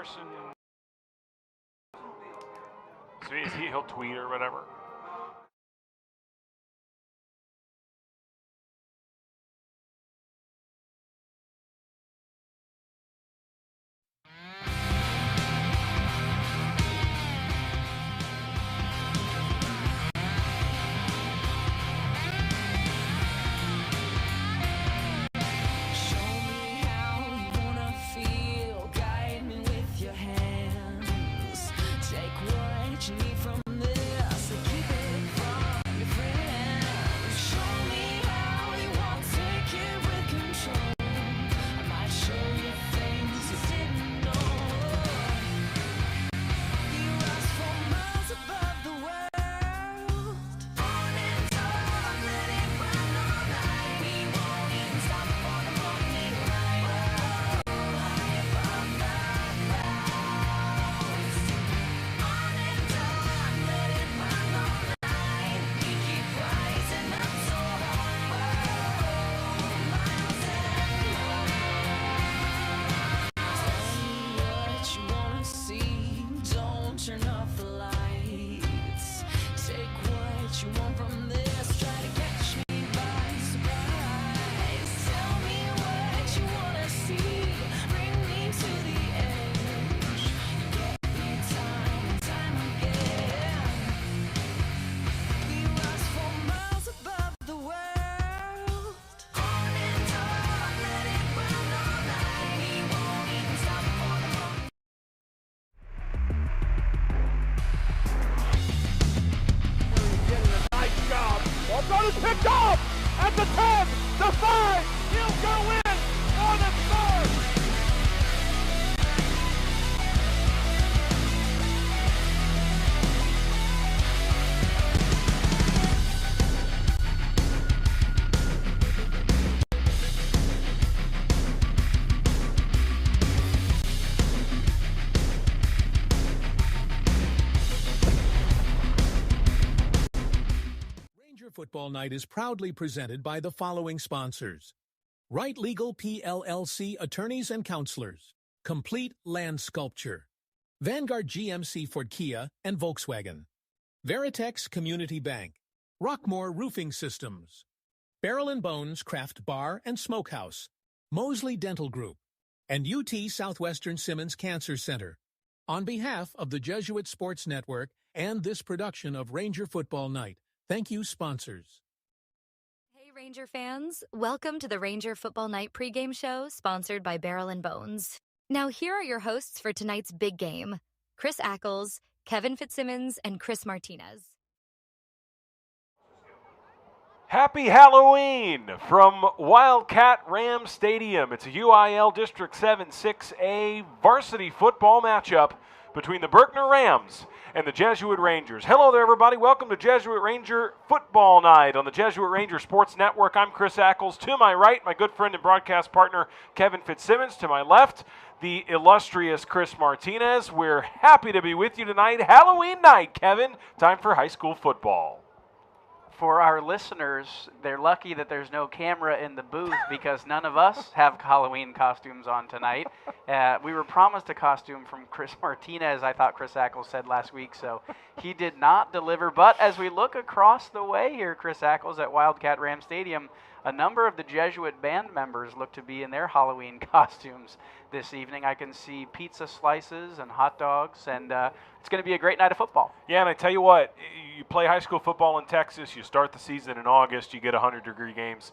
Carson. So he'll tweet or whatever. Picked off at the 10, the 5, he'll go in on the third. Football Night is proudly presented by the following sponsors: Right Legal PLLC Attorneys and Counselors, Complete Land Sculpture, Vanguard GMC Ford Kia and Volkswagen, Veritex Community Bank, Rockmore Roofing Systems, Barrel & Bones Craft Bar and Smokehouse, Mosley Dental Group, and UT Southwestern Simmons Cancer Center. On behalf of the Jesuit Sports Network and this production of Ranger Football Night, thank you, sponsors. Hey, Ranger fans. Welcome to the Ranger Football Night pregame show, sponsored by Barrel & Bones. Now, here are your hosts for tonight's big game: Chris Ackles, Kevin Fitzsimmons, and Chris Martinez. Happy Halloween from Wildcat Ram Stadium. It's a UIL District 7 6A varsity football matchup between the Berkner Rams and the Jesuit Rangers. Hello there, everybody. Welcome to Jesuit Ranger Football Night on the Jesuit Ranger Sports Network. I'm Chris Ackles. To my right, my good friend and broadcast partner, Kevin Fitzsimmons. To my left, the illustrious Chris Martinez. We're happy to be with you tonight. Halloween night, Kevin. Time for high school football. For our listeners, they're lucky that there's no camera in the booth because none of us have Halloween costumes on tonight. We were promised a costume from Chris Martinez, I thought Chris Ackles said last week, so he did not deliver. But as we look across the way here, Chris Ackles, at Wildcat Ram Stadium, a number of the Jesuit band members look to be in their Halloween costumes this evening. I can see pizza slices and hot dogs, and it's going to be a great night of football. Yeah, and I tell you what, you play high school football in Texas, you start the season in August, you get 100-degree games.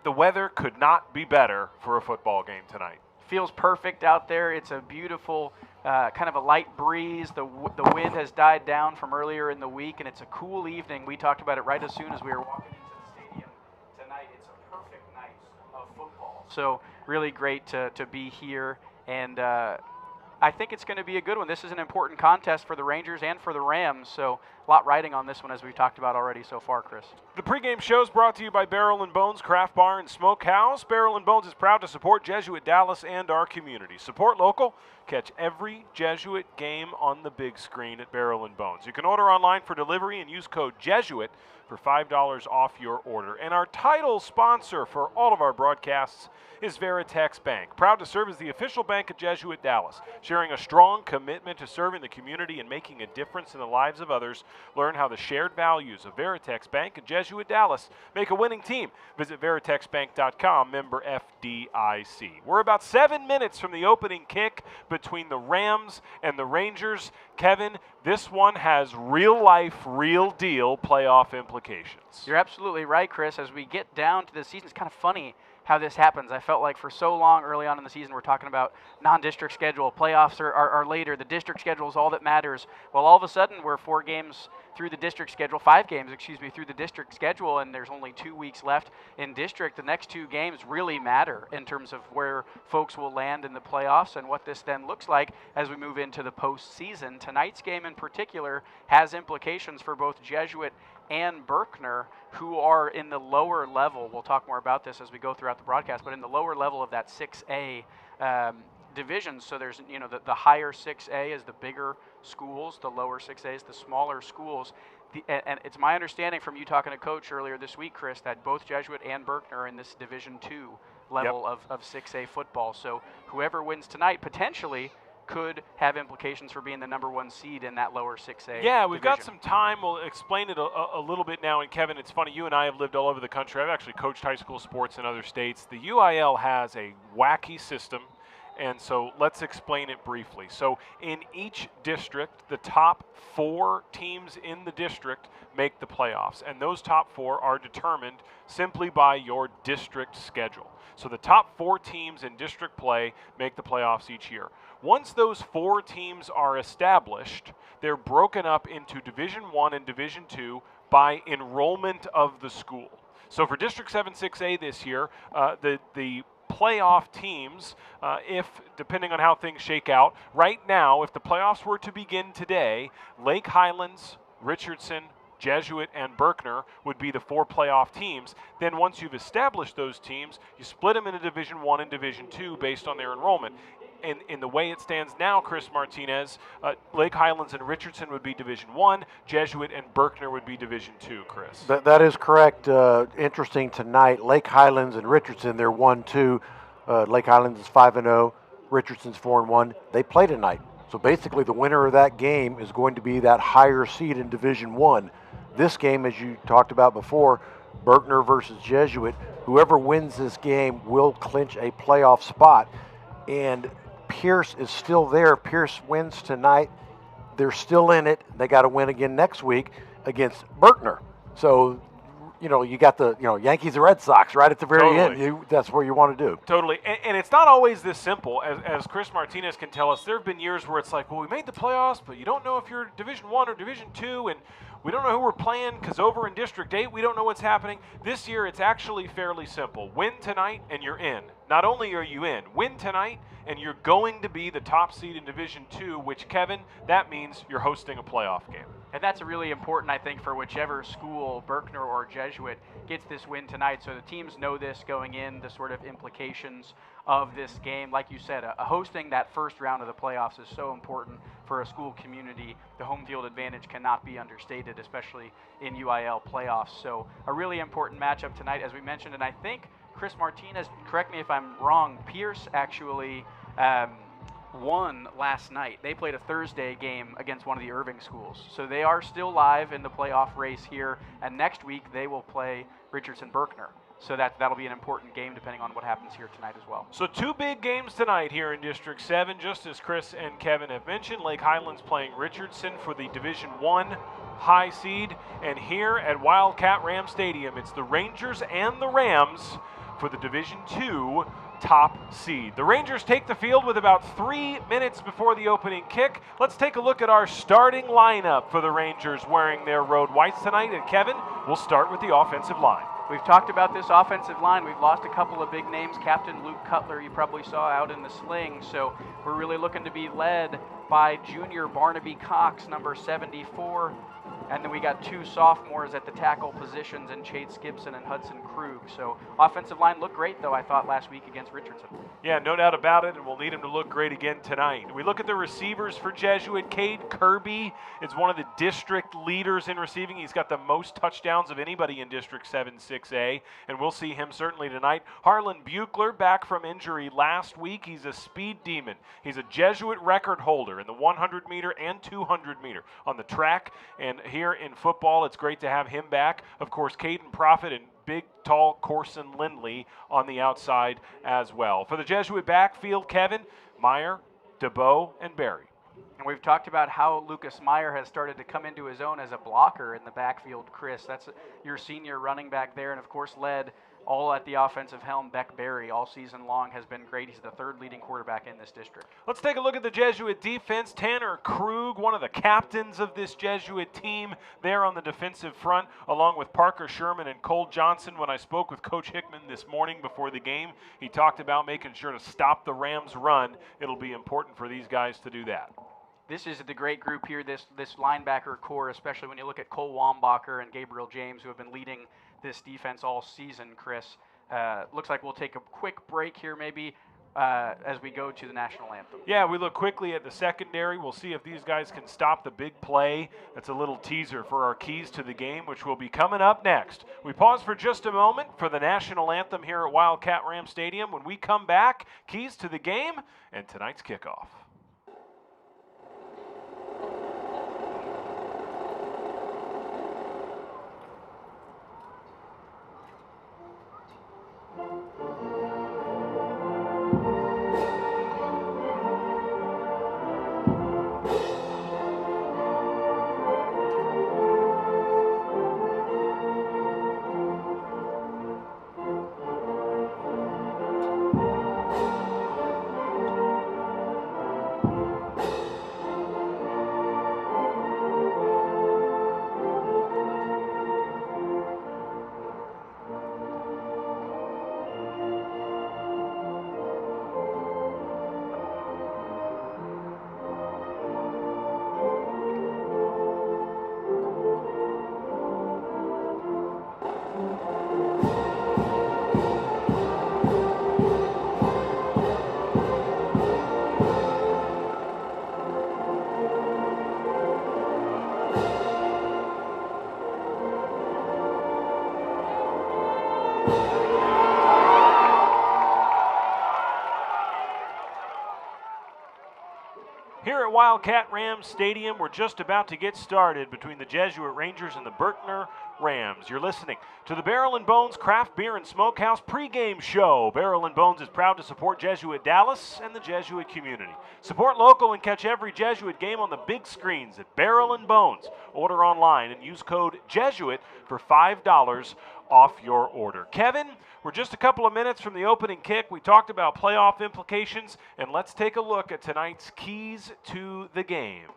The weather could not be better for a football game tonight. Feels perfect out there. It's a beautiful kind of a light breeze. The wind has died down from earlier in the week, and it's a cool evening. We talked about it right as soon as we were walking into the stadium tonight. It's a perfect night of football. So really great to be here, and I think it's going to be a good one. This is an important contest for the Rangers and for the Rams, so a lot riding on this one, as we've talked about already so far, Chris. The pregame show is brought to you by Barrel & Bones Craft Bar and Smokehouse. Barrel & Bones is proud to support Jesuit Dallas and our community. Support local. Catch every Jesuit game on the big screen at Barrel & Bones. You can order online for delivery and use code Jesuit for $5 off your order. And our title sponsor for all of our broadcasts is Veritex Bank, proud to serve as the official bank of Jesuit Dallas. Share sharing a strong commitment to serving the community and making a difference in the lives of others. Learn how the shared values of Veritex Bank and Jesuit Dallas make a winning team. Visit veritexbank.com, member FDIC. We're about 7 minutes from the opening kick between the Rams and the Rangers. Kevin, this one has real-life, real-deal playoff implications. You're absolutely right, Chris. As we get down to the season, it's kind of funny how this happens. I felt like for so long early on in the season, we're talking about non-district schedule. Playoffs are later. The district schedule is all that matters. Well, all of a sudden, we're 5 games through the district schedule, through the district schedule, and there's only 2 weeks left in district. The next 2 games really matter in terms of where folks will land in the playoffs and what this then looks like as we move into the postseason. Tonight's game in particular has implications for both Jesuit and Berkner, who are in the lower level. We'll talk more about this as we go throughout the broadcast, but in the lower level of that 6A division. So there's, the higher 6A is the bigger schools, the lower 6A is the smaller schools. And it's my understanding from you talking to Coach earlier this week, Chris, that both Jesuit and Berkner are in this Division II level of 6A football. So whoever wins tonight potentially could have implications for being the number 1 seed in that lower 6A. Yeah, we've division. got some time. We'll explain it a little bit now. And Kevin, it's funny, you and I have lived all over the country. I've actually coached high school sports in other states. The UIL has a wacky system, and so let's explain it briefly. So in each district, the top 4 teams in the district make the playoffs, and those top 4 are determined simply by your district schedule. So the top 4 teams in district play make the playoffs each year. Once those 4 teams are established, they're broken up into Division I and Division II by enrollment of the school. So for District 7 6A this year, the playoff teams, if depending on how things shake out, right now, if the playoffs were to begin today, Lake Highlands, Richardson, Jesuit, and Berkner would be the 4 playoff teams. Then once you've established those teams, you split them into Division I and Division II based on their enrollment. And in the way it stands now, Chris Martinez, Lake Highlands and Richardson would be Division I, Jesuit and Berkner would be Division II, Chris. That is correct. Interesting tonight, Lake Highlands and Richardson, they're 1-2. Lake Highlands is 5-0, Richardson's 4-1. They play tonight. So basically the winner of that game is going to be that higher seed in Division I. This game, as you talked about before, Berkner versus Jesuit, whoever wins this game will clinch a playoff spot. And Pierce is still there. Pierce wins tonight. They're still in it. They got to win again next week against Berkner. So, you got the, Yankees and Red Sox right at the very end. That's where you want to do. Totally. And it's not always this simple. As Chris Martinez can tell us, there have been years where it's like, well, we made the playoffs, but you don't know if you're Division I or Division II, and we don't know who we're playing because over in District 8, we don't know what's happening. This year, it's actually fairly simple. Win tonight, and you're in. Not only are you in, win tonight, and you're going to be the top seed in Division II, which, Kevin, that means you're hosting a playoff game. And that's really important, I think, for whichever school, Berkner or Jesuit, gets this win tonight. So the teams know this going in, the sort of implications of this game. Like you said, hosting that first round of the playoffs is so important for a school community. The home field advantage cannot be understated, especially in UIL playoffs. So a really important matchup tonight, as we mentioned. And I think Chris Martinez, correct me if I'm wrong, Pierce actually won last night. They played a Thursday game against one of the Irving schools. So they are still live in the playoff race here, and next week they will play Richardson Berkner. So that'll be an important game depending on what happens here tonight as well. So 2 big games tonight here in District 7, just as Chris and Kevin have mentioned. Lake Highlands playing Richardson for the Division I high seed, and here at Wildcat Ram Stadium, it's the Rangers and the Rams for the Division II top seed. The Rangers take the field with about 3 minutes before the opening kick. Let's take a look at our starting lineup for the Rangers wearing their road whites tonight. And Kevin, we'll start with the offensive line. We've talked about this offensive line. We've lost a couple of big names. Captain Luke Cutler, you probably saw out in the sling. So we're really looking to be led by junior Barnaby Cox, number 74. And then we got 2 sophomores at the tackle positions in Chase Gibson and Hudson Krug. So offensive line looked great, though, I thought, last week against Richardson. Yeah, no doubt about it, and we'll need him to look great again tonight. We look at the receivers for Jesuit. Cade Kirby is one of the district leaders in receiving. He's got the most touchdowns of anybody in District 7-6A, and we'll see him certainly tonight. Harlan Buechler, back from injury last week. He's a speed demon. He's a Jesuit record holder in the 100-meter and 200-meter on the track. And here in football, it's great to have him back. Of course, Caden Profit and big, tall Corson Lindley on the outside as well. For the Jesuit backfield, Kevin, Meyer, DeBow, and Barry. And we've talked about how Lucas Meyer has started to come into his own as a blocker in the backfield, Chris. That's your senior running back there, and of course led all at the offensive helm. Beck Berry all season long has been great. He's the 3rd leading quarterback in this district. Let's take a look at the Jesuit defense. Tanner Krug, one of the captains of this Jesuit team there on the defensive front, along with Parker Sherman and Cole Johnson. When I spoke with Coach Hickman this morning before the game, he talked about making sure to stop the Rams' run. It'll be important for these guys to do that. This is the great group here, this linebacker core, especially when you look at Cole Wambacher and Gabriel James, who have been leading this defense all season, Chris. Looks like we'll take a quick break here maybe as we go to the national anthem. Yeah, we look quickly at the secondary. We'll see if these guys can stop the big play. That's a little teaser for our keys to the game, which will be coming up next. We pause for just a moment for the national anthem here at Wildcat Ram Stadium. When we come back, keys to the game and tonight's kickoff. Here at Wildcat Rams Stadium, we're just about to get started between the Jesuit Rangers and the Berkner Rams. You're listening to the Barrel and Bones Craft Beer and Smokehouse pregame show. Barrel and Bones is proud to support Jesuit Dallas and the Jesuit community. Support local and catch every Jesuit game on the big screens at Barrel and Bones. Order online and use code Jesuit for $5 off your order. Kevin, we're just a couple of minutes from the opening kick. We talked about playoff implications, and let's take a look at tonight's keys to the game.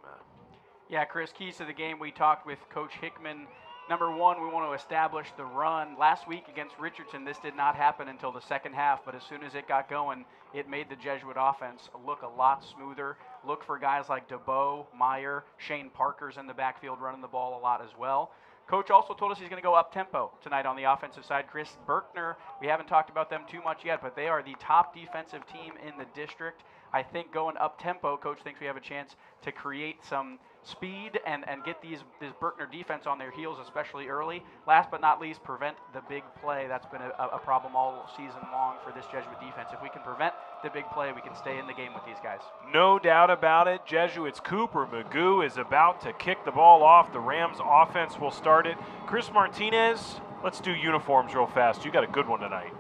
Yeah, Chris, keys to the game. We talked with Coach Hickman. Number one, we want to establish the run. Last week against Richardson, this did not happen until the second half, but as soon as it got going, it made the Jesuit offense look a lot smoother. Look for guys like DeBow, Meyer, Shane Parker's in the backfield running the ball a lot as well. Coach also told us he's going to go up-tempo tonight on the offensive side. Chris Berkner, we haven't talked about them too much yet, but they are the top defensive team in the district. I think going up-tempo, Coach thinks we have a chance to create some speed and get this Berkner defense on their heels, especially early. Last but not least, prevent the big play. That's been a problem all season long for this Jesuit defense. If we can prevent the big play, we can stay in the game with these guys. No doubt about it. Jesuits' Cooper Magoo is about to kick the ball off. The Rams offense will start it. Chris Martinez, let's do uniforms real fast. You got a good one tonight.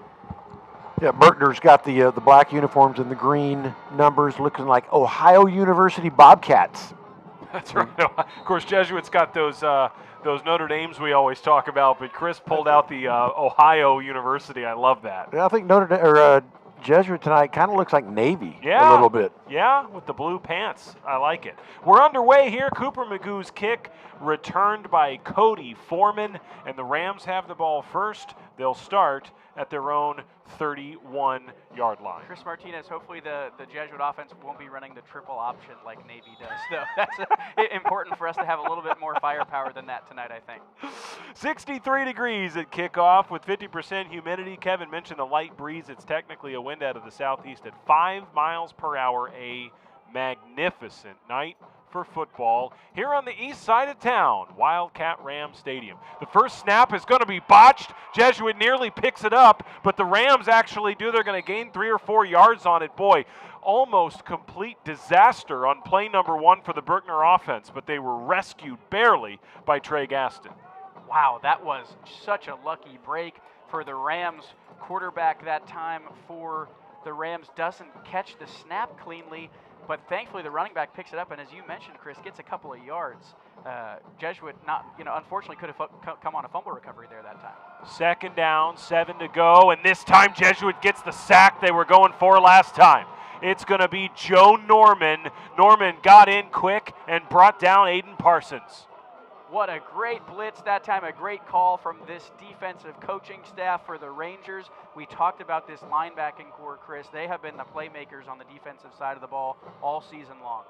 Yeah, Berkner's got the black uniforms and the green numbers, looking like Ohio University Bobcats. That's right. Of course, Jesuits got those Notre Dames we always talk about, but Chris pulled out the Ohio University. I love that. Yeah, I think Jesuit tonight kind of looks like Navy a little bit. Yeah, with the blue pants. I like it. We're underway here. Cooper Magoo's kick returned by Cody Foreman, and the Rams have the ball first. They'll start at their own 31-yard line. Chris Martinez, hopefully the Jesuit offense won't be running the triple option like Navy does, though. That's important for us to have a little bit more firepower than that tonight, I think. 63 degrees at kickoff with 50% humidity. Kevin mentioned the light breeze. It's technically a wind out of the southeast at 5 miles per hour. A magnificent night for football here on the east side of town, Wildcat Ram Stadium. The first snap is going to be botched. Jesuit nearly picks it up, but the Rams actually do. They're going to gain 3 or 4 yards on it. Boy, almost complete disaster on play number 1 for the Berkner offense, but they were rescued barely by Trey Gaston. Wow, that was such a lucky break for the Rams. Quarterback that time for the Rams doesn't catch the snap cleanly, but thankfully the running back picks it up, and as you mentioned, Chris, gets a couple of yards. Jesuit unfortunately could have come on a fumble recovery there that time. 2nd down, 7 to go, and this time Jesuit gets the sack they were going for last time. It's going to be Joe Norman. Norman got in quick and brought down Aiden Parsons. What a great blitz that time, a great call from this defensive coaching staff for the Rangers. We talked about this linebacking core, Chris. They have been the playmakers on the defensive side of the ball all season long.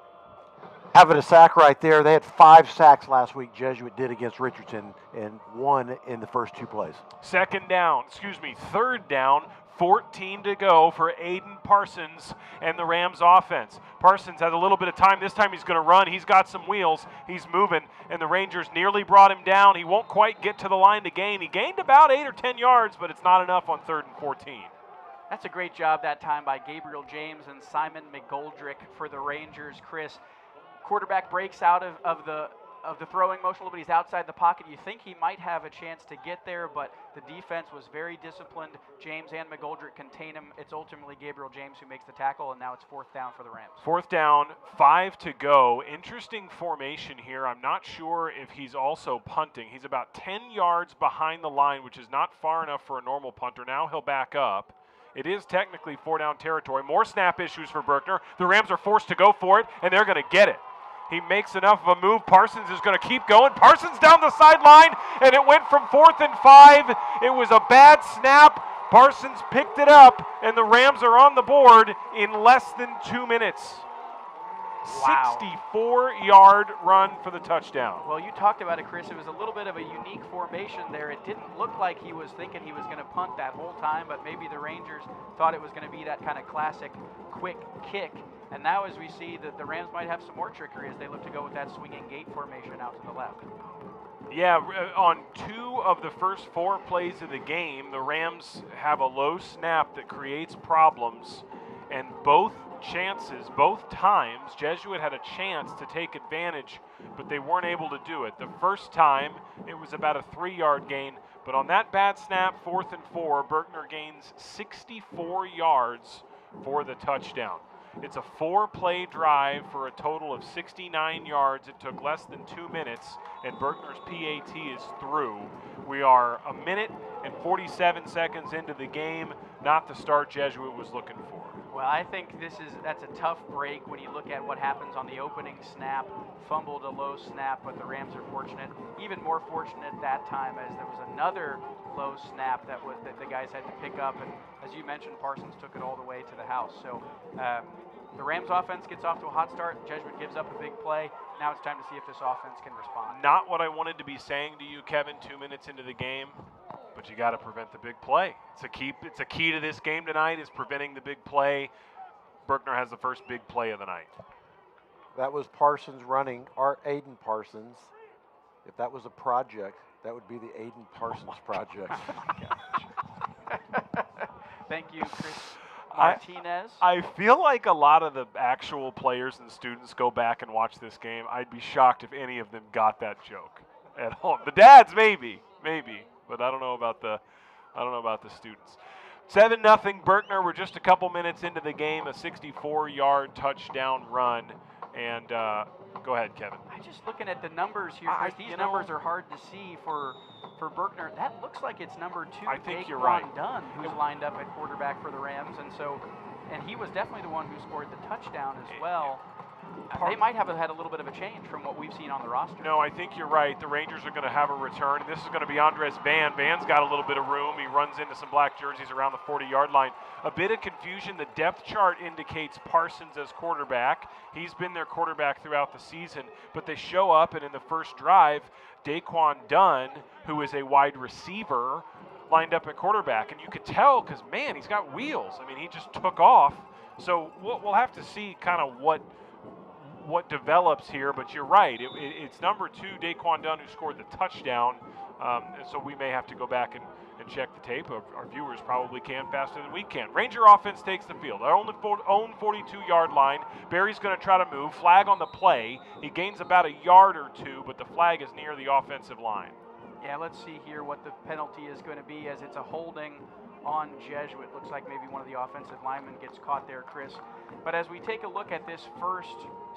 Having a sack right there. They had 5 sacks last week, Jesuit did against Richardson, and 1 in the first 2 plays. 3rd down, 14 to go for Aiden Parsons and the Rams offense. Parsons has a little bit of time. This time he's going to run. He's got some wheels. He's moving, and the Rangers nearly brought him down. He won't quite get to the line to gain. He gained about 8 or 10 yards, but it's not enough on 3rd and 14. That's a great job that time by Gabriel James and Simon McGoldrick for the Rangers. Chris, quarterback breaks out of the throwing motion a little bit. He's outside the pocket. You think he might have a chance to get there, but the defense was very disciplined. James and McGoldrick contain him. It's ultimately Gabriel James who makes the tackle, and now it's 4th down for the Rams. 4th down, 5 to go. Interesting formation here. I'm not sure if he's also punting. He's about 10 yards behind the line, which is not far enough for a normal punter. Now he'll back up. It is technically 4-down territory. More snap issues for Berkner. The Rams are forced to go for it, and they're going to get it. He makes enough of a move. Parsons is going to keep going. Parsons down the sideline, and it went from 4th and 5. It was a bad snap. Parsons picked it up, and the Rams are on the board in less than 2 minutes. Wow. 64-yard run for the touchdown. Well, you talked about it, Chris. It was a little bit of a unique formation there. It didn't look like he was thinking he was going to punt that whole time, but maybe the Rangers thought it was going to be that kind of classic quick kick. And now as we see that the Rams might have some more trickery as they look to go with that swinging gate formation out to the left. Yeah, on 2 of the first 4 plays of the game, the Rams have a low snap that creates problems, and both times, Jesuit had a chance to take advantage, but they weren't able to do it. The first time, it was about a 3-yard gain, but on that bad snap, 4th and 4, Berkner gains 64 yards for the touchdown. It's a 4-play drive for a total of 69 yards. It took less than 2 minutes, and Berkner's PAT is through. We are 1 minute and 47 seconds into the game, not the start Jesuit was looking for. Well, I think that's a tough break when you look at what happens on the opening snap. Fumbled a low snap, but the Rams are fortunate. Even more fortunate that time as there was another low snap that the guys had to pick up, and as you mentioned, Parsons took it all the way to the house. So the Rams offense gets off to a hot start. Jesuit gives up a big play. Now it's time to see if this offense can respond. Not what I wanted to be saying to you, Kevin, 2 minutes into the game, but you got to prevent the big play. It's a key to this game tonight is preventing the big play. Berkner has the first big play of the night. That was Parsons running, Aiden Parsons. If that was a project, that would be the Aiden Parsons project. Thank you, Chris Martinez. I feel like a lot of the actual players and students go back and watch this game. I'd be shocked if any of them got that joke at home. The dads maybe, but I don't know about the students. 7-0 Berkner. We're just a couple minutes into the game. A 64-yard touchdown run. And go ahead, Kevin. I'm just looking at the numbers here, Chris. These numbers are hard to see for Berkner. That looks like it's number 2, I think Jake you're right. Dunn, who's lined up at quarterback for the Rams. And he was definitely the one who scored the touchdown as well. They might have had a little bit of a change from what we've seen on the roster. No, I think you're right. The Rangers are going to have a return, and this is going to be Andres Van. Van's got a little bit of room. He runs into some black jerseys around the 40-yard line. A bit of confusion. The depth chart indicates Parsons as quarterback. He's been their quarterback throughout the season, but they show up, and in the first drive, Daquan Dunn, who is a wide receiver, lined up at quarterback, and you could tell because, man, he's got wheels. I mean, he just took off. So we'll have to see kind of what develops here, but you're right. It's number 2, Daquan Dunn, who scored the touchdown, and so we may have to go back and check the tape. Our viewers probably can faster than we can. Ranger offense takes the field. Our own 42-yard line. Barry's going to try to move. Flag on the play. He gains about a yard or two, but the flag is near the offensive line. Yeah, let's see here what the penalty is going to be, as it's a holding on Jesuit. Looks like maybe one of the offensive linemen gets caught there, Chris. But as we take a look at this first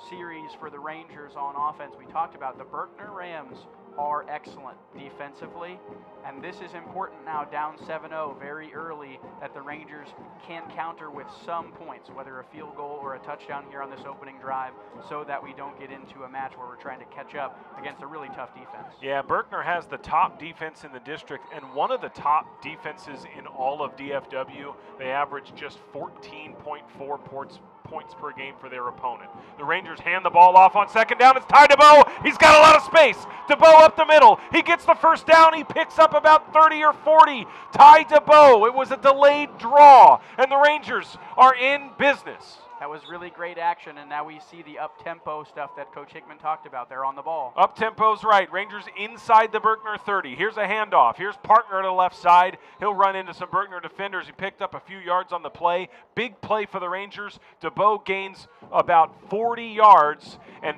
series for the Rangers on offense, we talked about the Berkner Rams are excellent defensively, and this is important now, down 7-0 very early, that the Rangers can counter with some points, whether a field goal or a touchdown here on this opening drive, so that we don't get into a match where we're trying to catch up against a really tough defense. Yeah, Berkner has the top defense in the district and one of the top defenses in all of DFW. They average just 14.4 points per game for their opponent. The Rangers hand the ball off on second down. It's Ty DeBow. He's got a lot of space. DeBow up the middle. He gets the first down. He picks up about 30 or 40. Ty DeBow. It was a delayed draw, and the Rangers are in business. That was really great action, and now we see the up-tempo stuff that Coach Hickman talked about. They're on the ball. Up-tempo's right. Rangers inside the Berkner 30. Here's a handoff. Here's Berkner to the left side. He'll run into some Berkner defenders. He picked up a few yards on the play. Big play for the Rangers. DeBow gains about 40 yards, and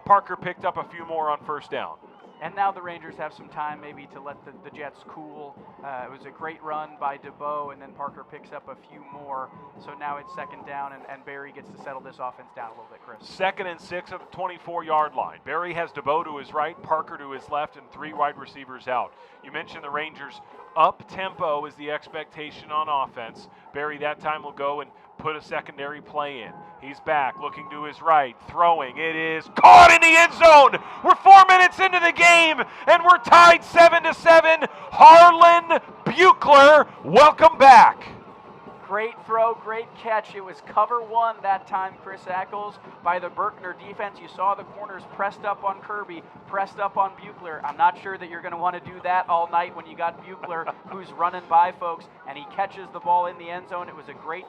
Parker picked up a few more on first down. And now the Rangers have some time maybe to let the Jets cool. It was a great run by DeBow, and then Parker picks up a few more. So now it's second down, and Barry gets to settle this offense down a little bit, Chris. 2nd and 6 at the 24-yard line. Barry has DeBow to his right, Parker to his left, and 3 wide receivers out. You mentioned the Rangers. Up-tempo is the expectation on offense. Barry that time will go and put a secondary play in. He's back, looking to his right, throwing. It is caught in the end zone. We're 4 minutes into the game, and we're tied 7-7. Harlan Buechler, welcome back. Great throw, great catch. It was cover 1 that time, Chris Ackles, by the Berkner defense. You saw the corners pressed up on Kirby, pressed up on Buechler. I'm not sure that you're going to want to do that all night when you got Buechler who's running by folks, and he catches the ball in the end zone. It was a great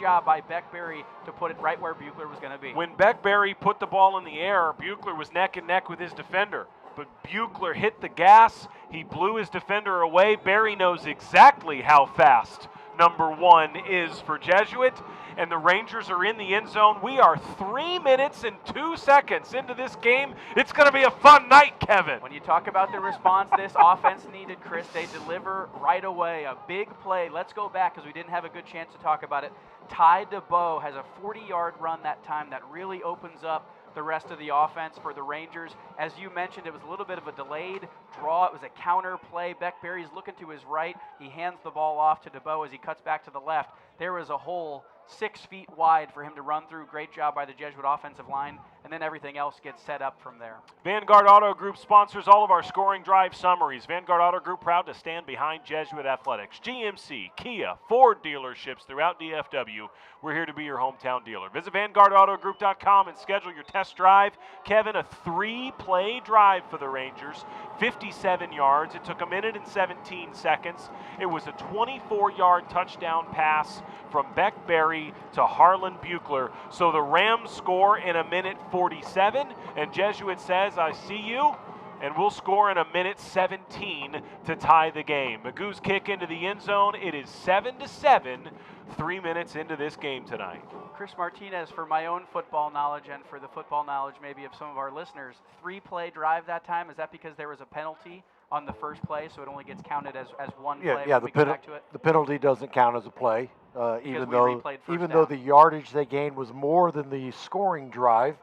job by Beck Berry to put it right where Buechler was going to be. When Beck Berry put the ball in the air, Buechler was neck and neck with his defender. But Buechler hit the gas. He blew his defender away. Berry knows exactly how fast number 1 is for Jesuit, and the Rangers are in the end zone. We are 3 minutes and 2 seconds into this game. It's going to be a fun night, Kevin. When you talk about the response this offense needed, Chris, they deliver right away. A big play. Let's go back because we didn't have a good chance to talk about it. Ty DeBow has a 40-yard run that time that really opens up the rest of the offense for the Rangers. As you mentioned, it was a little bit of a delayed draw. It was a counter play. Beck Berry's looking to his right. He hands the ball off to DeBow as he cuts back to the left. There was a hole 6 feet wide for him to run through. Great job by the Jesuit offensive line, and then everything else gets set up from there. Vanguard Auto Group sponsors all of our scoring drive summaries. Vanguard Auto Group proud to stand behind Jesuit Athletics. GMC, Kia, Ford dealerships throughout DFW. We're here to be your hometown dealer. Visit VanguardAutoGroup.com and schedule your test drive. Kevin, a 3-play drive for the Rangers, 57 yards. It took 1 minute and 17 seconds. It was a 24-yard touchdown pass from Beck Berry to Harlan Buechler. So the Rams score in 1 minute 47, and Jesuit says, I see you, and we'll score in 1 minute 17 to tie the game. Magoo's kick into the end zone. It is 7-7, 3 minutes into this game tonight. Chris Martinez, for my own football knowledge and for the football knowledge maybe of some of our listeners, 3-play drive that time. Is that because there was a penalty on the first play, so it only gets counted as one play? Yeah, the penalty doesn't count as a play, even though the yardage they gained was more than the scoring drive.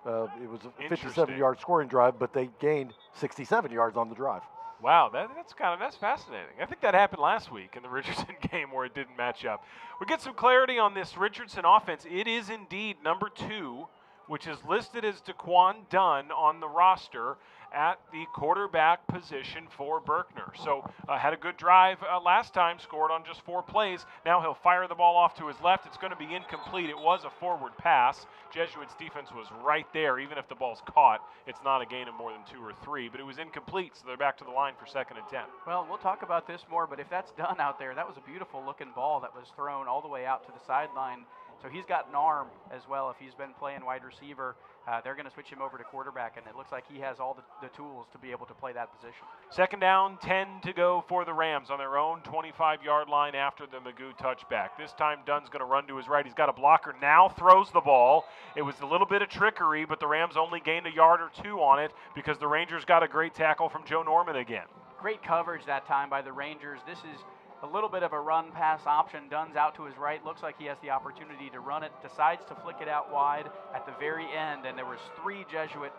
It was a 57-yard scoring drive, but they gained 67 yards on the drive. Wow, that's fascinating. I think that happened last week in the Richardson game where it didn't match up. We get some clarity on this Richardson offense. It is indeed number 2 which is listed as Daquan Dunn on the roster at the quarterback position for Berkner. So had a good drive last time, scored on just 4 plays. Now he'll fire the ball off to his left. It's going to be incomplete. It was a forward pass. Jesuits defense was right there. Even if the ball's caught, it's not a gain of more than 2 or 3, but it was incomplete, so they're back to the line for 2nd and 10. Well, we'll talk about this more, but if that's done out there, that was a beautiful looking ball that was thrown all the way out to the sideline. So he's got an arm as well. If he's been playing wide receiver, they're going to switch him over to quarterback, and it looks like he has all the tools to be able to play that position. 2nd down, 10 to go for the Rams on their own 25-yard line after the Magoo touchback. This time Dunn's going to run to his right. He's got a blocker, now throws the ball. It was a little bit of trickery, but the Rams only gained a yard or 2 on it because the Rangers got a great tackle from Joe Norman again. Great coverage that time by the Rangers. This is a little bit of a run-pass option. Dunn's out to his right. Looks like he has the opportunity to run it. Decides to flick it out wide at the very end, and there was 3 Jesuit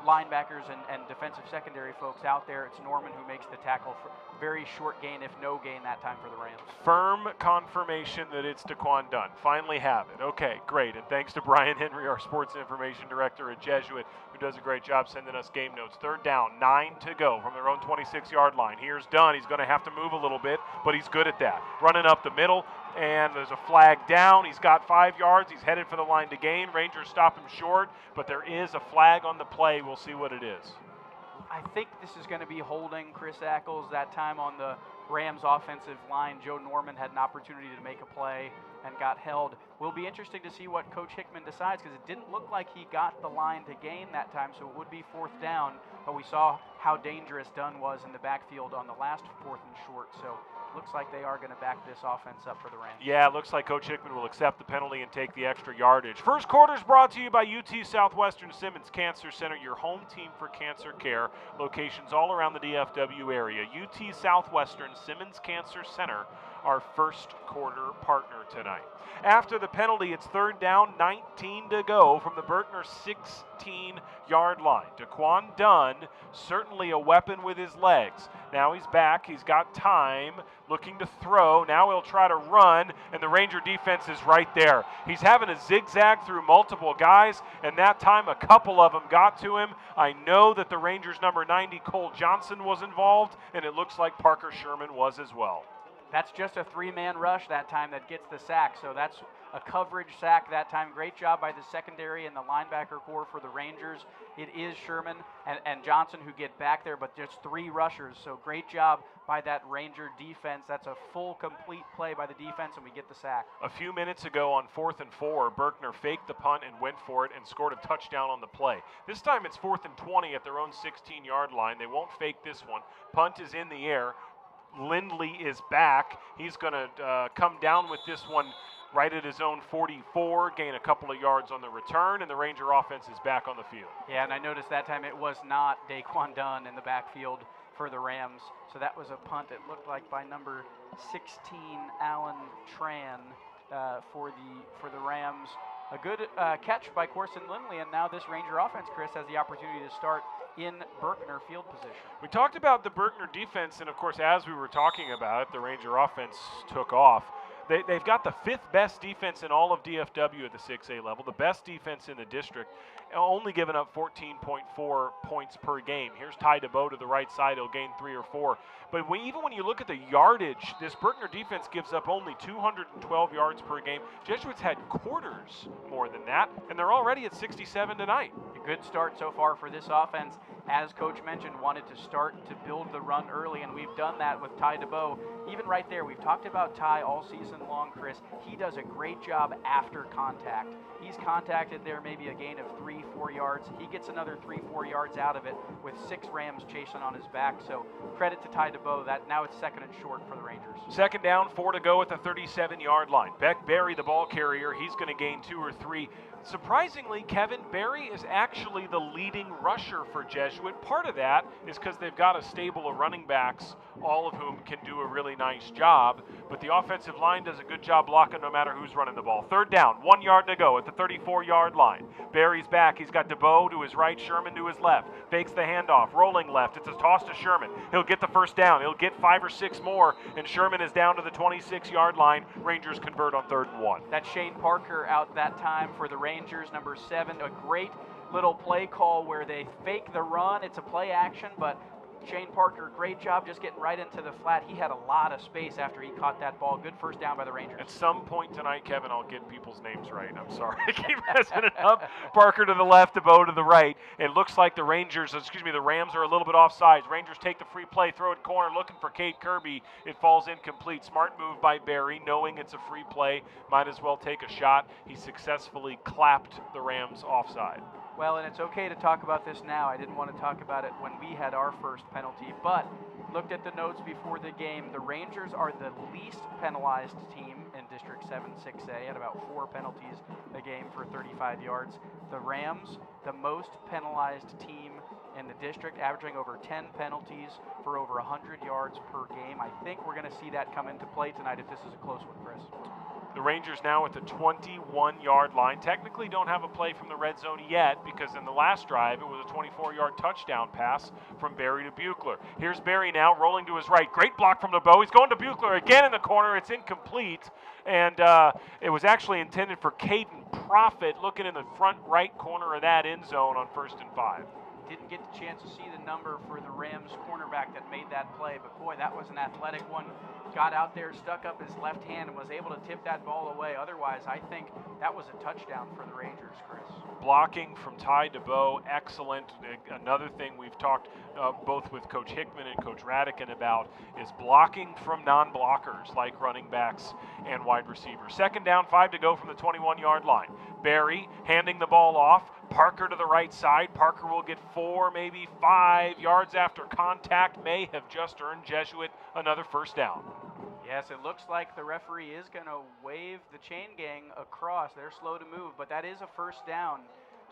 linebackers and defensive secondary folks out there. It's Norman who makes the tackle for very short gain, if no gain that time for the Rams. Firm confirmation that it's Daquan Dunn. Finally have it. Okay, great. And thanks to Brian Henry, our sports information director at Jesuit, who does a great job sending us game notes. 3rd down, 9 to go from their own 26-yard line. Here's Dunn. He's going to have to move a little bit, but he's good at that. Running up the middle, and there's a flag down. He's got 5 yards. He's headed for the line to gain. Rangers stop him short, but there is a flag on the play. We'll see what it is. I think this is going to be holding Chris Ackles that time on the Rams offensive line. Joe Norman had an opportunity to make a play and got held. Will be interesting to see what Coach Hickman decides, because it didn't look like he got the line to gain that time, so it would be 4th down, but we saw how dangerous Dunn was in the backfield on the last 4th and short, so looks like they are going to back this offense up for the Rams. Yeah, it looks like Coach Hickman will accept the penalty and take the extra yardage. First quarter is brought to you by UT Southwestern Simmons Cancer Center, your home team for cancer care. Locations all around the DFW area. UT Southwestern Simmons Cancer Center, our first quarter partner tonight. After the penalty, it's 3rd down, 19 to go from the Berkner 16-yard line. Daquan Dunn, certainly a weapon with his legs. Now he's back. He's got time, looking to throw. Now he'll try to run, and the Ranger defense is right there. He's having a zigzag through multiple guys, and that time a couple of them got to him. I know that the Rangers' number 90, Cole Johnson, was involved, and it looks like Parker Sherman was as well. That's just a 3-man rush that time that gets the sack, so that's a coverage sack that time. Great job by the secondary and the linebacker core for the Rangers. It is Sherman and Johnson who get back there, but just 3 rushers, so great job by that Ranger defense. That's a full, complete play by the defense, and we get the sack. A few minutes ago on 4th and 4, Berkner faked the punt and went for it and scored a touchdown on the play. This time it's 4th and 20 at their own 16-yard line. They won't fake this one. Punt is in the air. Lindley is back. He's going to come down with this one right at his own 44, gain a couple of yards on the return, and the Ranger offense is back on the field. Yeah, and I noticed that time it was not Daquan Dunn in the backfield for the Rams. So that was a punt, it looked like, by number 16, Alan Tran, for the Rams. A good catch by Corson Lindley, and now this Ranger offense, Chris, has the opportunity to start in Berkner field position. We talked about the Berkner defense, and of course, as we were talking about it, the Ranger offense took off. They've got the 5th best defense in all of DFW at the 6A level, the best defense in the district, only giving up 14.4 points per game. Here's Ty DeBow to the right side. He'll gain 3 or 4. But even when you look at the yardage, this Berkner defense gives up only 212 yards per game. Jesuits had quarters more than that, and they're already at 67 tonight. A good start so far for this offense. As Coach mentioned, wanted to start to build the run early, and we've done that with Ty DeBow. Even right there, we've talked about Ty all season long, Chris. He does a great job after contact. He's contacted there maybe a gain of 3-4 yards. He gets another 3-4 yards out of it with 6 Rams chasing on his back. So credit to Ty DeBow. That now it's 2nd and short for the Rangers. 2nd down, 4 to go at the 37-yard line. Beck Berry, the ball carrier, he's going to gain 2 or 3. Surprisingly, Kevin, Berry is actually the leading rusher for Jesuit. Part of that is because they've got a stable of running backs, all of whom can do a really nice job. But the offensive line does a good job blocking no matter who's running the ball. 3rd down, 1 yard to go at the 34-yard line. Berry's back. He's got got DeBow to his right, Sherman to his left. Fakes the handoff, rolling left. It's a toss to Sherman. He'll get the first down. He'll get 5 or 6 more, and Sherman is down to the 26-yard line. Rangers convert on 3rd and 1. That's Shane Parker out that time for the Rangers, number 7. A great little play call where they fake the run. It's a play action, but Shane Parker, great job just getting right into the flat. He had a lot of space after he caught that ball. Good first down by the Rangers. At some point tonight, Kevin, I'll get people's names right. I'm sorry. I keep messing it up. Parker to the left, DeBow to the right. It looks like the Rams are a little bit offsides. Rangers take the free play, throw it corner, looking for Cade Kirby. It falls incomplete. Smart move by Barry, knowing it's a free play. Might as well take a shot. He successfully clapped the Rams offside. Well, and it's okay to talk about this now. I didn't want to talk about it when we had our first penalty, but looked at the notes before the game. The Rangers are the least penalized team in District 7 6A at about 4 penalties a game for 35 yards. The Rams, the most penalized team in the district, averaging over 10 penalties for over 100 yards per game. I think we're going to see that come into play tonight if this is a close one, Chris. The Rangers now at the 21-yard line. Technically don't have a play from the red zone yet because in the last drive it was a 24-yard touchdown pass from Barry to Buechler. Here's Barry now rolling to his right. Great block from DeBow. He's going to Buechler again in the corner. It's incomplete. And it was actually intended for Caden Profit looking in the front right corner of that end zone on 1st and 5. Didn't get the chance to see the number for the Rams cornerback that made that play, but boy, that was an athletic one. Got out there, stuck up his left hand, and was able to tip that ball away. Otherwise, I think that was a touchdown for the Rangers, Chris. Blocking from Ty DeBow, excellent. Another thing we've talked both with Coach Hickman and Coach Radican about is blocking from non-blockers like running backs and wide receivers. 2nd down, 5 to go from the 21-yard line. Barry handing the ball off. Parker to the right side. Parker will get 4, maybe 5 yards after contact. May have just earned Jesuit another first down. Yes, it looks like the referee is going to wave the chain gang across. They're slow to move, but that is a first down.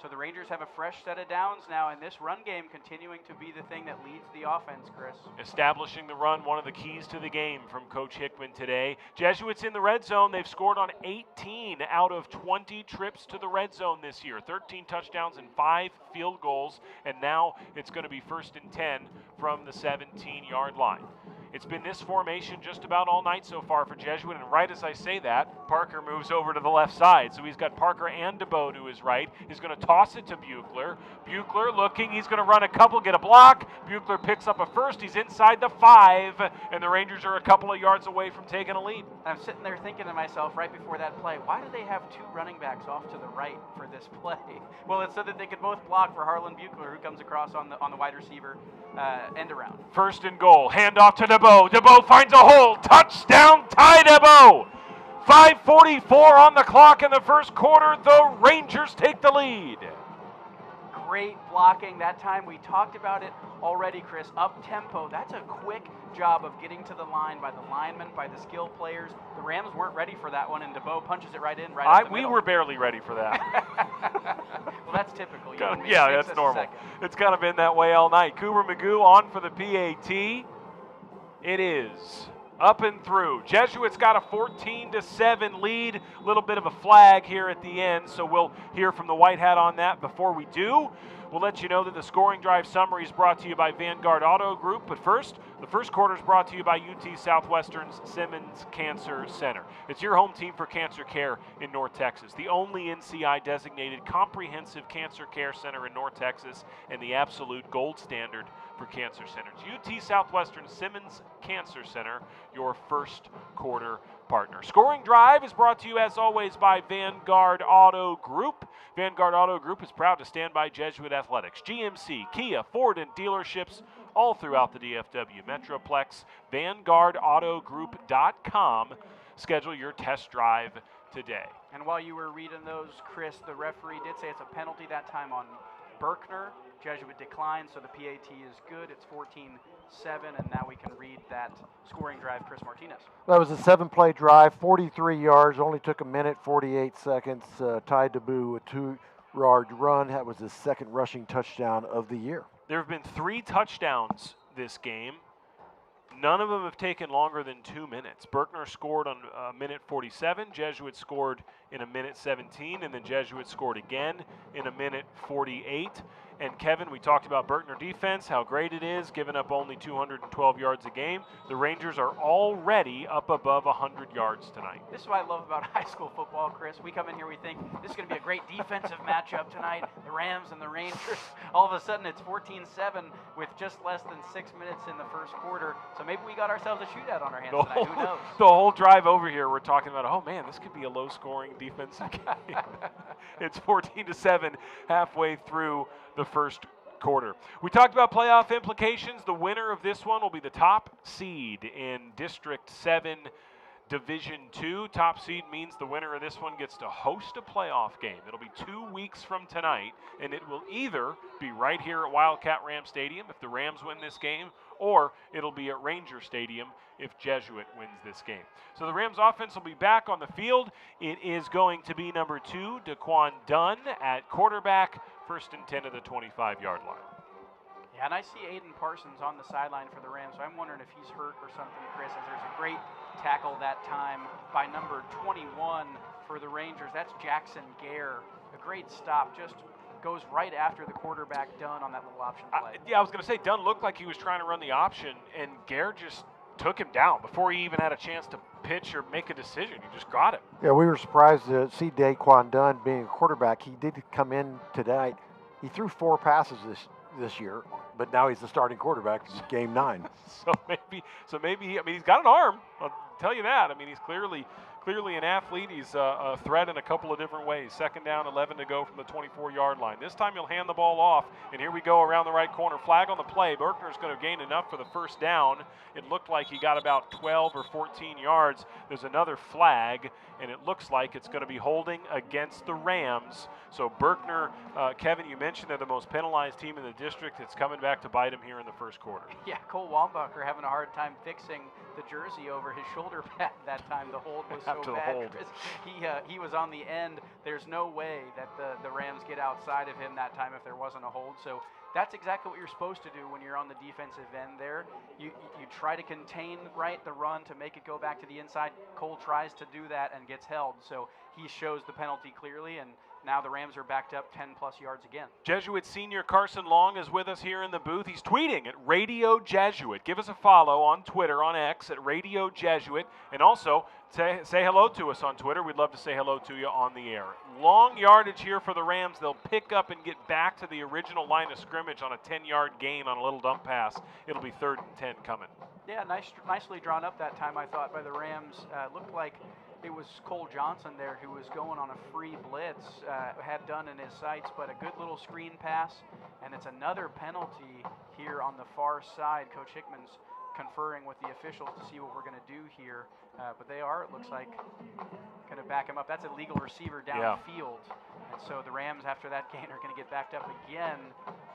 So the Rangers have a fresh set of downs now, and this run game continuing to be the thing that leads the offense, Chris. Establishing the run, one of the keys to the game from Coach Hickman today. Jesuits in the red zone. They've scored on 18 out of 20 trips to the red zone this year. 13 touchdowns and 5 field goals, and now it's going to be 1st and 10 from the 17-yard line. It's been this formation just about all night so far for Jesuit, and right as I say that, Parker moves over to the left side. So he's got Parker and DeBow to his right. He's going to toss it to Buechler. Buechler looking, he's going to run a couple, get a block. Buechler picks up a first. He's inside the 5, and the Rangers are a couple of yards away from taking a lead. I'm sitting there thinking to myself right before that play, why do they have 2 running backs off to the right for this play? Well, it's so that they could both block for Harlan Buechler, who comes across on the wide receiver end around. 1st and goal. Handoff to DeBow. DeBow finds a hole. Touchdown, Ty DeBow. 5:44 on the clock in the first quarter. The Rangers take the lead. Great blocking that time. We talked about it already, Chris. Up tempo. That's a quick job of getting to the line by the linemen, by the skill players. The Rams weren't ready for that one, and DeBow punches it right in, up the we middle. were barely ready for that. Well, that's typical. Yeah, that's normal. It's kind of been that way all night. Cooper Magoo on for the PAT. It is up and through. Jesuits got a 14-7 lead. A little bit of a flag here at the end, so we'll hear from the White Hat on that. Before we do, we'll let you know that the scoring drive summary is brought to you by Vanguard Auto Group. But first, the first quarter is brought to you by UT Southwestern's Simmons Cancer Center. It's your home team for cancer care in North Texas. The only NCI-designated comprehensive cancer care center in North Texas and the absolute gold standard for cancer centers. UT Southwestern Simmons Cancer Center, your first quarter partner. Scoring Drive is brought to you, as always, by Vanguard Auto Group. Vanguard Auto Group is proud to stand by Jesuit Athletics, GMC, Kia, Ford, and dealerships all throughout the DFW Metroplex. VanguardAutoGroup.com. Schedule your test drive today. And while you were reading those, Chris, the referee did say it's a penalty that time on Berkner. Jesuit declined, so the PAT is good. It's 14-7, and now we can read that scoring drive, Chris Martinez. That was a 7-play drive, 43 yards, only took a minute, 48 seconds. Ty DeBow, a 2-yard run. That was his 2nd rushing touchdown of the year. There have been 3 touchdowns this game None of them have taken longer than 2 minutes. Berkner scored on minute 47, Jesuit scored in a minute 17, and then Jesuit scored again in a minute 48. And Kevin, we talked about Berkner defense, how great it is, giving up only 212 yards a game. The Rangers are already up above 100 yards tonight. This is what I love about high school football, Chris. We come in here, we think this is going to be a great defensive matchup tonight, the Rams and the Rangers. All of a sudden, it's 14-7 with just less than 6 minutes in the first quarter. So maybe we got ourselves a shootout on our hands tonight. Who knows? The whole drive over here, we're talking about, oh man, this could be a low-scoring defensive game. It's 14-7 halfway through the first quarter. We talked about playoff implications. The winner of this one will be the top seed in District 7 Division 2. Top seed means the winner of this one gets to host a playoff game. It'll be 2 weeks from tonight, and it will either be right here at Wildcat Ram Stadium if the Rams win this game, or it'll be at Ranger Stadium if Jesuit wins this game. So the Rams offense will be back on the field. It is going to be number 2, Daquan Dunn at quarterback, 1st and 10 of the 25-yard line. Yeah, and I see Aiden Parsons on the sideline for the Rams, so I'm wondering if he's hurt or something, Chris, as there's a great tackle that time by number 21 for the Rangers. That's Jackson Gare. A great stop, just goes right after the quarterback Dunn on that little option play. I was going to say, Dunn looked like he was trying to run the option, and Gare just took him down before he even had a chance to pitch or make a decision. He just got him. Yeah, we were surprised to see Daquan Dunn being a quarterback. He did come in tonight. He threw 4 passes this year, but now he's the starting quarterback. This is game 9. So maybe he's got an arm. I'll tell you that. I mean, he's clearly an athlete. He's a threat in a couple of different ways. 2nd down, 11 to go from the 24-yard line. This time he'll hand the ball off, and here we go around the right corner. Flag on the play. Berkner's going to gain enough for the 1st down. It looked like he got about 12 or 14 yards. There's another flag, and it looks like it's going to be holding against the Rams. So Berkner, Kevin, you mentioned they're the most penalized team in the district. It's coming back to bite him here in the first quarter. Yeah, Cole Wambacher having a hard time fixing the jersey over his shoulder pad that time. The hold was so bad. Chris. He was on the end. There's no way that the Rams get outside of him that time if there wasn't a hold. So that's exactly what you're supposed to do when you're on the defensive end there. You try to contain the run to make it go back to the inside. Cole tries to do that and gets held. So he shows the penalty clearly, and now the Rams are backed up 10-plus yards again. Jesuit senior Carson Long is with us here in the booth. He's tweeting at Radio Jesuit. Give us a follow on Twitter, on X, at Radio Jesuit. And also, say hello to us on Twitter. We'd love to say hello to you on the air. Long yardage here for the Rams. They'll pick up and get back to the original line of scrimmage on a 10-yard gain on a little dump pass. It'll be 3rd and 10 coming. Yeah, nicely drawn up that time, I thought, by the Rams. Looked like it was Cole Johnson there who was going on a free blitz, had Dunn in his sights, but a good little screen pass, and it's another penalty here on the far side. Coach Hickman's conferring with the officials to see what we're going to do here, but they are, it looks like, going to back him up. That's a legal receiver downfield, and so the Rams, after that gain, are going to get backed up again,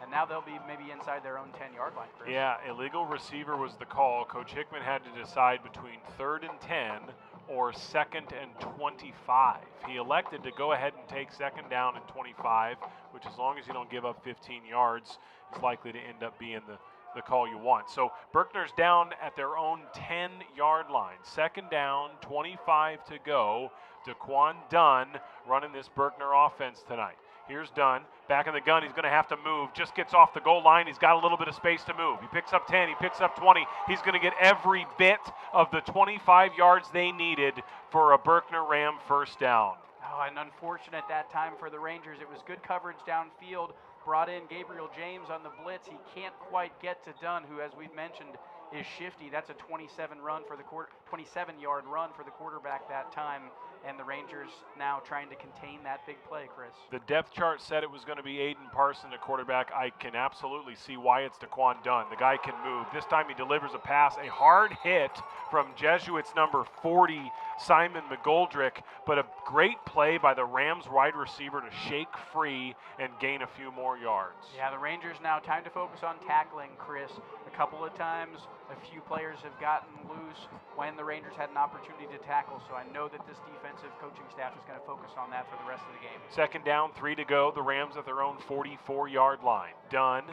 and now they'll be maybe inside their own 10-yard line, Chris. Yeah, illegal receiver was the call. Coach Hickman had to decide between 3rd and 10 or 2nd and 25. He elected to go ahead and take 2nd down and 25, which, as long as you don't give up 15 yards, is likely to end up being the call you want. So Berkner's down at their own 10-yard line. 2nd down, 25 to go. Daquan Dunn running this Berkner offense tonight. Here's Dunn, back in the gun. He's going to have to move. Just gets off the goal line. He's got a little bit of space to move. He picks up 10. He picks up 20. He's going to get every bit of the 25 yards they needed for a Berkner Ram 1st down. Oh, and unfortunate that time for the Rangers. It was good coverage downfield. Brought in Gabriel James on the blitz. He can't quite get to Dunn, who, as we've mentioned, is shifty. That's a 27-yard run for the quarterback that time. And the Rangers now trying to contain that big play, Chris. The depth chart said it was going to be Aiden Parson at quarterback. I can absolutely see why it's Daquan Dunn. The guy can move. This time he delivers a pass, a hard hit from Jesuits number 40, Simon McGoldrick, but a great play by the Rams wide receiver to shake free and gain a few more yards. Yeah, the Rangers now time to focus on tackling, Chris. A couple of times, a few players have gotten loose when the Rangers had an opportunity to tackle, so I know that this defensive coaching staff is going to focus on that for the rest of the game. 2nd down, 3 to go. The Rams at their own 44-yard line. Dunn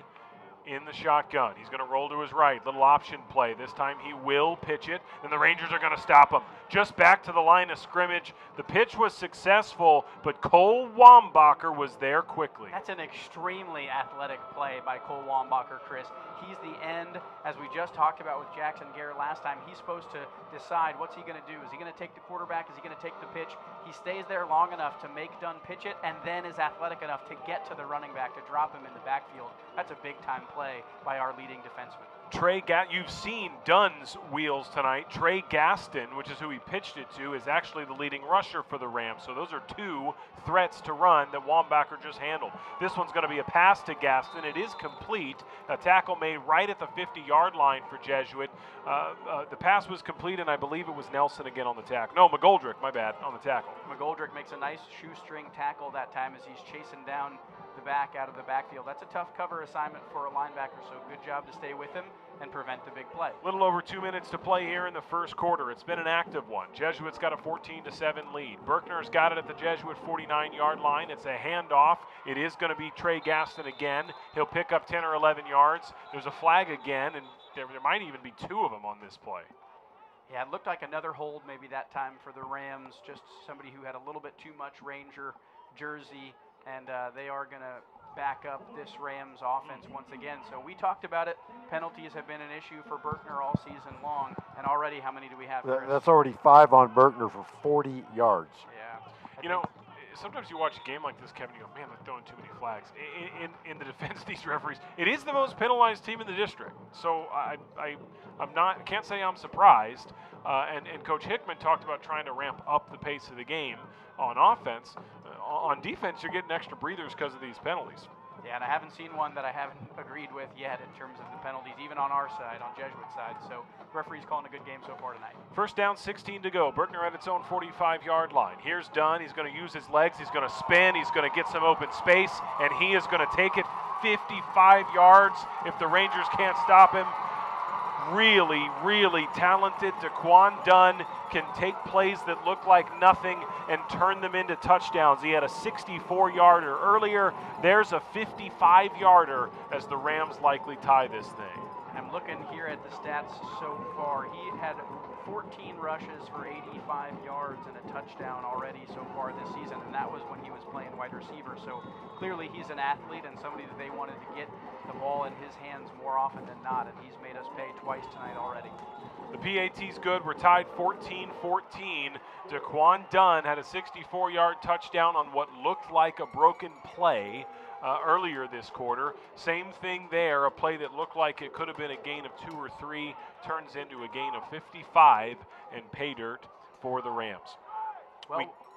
in the shotgun. He's going to roll to his right. Little option play. This time he will pitch it, and the Rangers are going to stop him. Just back to the line of scrimmage. The pitch was successful, but Cole Wambacher was there quickly. That's an extremely athletic play by Cole Wambacher, Chris. He's the end, as we just talked about with Jackson Garrett last time. He's supposed to decide what's he going to do. Is he going to take the quarterback? Is he going to take the pitch? He stays there long enough to make Dunn pitch it, and then is athletic enough to get to the running back to drop him in the backfield. That's a big-time play by our leading defenseman. You've seen Dunn's wheels tonight. Trey Gaston, which is who he pitched it to, is actually the leading rusher for the Rams. So those are two threats to run that Wambacher just handled. This one's going to be a pass to Gaston. It is complete. A tackle made right at the 50-yard line for Jesuit. The pass was complete, and I believe it was Nelson again on the tackle. No, McGoldrick, my bad, on the tackle. McGoldrick makes a nice shoestring tackle that time as he's chasing down the back out of the backfield. That's a tough cover assignment for a linebacker, so good job to stay with him and prevent the big play. A little over 2 minutes to play here in the first quarter. It's been an active one. Jesuit's got a 14-7 lead. Berkner's got it at the Jesuit 49-yard line. It's a handoff. It is going to be Trey Gaston again. He'll pick up 10 or 11 yards. There's a flag again, and there might even be two of them on this play. Yeah, it looked like another hold maybe that time for the Rams, just somebody who had a little bit too much Ranger jersey, and they are going to back up this Rams offense once again. So we talked about it. Penalties have been an issue for Berkner all season long, and already how many do we have, Chris? That's already 5 on Berkner for 40 yards. Yeah. Sometimes you watch a game like this, Kevin, you go, man, they're throwing too many flags. In the defense of these referees, it is the most penalized team in the district. So can't say I'm surprised. And Coach Hickman talked about trying to ramp up the pace of the game on offense. On defense, you're getting extra breathers because of these penalties. Yeah, and I haven't seen one that I haven't agreed with yet in terms of the penalties, even on our side, on Jesuit side. So referee's calling a good game so far tonight. First down, 16 to go. Berkner at its own 45-yard line. Here's Dunn. He's going to use his legs. He's going to spin. He's going to get some open space, and he is going to take it 55 yards if the Rangers can't stop him. Really, really talented DeQuan Dunn can take plays that look like nothing and turn them into touchdowns. He had a 64-yarder earlier. There's a 55-yarder as the Rams likely tie this thing. I'm looking here at the stats so far. He had 14 rushes for 85 yards and a touchdown already so far this season, and that was when he was playing wide receiver. So clearly he's an athlete and somebody that they wanted to get the ball in his hands more often than not, and he's made us pay twice tonight already. The PAT's good. We're tied 14-14. DeQuan Dunn had a 64-yard touchdown on what looked like a broken play earlier this quarter. Same thing there, a play that looked like it could have been a gain of 2 or 3 turns into a gain of 55 and pay dirt for the Rams.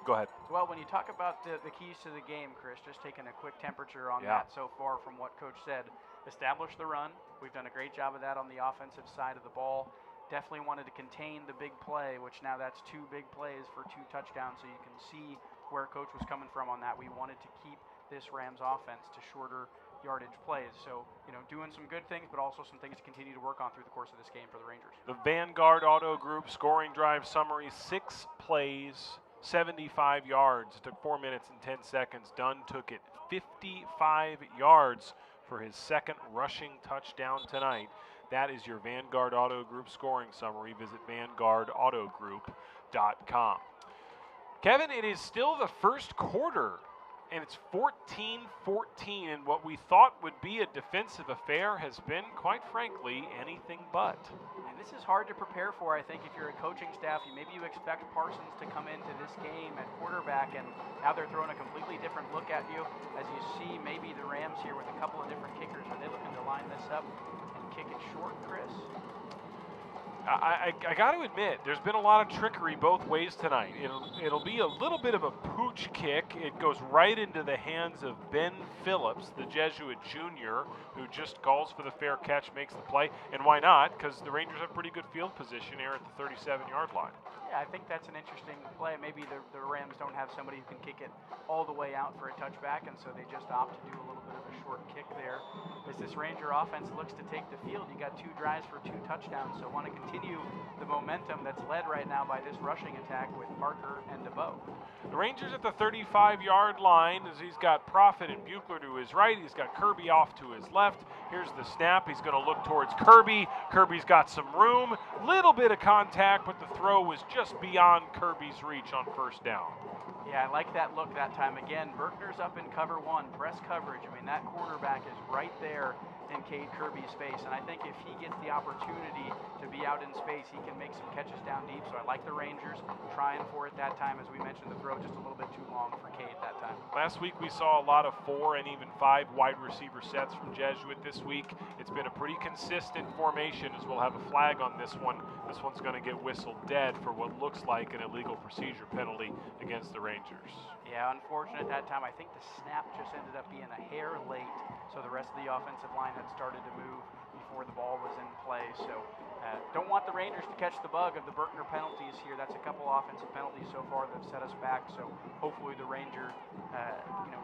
Go ahead. Well, when you talk about the keys to the game, Chris, just taking a quick temperature on that so far from what Coach said. Establish the run. We've done a great job of that on the offensive side of the ball. Definitely wanted to contain the big play, which now that's 2 big plays for 2 touchdowns, so you can see where Coach was coming from on that. We wanted to keep this Rams offense to shorter yardage plays. So, doing some good things, but also some things to continue to work on through the course of this game for the Rangers. The Vanguard Auto Group scoring drive summary, 6 plays, 75 yards. It took 4 minutes and 10 seconds. Dunn took it 55 yards for his second rushing touchdown tonight. That is your Vanguard Auto Group scoring summary. Visit vanguardautogroup.com. Kevin, it is still the first quarter, and it's 14-14, and what we thought would be a defensive affair has been, quite frankly, anything but. And this is hard to prepare for, I think, if you're a coaching staff. Maybe you expect Parsons to come into this game at quarterback, and now they're throwing a completely different look at you. As you see maybe the Rams here with a couple of different kickers. Are they looking to line this up and kick it short, Chris? I got to admit, there's been a lot of trickery both ways tonight. It'll be a little bit of a pooch kick. It goes right into the hands of Ben Phillips, the Jesuit junior, who just calls for the fair catch, makes the play. And why not? Because the Rangers have pretty good field position here at the 37-yard line. Yeah, I think that's an interesting play. Maybe the Rams don't have somebody who can kick it all the way out for a touchback, and so they just opt to do a little bit of a short kick there. as this Ranger offense looks to take the field. You got 2 drives for 2 touchdowns, so want to continue the momentum that's led right now by this rushing attack with Parker and DeBow. The Rangers at the 35-yard line as he's got Profit and Buechler to his right. He's got Kirby off to his left. Here's the snap. He's going to look towards Kirby. Kirby's got some room. Little bit of contact, but the throw was just beyond Kirby's reach on first down. Yeah, I like that look that time. Again, Berkner's up in cover 1, press coverage. I mean, that cornerback is right there in Cade Kirby's face, and I think if he gets the opportunity to be out in space, he can make some catches down deep. So I like the Rangers trying for it that time. As we mentioned, the throw just a little bit too long for Cade that time. Last week we saw a lot of 4 and even 5 wide receiver sets from Jesuit. This week it's been a pretty consistent formation, as we'll have a flag on this one. This one's going to get whistled dead for what looks like an illegal procedure penalty against the Rangers. Yeah, unfortunate that time. I think the snap just ended up being a hair late, so the rest of the offensive line had started to move before the ball was in play. So don't want the Rangers to catch the bug of the Berkner penalties here. That's a couple offensive penalties so far that have set us back. So hopefully the Ranger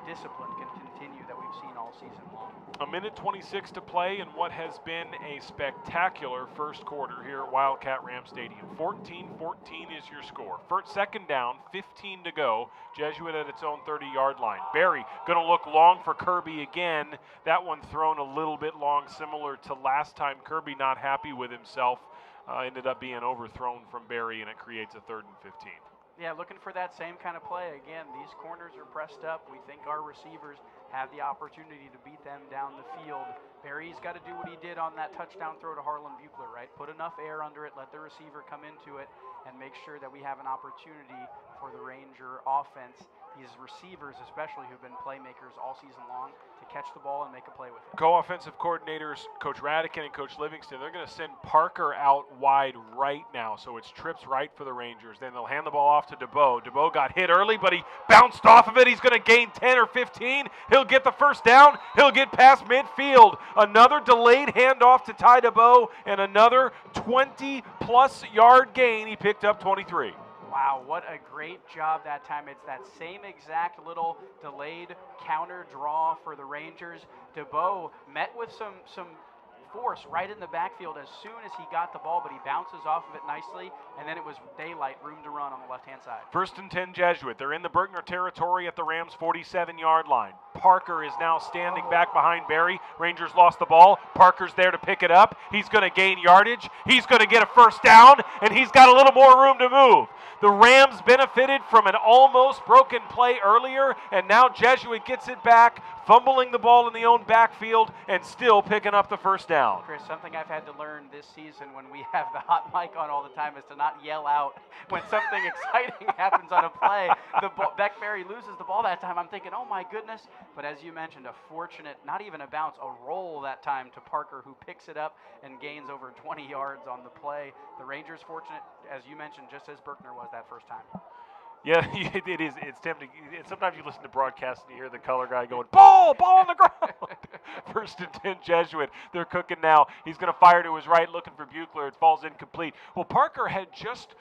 discipline can continue that we've seen all season long. A minute 26 to play in what has been a spectacular first quarter here at Wildcat Ram Stadium. 14-14 is your score. First, second down, 15 to go. Jesuit at its own 30-yard line. Barry going to look long for Kirby again. That one thrown a little bit long, similar to last time. Kirby not happy with himself. Ended up being overthrown from Barry, and it creates a 3rd and 15. Yeah, looking for that same kind of play. Again, these corners are pressed up. We think our receivers have the opportunity to beat them down the field. Barry's got to do what he did on that touchdown throw to Harlan Buechler, right? Put enough air under it, let the receiver come into it, and make sure that we have an opportunity for the Ranger offense, these receivers especially who've been playmakers all season long, to catch the ball and make a play with it. Co-offensive coordinators, Coach Radican and Coach Livingston, they're going to send Parker out wide right now, so it's trips right for the Rangers. Then they'll hand the ball off to DeBow. DeBow got hit early, but he bounced off of it. He's going to gain 10 or 15. He'll get the first down. He'll get past midfield. Another delayed handoff to Ty DeBow, and another 20-plus yard gain. He picked up 23. Wow, what a great job that time. It's that same exact little delayed counter draw for the Rangers. DeBow met with some force right in the backfield as soon as he got the ball, but he bounces off of it nicely, and then it was daylight, room to run on the left-hand side. 1st and 10 Jesuit. They're in the Berkner territory at the Rams' 47-yard line. Parker is now standing back behind Barry. Rangers lost the ball. Parker's there to pick it up. He's going to gain yardage. He's going to get a first down, and he's got a little more room to move. The Rams benefited from an almost broken play earlier, and now Jesuit gets it back, fumbling the ball in the own backfield and still picking up the first down. Chris, something I've had to learn this season when we have the hot mic on all the time is to not yell out when something exciting happens on a play. Beck Berry loses the ball that time. I'm thinking, oh my goodness. But as you mentioned, a fortunate, not even a bounce, a roll that time to Parker, who picks it up and gains over 20 yards on the play. The Rangers fortunate, as you mentioned, just as Berkner was that first time. Yeah, it is. It's tempting. Sometimes you listen to broadcasts and you hear the color guy going, ball on the ground. 1st and 10 Jesuit. They're cooking now. He's going to fire to his right, looking for Buechler. It falls incomplete. Well, Parker had just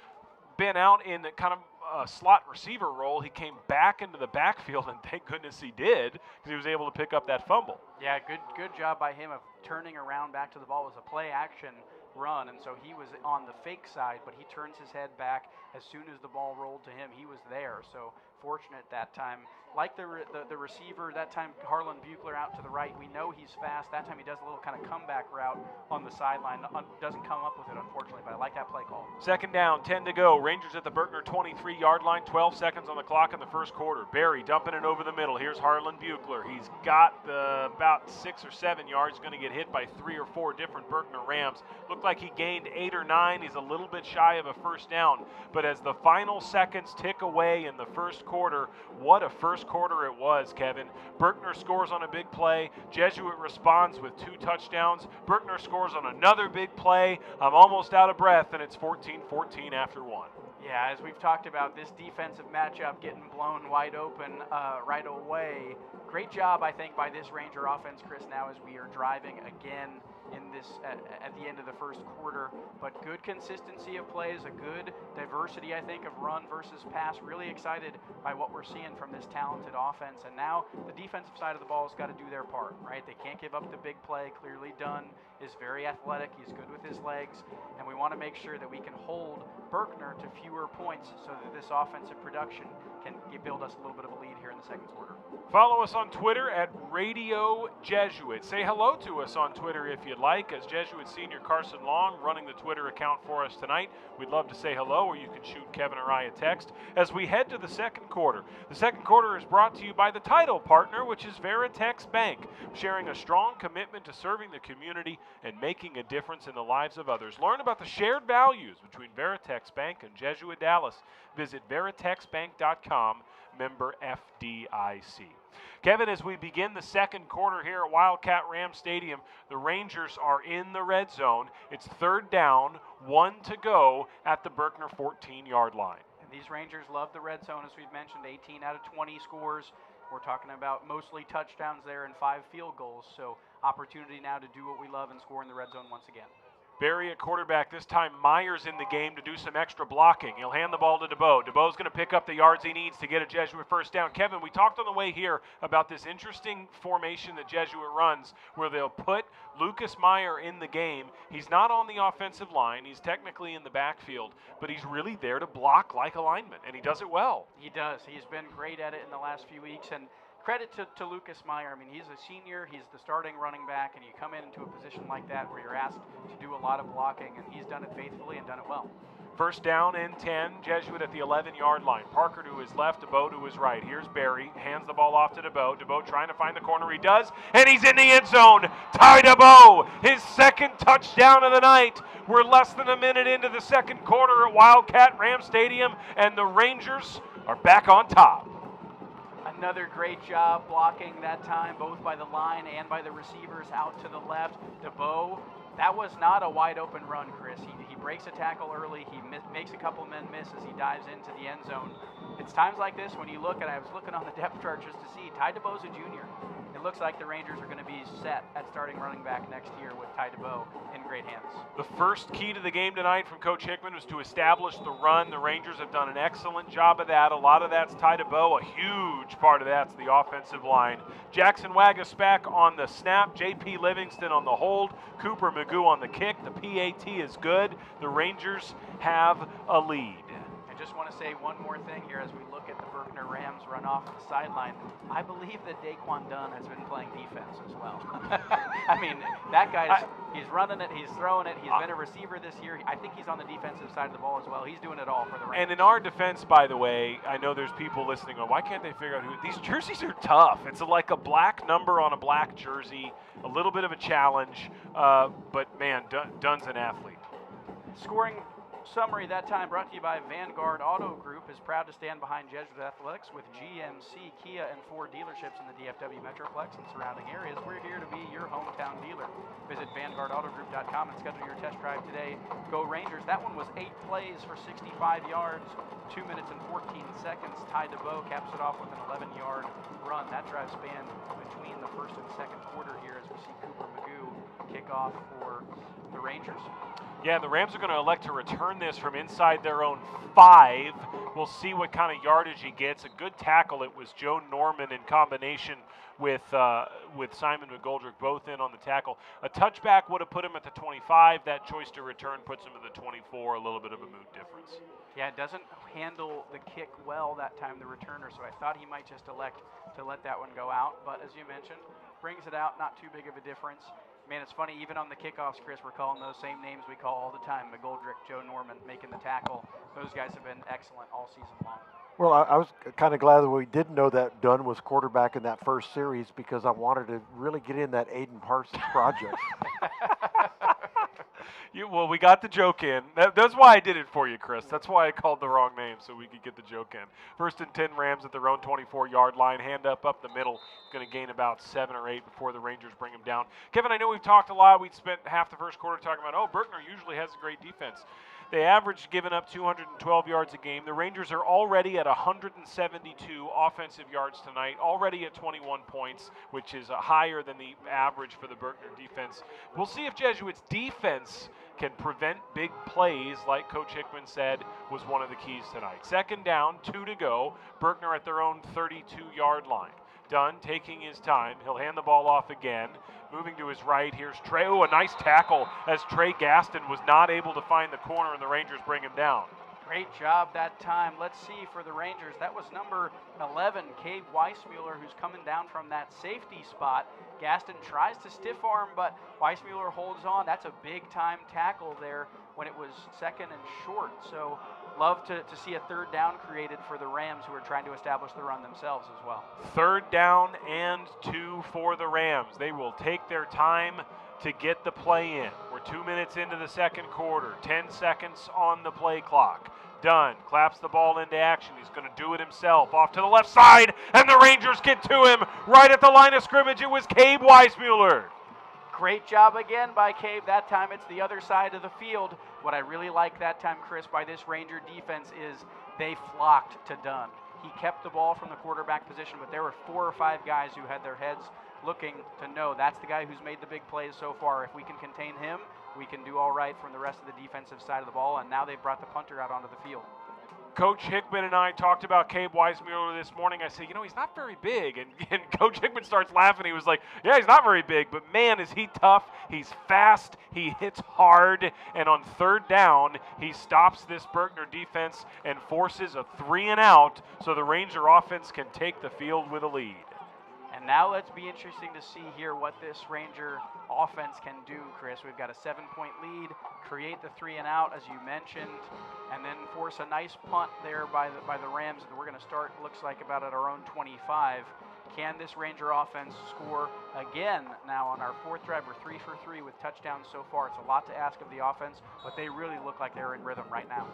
been out in the kind of slot receiver role. He came back into the backfield, and thank goodness he did, because he was able to pick up that fumble. Yeah, good job by him of turning around back to the ball. It was a play action run, and so he was on the fake side, but he turns his head back as soon as the ball rolled to him. He was there, so fortunate that time. Like the receiver, that time Harlan Buechler out to the right. We know he's fast. That time he does a little kind of comeback route on the sideline. Doesn't come up with it, unfortunately, but I like that play call. 2nd down, 10 to go. Rangers at the Berkner 23-yard line, 12 seconds on the clock in the first quarter. Barry dumping it over the middle. Here's Harlan Buechler. He's got about 6 or 7 yards. Going to get hit by 3 or 4 different Berkner Rams. Looked like he gained 8 or 9. He's a little bit shy of a first down. But as the final seconds tick away in the first quarter, what a first quarter it was, Kevin. Berkner scores on a big play. Jesuit responds with 2 touchdowns. Berkner scores on another big play. I'm almost out of breath, and it's 14-14 after 1. Yeah, as we've talked about, this defensive matchup getting blown wide open right away. great job, I think, by this Ranger offense, Chris, now as we are driving again in this at the end of the first quarter. But good consistency of plays, a good diversity, I think, of run versus pass. Really excited by what we're seeing from this talented offense. And now the defensive side of the ball has got to do their part, right? They can't give up the big play. Clearly Dunn is very athletic. He's good with his legs. And we want to make sure that we can hold Berkner to fewer points so that this offensive production can build us a little bit of a lead here in the second quarter. Follow us on Twitter at Radio Jesuit. Say hello to us on Twitter if you'd like, as Jesuit Senior Carson Long running the Twitter account for us tonight. We'd love to say hello, or you can shoot Kevin or I a text as we head to the second quarter. The second quarter is brought to you by the title partner, which is Veritex Bank, sharing a strong commitment to serving the community and making a difference in the lives of others. Learn about the shared values between Veritex Bank and Jesuit Dallas. Visit veritexbank.com, member FDIC. Kevin, as we begin the second quarter here at Wildcat Ram Stadium, the Rangers are in the red zone. It's third down, 1 to go at the Berkner 14-yard line. And these Rangers love the red zone, as we've mentioned, 18 out of 20 scores. We're talking about mostly touchdowns there and 5 field goals, so opportunity now to do what we love and score in the red zone once again. Barry at quarterback. This time Myers in the game to do some extra blocking. He'll hand the ball to DeBow. DeBow's going to pick up the yards he needs to get a Jesuit first down. Kevin, we talked on the way here about this interesting formation that Jesuit runs where they'll put Lucas Meyer in the game. He's not on the offensive line. He's technically in the backfield, but he's really there to block like a lineman, and he does it well. He does. He's been great at it in the last few weeks, and credit to Lucas Meyer. I mean, he's a senior. He's the starting running back, and you come into a position like that where you're asked to do a lot of blocking, and he's done it faithfully and done it well. First down and 10, Jesuit at the 11-yard line. Parker to his left, DeBow to his right. Here's Barry, hands the ball off to DeBow. DeBow trying to find the corner. He does, and he's in the end zone. Ty DeBow, his second touchdown of the night. We're less than a minute into the second quarter at Wildcat Ram Stadium, and the Rangers are back on top. Another great job blocking that time, both by the line and by the receivers out to the left. DeBow, that was not a wide open run, Chris. He breaks a tackle early. He makes a couple men miss as he dives into the end zone. It's times like this when you look, and I was looking on the depth chart just to see, Ty DeBow's a junior. It looks like the Rangers are going to be set at starting running back next year with Ty DeBow in great hands. The first key to the game tonight from Coach Hickman was to establish the run. The Rangers have done an excellent job of that. A lot of that's Ty DeBow. A huge part of that's the offensive line. Jackson Wagaspack on the snap. J.P. Livingston on the hold. Cooper Magoo on the kick. The PAT is good. The Rangers have a lead. I just want to say one more thing here as we look at the Berkner Rams run off the sideline. I believe that Daquan Dunn has been playing defense as well. I mean, that guy's he's running it, he's throwing it, he's been a receiver this year. I think he's on the defensive side of the ball as well. He's doing it all for the Rams. And in our defense, by the way, I know there's people listening going, why can't they figure out who? These jerseys are tough. It's like a black number on a black jersey, a little bit of a challenge, but man, Dunn's an athlete. Scoring summary that time brought to you by Vanguard Auto Group, is proud to stand behind Jesuit Athletics with GMC, Kia, and Ford dealerships in the DFW Metroplex and surrounding areas. We're here to be your hometown dealer. Visit VanguardAutoGroup.com and schedule your test drive today. Go Rangers. That one was 8 plays for 65 yards, 2 minutes and 14 seconds. Ty DeBow caps it off with an 11-yard run. That drive spanned between the first and second quarter here as we see Cooper Magoo kick off for the Rangers. Yeah, the Rams are going to elect to return this from inside their own 5. We'll see what kind of yardage he gets. A good tackle. It was Joe Norman in combination with Simon McGoldrick both in on the tackle. A touchback would have put him at the 25. That choice to return puts him at the 24. A little bit of a mood difference. Yeah, it doesn't handle the kick well that time, the returner, so I thought he might just elect to let that one go out. But as you mentioned, brings it out, not too big of a difference. Man, it's funny, even on the kickoffs, Chris, we're calling those same names we call all the time. McGoldrick, Joe Norman making the tackle. Those guys have been excellent all season long. Well, I was kind of glad that we did know that Dunn was quarterback in that first series because I wanted to really get in that Aiden Parsons project. Well, we got the joke in. That's why I did it for you, Chris. That's why I called the wrong name, so we could get the joke in. First and 10 Rams at their own 24-yard line. Hand up the middle. Going to gain about 7 or 8 before the Rangers bring him down. Kevin, I know we've talked a lot. We spent half the first quarter talking about, Berkner usually has a great defense. They averaged giving up 212 yards a game. The Rangers are already at 172 offensive yards tonight, already at 21 points, which is higher than the average for the Berkner defense. We'll see if Jesuits' defense can prevent big plays, like Coach Hickman said was one of the keys tonight. Second down, 2 to go. Berkner at their own 32-yard line. Dunn taking his time. He'll hand the ball off again. Moving to his right, here's Trey. Oh, a nice tackle as Trey Gaston was not able to find the corner, and the Rangers bring him down. Great job that time. Let's see for the Rangers. That was number 11, Cade Weissmuller, who's coming down from that safety spot. Gaston tries to stiff arm, but Weissmuller holds on. That's a big-time tackle there when it was second and short. So love to see a third down created for the Rams, who are trying to establish the run themselves as well. Third down and 2 for the Rams. They will take their time to get the play in. We're 2 minutes into the second quarter, 10 seconds on the play clock. Dunn claps the ball into action. He's going to do it himself. Off to the left side, and the Rangers get to him right at the line of scrimmage. It was Cade Weissmuller. Great job again by Cade. That time it's the other side of the field. What I really like that time, Chris, by this Ranger defense is they flocked to Dunn. He kept the ball from the quarterback position, but there were 4 or 5 guys who had their heads looking to know that's the guy who's made the big plays so far. If we can contain him, we can do all right from the rest of the defensive side of the ball, and now they've brought the punter out onto the field. Coach Hickman and I talked about Cade Weissmuller this morning. I said, he's not very big. And Coach Hickman starts laughing. He was like, yeah, he's not very big, but man, is he tough. He's fast. He hits hard. And on third down, he stops this Berkner defense and forces a 3-and-out so the Ranger offense can take the field with a lead. And now let's be interesting to see here what this Ranger offense can do, Chris. We've got a 7-point lead, create the 3-and-out, as you mentioned, and then force a nice punt there by the Rams. And we're going to start, looks like, about at our own 25. Can this Ranger offense score again now on our fourth drive? We're 3 for 3 with touchdowns so far. It's a lot to ask of the offense, but they really look like they're in rhythm right now.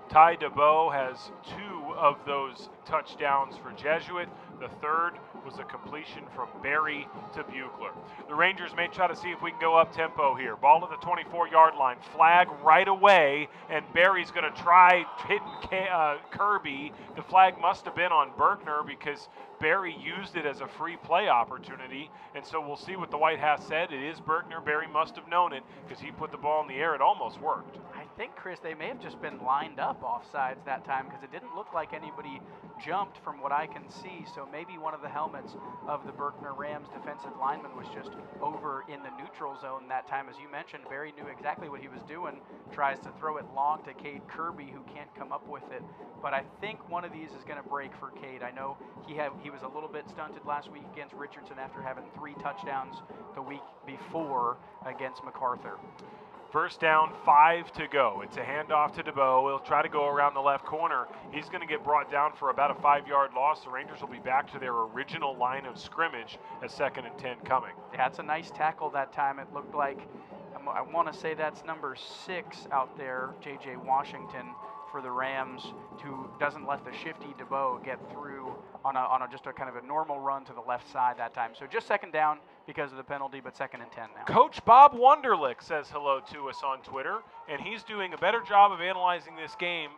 Ty DeBow has 2 of those touchdowns for Jesuit. The third was a completion from Berry to Buechler. The Rangers may try to see if we can go up tempo here. Ball at the 24-yard line. Flag right away, and Berry's going to try hitting Kirby. The flag must have been on Berkner because Berry used it as a free play opportunity, and so we'll see what the White Hat said. It is Berkner. Berry must have known it because he put the ball in the air. It almost worked. I think, Chris, they may have just been lined up offsides that time because it didn't look like anybody jumped from what I can see. So maybe one of the helmets of the Berkner Rams defensive lineman was just over in the neutral zone that time. As you mentioned, Berry knew exactly what he was doing, tries to throw it long to Cade Kirby, who can't come up with it. But I think one of these is going to break for Cade. I know he was a little bit stunted last week against Richardson after having 3 touchdowns the week before against MacArthur. First down, 5 to go. It's a handoff to DeBow. He'll try to go around the left corner. He's going to get brought down for about a 5-yard loss. The Rangers will be back to their original line of scrimmage as 2nd and 10 coming. Yeah, it's a nice tackle that time. It looked like, I want to say that's number 6 out there, J.J. Washington, for the Rams, who doesn't let the shifty DeBow get through on just a kind of a normal run to the left side that time. So just 2nd down because of the penalty, but 2nd and 10 now. Coach Bob Wunderlich says hello to us on Twitter, and he's doing a better job of analyzing this game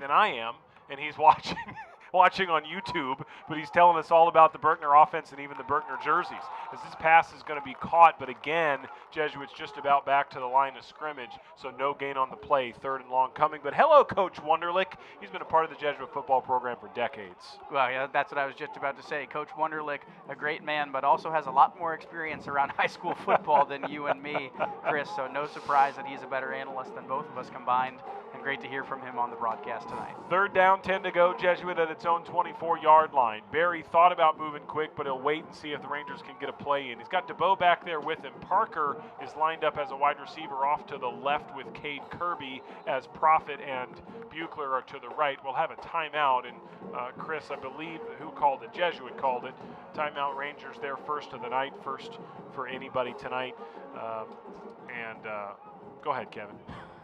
than I am, and he's watching on YouTube, but he's telling us all about the Berkner offense and even the Berkner jerseys. As this pass is going to be caught, but again, Jesuits just about back to the line of scrimmage, so no gain on the play, 3rd and long coming. But hello, Coach Wunderlich. He's been a part of the Jesuit football program for decades. Well, yeah, that's what I was just about to say. Coach Wunderlich, a great man, but also has a lot more experience around high school football than you and me, Chris, so no surprise that he's a better analyst than both of us combined, and great to hear from him on the broadcast tonight. 3rd down, 10 to go, Jesuit at its own 24-yard line. Berry thought about moving quick, but he'll wait and see if the Rangers can get a play in. He's got DeBow back there with him. Parker is lined up as a wide receiver off to the left with Cade Kirby, as Profit and Buechler are to the right. We'll have a timeout, and Chris, I believe, who called it? Jesuit called it. Timeout, Rangers there first of the night, first for anybody tonight. Go ahead, Kevin.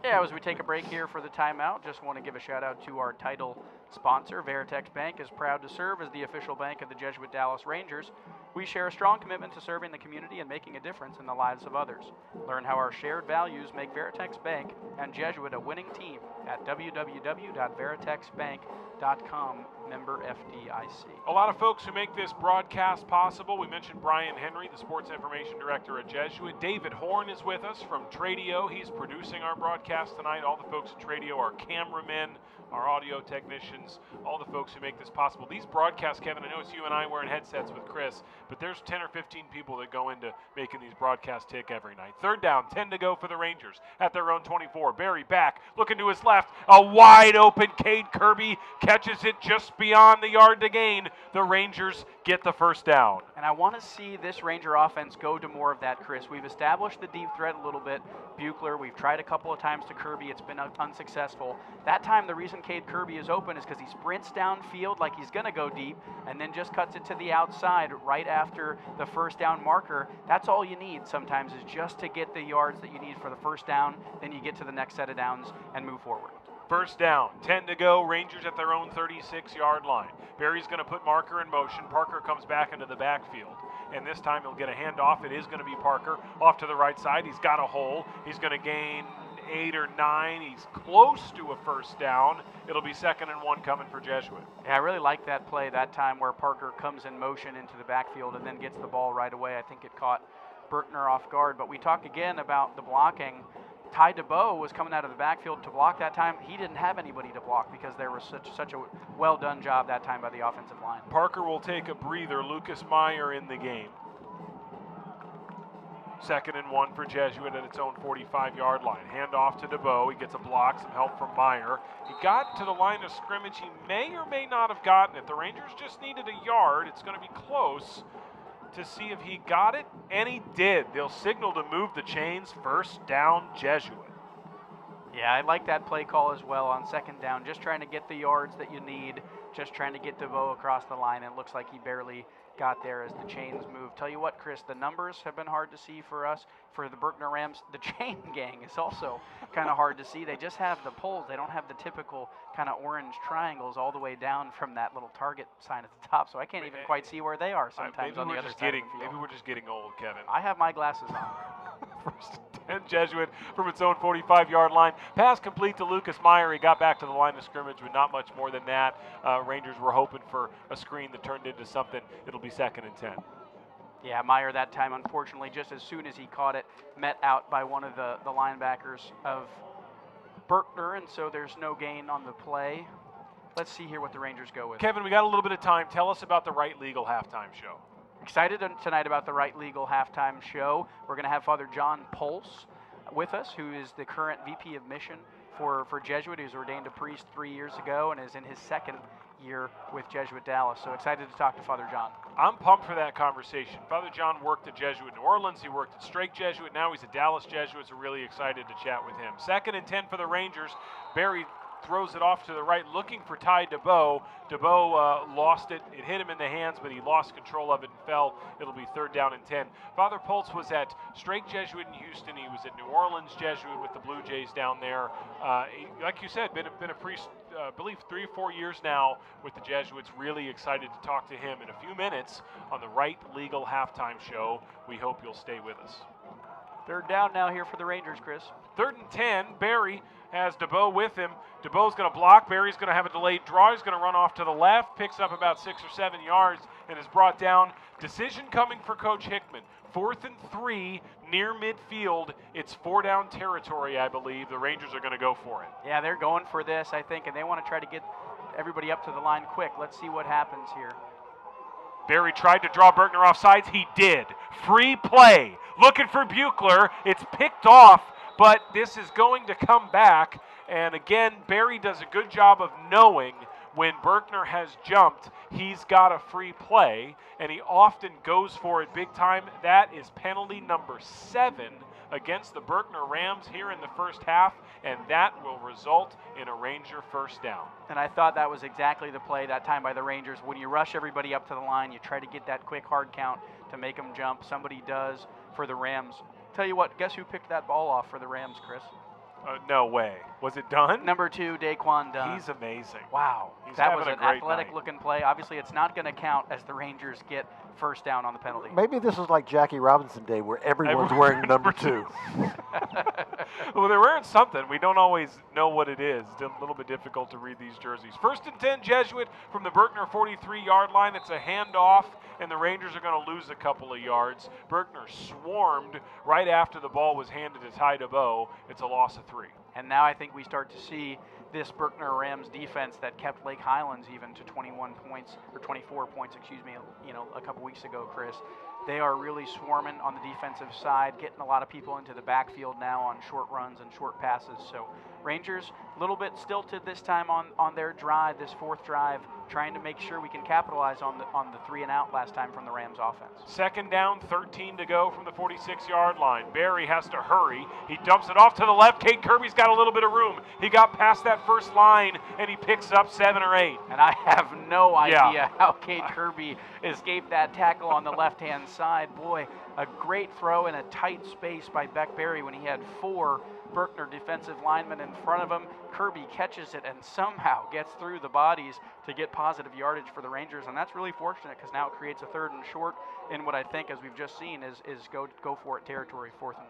Yeah, as we take a break here for the timeout, just want to give a shout out to our title sponsor. Veritex Bank is proud to serve as the official bank of the Jesuit Dallas Rangers. We share a strong commitment to serving the community and making a difference in the lives of others. Learn how our shared values make Veritex Bank and Jesuit a winning team at www.veritexbank.com, member FDIC. A lot of folks who make this broadcast possible. We mentioned Brian Henry, the Sports Information Director at Jesuit. David Horn is with us from Tradio. He's producing our broadcast tonight. All the folks at Tradio, our cameramen, our audio technicians, all the folks who make this possible. These broadcasts, Kevin, I know it's you and I wearing headsets with Chris, but there's 10 or 15 people that go into making these broadcasts tick every night. Third down, 10 to go for the Rangers at their own 24. Barry back, looking to his left. A wide open Cade Kirby catches it just beyond the yard to gain. The Rangers get the first down. And I want to see this Ranger offense go to more of that, Chris. We've established the deep threat a little bit. Buechler, we've tried a couple of times to Kirby. It's been unsuccessful. That time, the reason Cade Kirby is open is because he sprints downfield like he's going to go deep and then just cuts it to the outside right after the first down marker. That's all you need sometimes, is just to get the yards that you need for the first down. Then you get to the next set of downs and move forward. First down, 10 to go, Rangers at their own 36-yard line. Barry's going to put Marker in motion. Parker comes back into the backfield, and this time he'll get a handoff. It is going to be Parker off to the right side. He's got a hole. He's going to gain 8 or 9. He's close to a first down. It'll be 2nd and 1 coming for Jesuit. Yeah, I really like that play that time where Parker comes in motion into the backfield and then gets the ball right away. I think it caught Berkner off guard. But we talk again about the blocking. Ty DeBow was coming out of the backfield to block that time. He didn't have anybody to block because there was such a well-done job that time by the offensive line. Parker will take a breather. Lucas Meyer in the game. 2nd and 1 for Jesuit at its own 45-yard line. Hand off to DeBow. He gets a block, some help from Meyer. He got to the line of scrimmage. He may or may not have gotten it. The Rangers just needed a yard. It's going to be close to see if he got it, and he did. They'll signal to move the chains. First down, Jesuit. Yeah, I like that play call as well on 2nd down. Just trying to get the yards that you need, just trying to get DeVoe across the line, and it looks like he barely got there as the chains move. Tell you what, Chris, the numbers have been hard to see for us. For the Berkner Rams, the chain gang is also kind of hard to see. They just have the poles. They don't have the typical kind of orange triangles all the way down from that little target sign at the top, so I can't even quite see where they are sometimes on the other side of the field. Maybe we're just getting old, Kevin. I have my glasses on. First and 10, Jesuit from its own 45-yard line. Pass complete to Lucas Meyer. He got back to the line of scrimmage, but not much more than that. Rangers were hoping for a screen that turned into something. It'll be 2nd and 10. Yeah, Meyer that time, unfortunately, just as soon as he caught it, met out by one of the linebackers of Berkner, and so there's no gain on the play. Let's see here what the Rangers go with. Kevin, we got a little bit of time. Tell us about the Right Legal halftime show. Excited tonight about the Right Legal halftime show. We're going to have Father John Pulse with us, who is the current VP of Mission for Jesuit. He was ordained a priest 3 years ago and is in his 2nd year with Jesuit Dallas. So excited to talk to Father John. I'm pumped for that conversation. Father John worked at Jesuit New Orleans. He worked at Strake Jesuit. Now he's at Dallas Jesuit. So really excited to chat with him. 2nd and 10 for the Rangers. Barry throws it off to the right, looking for Ty DeBow. DeBow lost it. It hit him in the hands, but he lost control of it and fell. It'll be 3rd down and 10. Father Pulse was at Strake Jesuit in Houston. He was at New Orleans Jesuit with the Blue Jays down there. Like you said, been a priest, I believe 3 or 4 years now with the Jesuits. Really excited to talk to him in a few minutes on the Right Legal halftime show. We hope you'll stay with us. 3rd down now here for the Rangers, Chris. 3rd and 10. Barry has DeBow with him. DeBow's going to block. Barry's going to have a delayed draw. He's going to run off to the left, picks up about 6 or 7 yards, and is brought down. Decision coming for Coach Hickman. 4th and 3 near midfield. It's 4-down territory, I believe. The Rangers are going to go for it. Yeah, they're going for this, I think, and they want to try to get everybody up to the line quick. Let's see what happens here. Barry tried to draw Berkner off sides. He did. Free play. Looking for Buechler. It's picked off, but this is going to come back. And again, Barry does a good job of knowing when Berkner has jumped, he's got a free play, and he often goes for it big time. That is penalty number 7 against the Berkner Rams here in the first half, and that will result in a Ranger first down. And I thought that was exactly the play that time by the Rangers. When you rush everybody up to the line, you try to get that quick hard count to make them jump. Somebody does for the Rams. Tell you what, guess who picked that ball off for the Rams, Chris? No way. Was it done? Number 2, Daquan Dunn. He's amazing. Wow. He's that having was a an great athletic-looking play. Obviously, it's not going to count as the Rangers get first down on the penalty. Maybe this is like Jackie Robinson Day where everyone's wearing number 2. Well, they're wearing something. We don't always know what it is. It's a little bit difficult to read these jerseys. 1st and 10, Jesuit from the Berkner 43-yard line. It's a handoff, and the Rangers are going to lose a couple of yards. Berkner swarmed right after the ball was handed to Ty DeBow. It's a loss of 3. And now I think we start to see this Berkner Rams defense that kept Lake Highlands even to 21 points, or 24 points, excuse me, a couple weeks ago, Chris. They are really swarming on the defensive side, getting a lot of people into the backfield now on short runs and short passes. So Rangers, a little bit stilted this time on their drive, this 4th drive, trying to make sure we can capitalize on the 3 and out last time from the Rams offense. 2nd down, 13 to go from the 46-yard line. Barry has to hurry. He dumps it off to the left. Cade Kirby's got a little bit of room. He got past that first line, and he picks up 7 or 8. And I have no idea how Cade Kirby escaped that tackle on the left-hand side. Boy, a great throw in a tight space by Beck Berry when he had 4 Berkner defensive linemen in front of him. Kirby catches it and somehow gets through the bodies to get positive yardage for the Rangers, and that's really fortunate because now it creates a 3rd and short in what I think, as we've just seen, is go for it territory, 4th and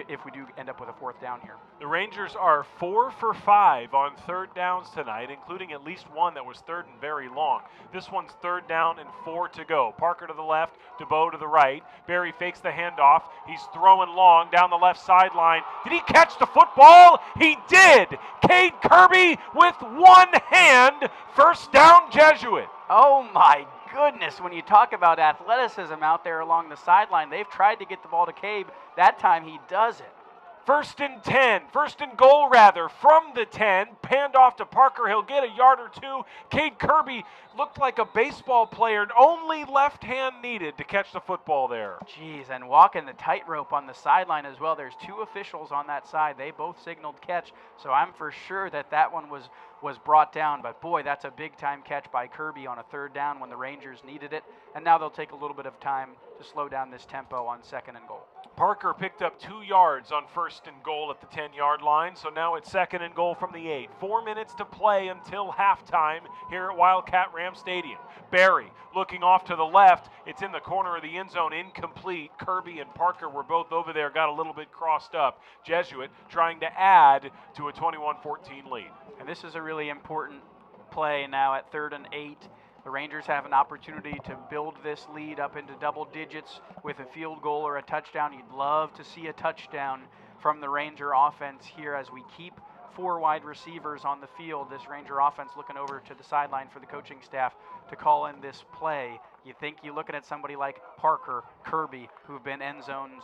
if we do end up with a 4th down here. The Rangers are 4 for 5 on 3rd downs tonight, including at least one that was 3rd and very long. This one's 3rd down and 4 to go. Parker to the left, DeBow to the right. Barry fakes the handoff. He's throwing long down the left sideline. Did he catch the football? He did. Cade Kirby with one hand. 1st down, Jesuit. Oh my goodness, when you talk about athleticism out there along the sideline, they've tried to get the ball to Cabe. That time he does it. 1st and 10, 1st and goal rather, from the 10, panned off to Parker. He'll get a yard or 2. Cade Kirby looked like a baseball player, only left hand needed to catch the football there. Jeez, and walking the tightrope on the sideline as well. There's 2 officials on that side. They both signaled catch, so I'm for sure that one was brought down. But boy, that's a big-time catch by Kirby on a 3rd down when the Rangers needed it. And now they'll take a little bit of time to slow down this tempo on 2nd and goal. Parker picked up 2 yards on 1st and goal at the 10-yard line, so now it's 2nd and goal from the 8. 4 minutes to play until halftime here at Wildcat Ram Stadium. Barry looking off to the left. It's in the corner of the end zone, incomplete. Kirby and Parker were both over there, got a little bit crossed up. Jesuit trying to add to a 21-14 lead. And this is a really important play now at 3rd and 8. The Rangers have an opportunity to build this lead up into double digits with a field goal or a touchdown. You'd love to see a touchdown from the Ranger offense here as we keep 4 wide receivers on the field. This Ranger offense looking over to the sideline for the coaching staff to call in this play. You think you're looking at somebody like Parker, Kirby, who've been end zones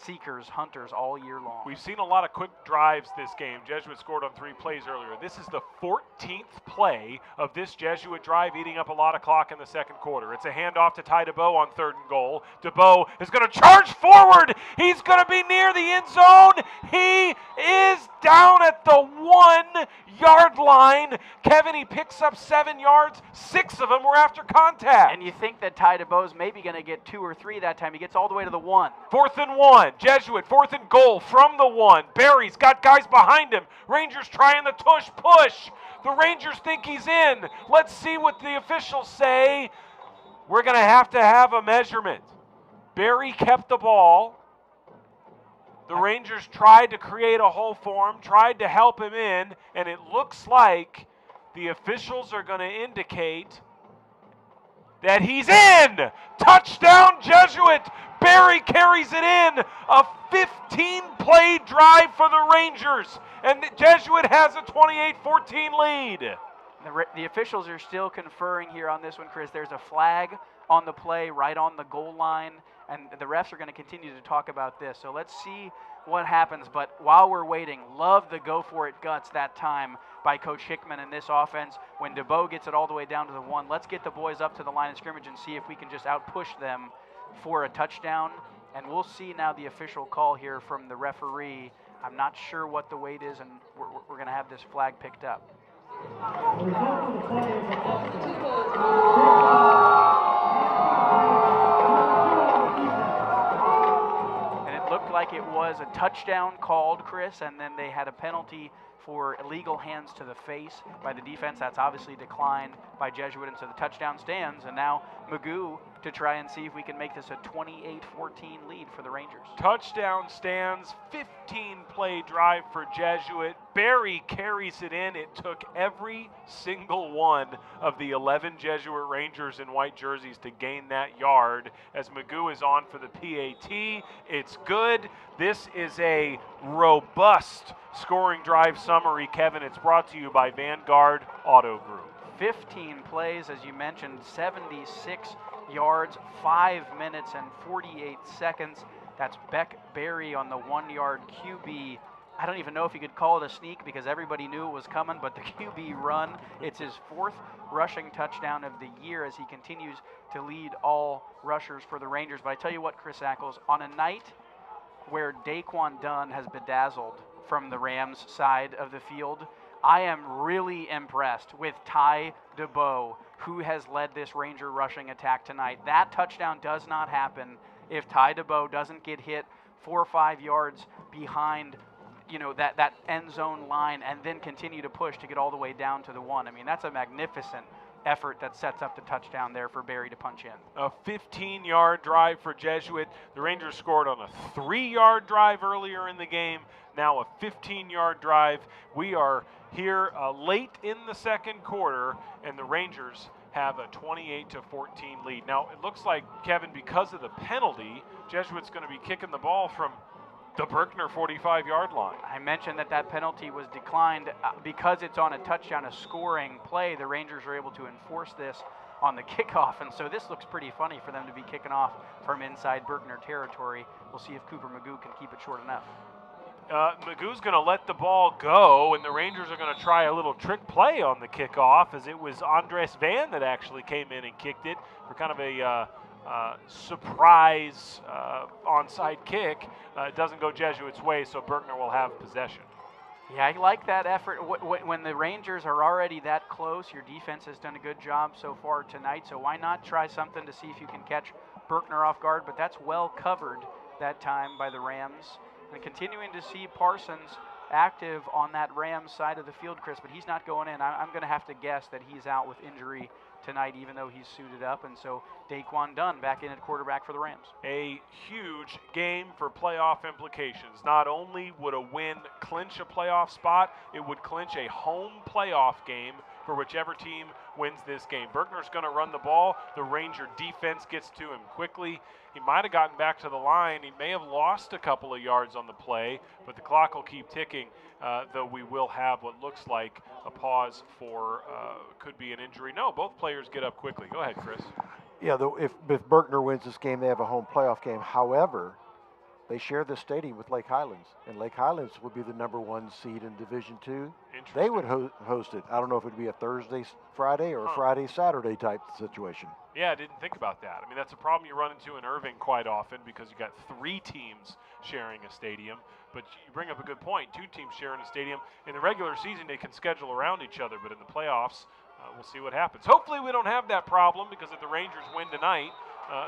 seekers, hunters all year long. We've seen a lot of quick drives this game. Jesuit scored on 3 plays earlier. This is the 14th play of this Jesuit drive, eating up a lot of clock in the 2nd quarter. It's a handoff to Ty DeBow on 3rd and goal. DeBow is going to charge forward. He's going to be near the end zone. He is down at the 1-yard line. Kevin, he picks up 7 yards. 6 of them were after contact. And you think that Ty DeBow's maybe going to get 2 or 3 that time. He gets all the way to the 1. 4th and 1. Jesuit, 4th and goal from the 1. Barry's got guys behind him. Rangers trying the push. The Rangers think he's in. Let's see what the officials say. We're going to have a measurement. Barry kept the ball. The Rangers tried to create a hole for him, tried to help him in, and it looks like the officials are going to indicate that he's in. Touchdown, Jesuit. Barry carries it in. A 15-play drive for the Rangers, and the Jesuit has a 28-14 lead. The officials are still conferring here on this one, Chris. There's a flag on the play right on the goal line, and the refs are going to continue to talk about this. So let's see what happens. But while we're waiting, love the go-for-it guts that time by Coach Hickman in this offense. When DeBow gets it all the way down to the 1, let's get the boys up to the line of scrimmage and see if we can just out-push them for a touchdown. And we'll see now the official call here from the referee. I'm not sure what the weight is, and we're going to have this flag picked up. looked like it was a touchdown called, Chris, and then they had a penalty for illegal hands to the face by the defense. That's obviously declined by Jesuit, and so the touchdown stands. And now Magoo to try and see if we can make this a 28-14 lead for the Rangers. Touchdown stands, 15-play drive for Jesuit. Barry carries it in. It took every single one of the 11 Jesuit Rangers in white jerseys to gain that yard as Magoo is on for the PAT. It's good. This is a robust scoring drive summary, Kevin. It's brought to you by Vanguard Auto Group. 15 plays, as you mentioned, 76 yards, 5 minutes and 48 seconds. That's Beck Berry on the 1-yard QB. I don't even know if you could call it a sneak because everybody knew it was coming, but the QB run, it's his 4th rushing touchdown of the year as he continues to lead all rushers for the Rangers. But I tell you what, Chris Ackles, on a night where Daquan Dunn has bedazzled from the Rams side of the field, I am really impressed with Ty DeBow, who has led this Ranger rushing attack tonight. That touchdown does not happen if Ty DeBow doesn't get hit 4 or 5 yards behind, that end zone line and then continue to push to get all the way down to the 1. I mean, that's a magnificent effort that sets up the touchdown there for Barry to punch in. A 15-yard drive for Jesuit. The Rangers scored on a 3-yard drive earlier in the game. Now a 15-yard drive. We are here late in the second quarter, and the Rangers have a 28-14 lead. Now, it looks like, Kevin, because of the penalty, Jesuit's going to be kicking the ball from the Berkner 45-yard line. I mentioned that penalty was declined because it's on a touchdown, a scoring play. The Rangers are able to enforce this on the kickoff, and so this looks pretty funny for them to be kicking off from inside Berkner territory. We'll see if Cooper Magoo can keep it short enough. Magoo's going to let the ball go, and the Rangers are going to try a little trick play on the kickoff, as it was Andres Van that actually came in and kicked it for kind of a surprise onside kick. It doesn't go Jesuit's way, so Berkner will have possession. Yeah, I like that effort. When the Rangers are already that close, your defense has done a good job so far tonight, so why not try something to see if you can catch Berkner off guard? But that's well covered that time by the Rams. And continuing to see Parsons active on that Rams side of the field, Chris, but he's not going in. I'm going to have to guess that he's out with injury tonight, even though he's suited up. And so Daquan Dunn back in at quarterback for the Rams. A huge game for playoff implications. Not only would a win clinch a playoff spot, it would clinch a home playoff game for whichever team wins this game. Berkner's going to run the ball. The Ranger defense gets to him quickly. He might have gotten back to the line. He may have lost a couple of yards on the play, but the clock will keep ticking, though we will have what looks like a pause for could be an injury. No, both players get up quickly. Go ahead, Chris. Yeah, if Berkner wins this game, they have a home playoff game. However, they share the stadium with Lake Highlands, and Lake Highlands would be the #1 seed in Division II. They would host it. I don't know if it would be a Thursday, Friday, or a Friday, Saturday type situation. Yeah, I didn't think about that. I mean, that's a problem you run into in Irving quite often because you got 3 teams sharing a stadium. But you bring up a good point. 2 teams sharing a stadium. In the regular season, they can schedule around each other, but in the playoffs, we'll see what happens. Hopefully we don't have that problem because if the Rangers win tonight,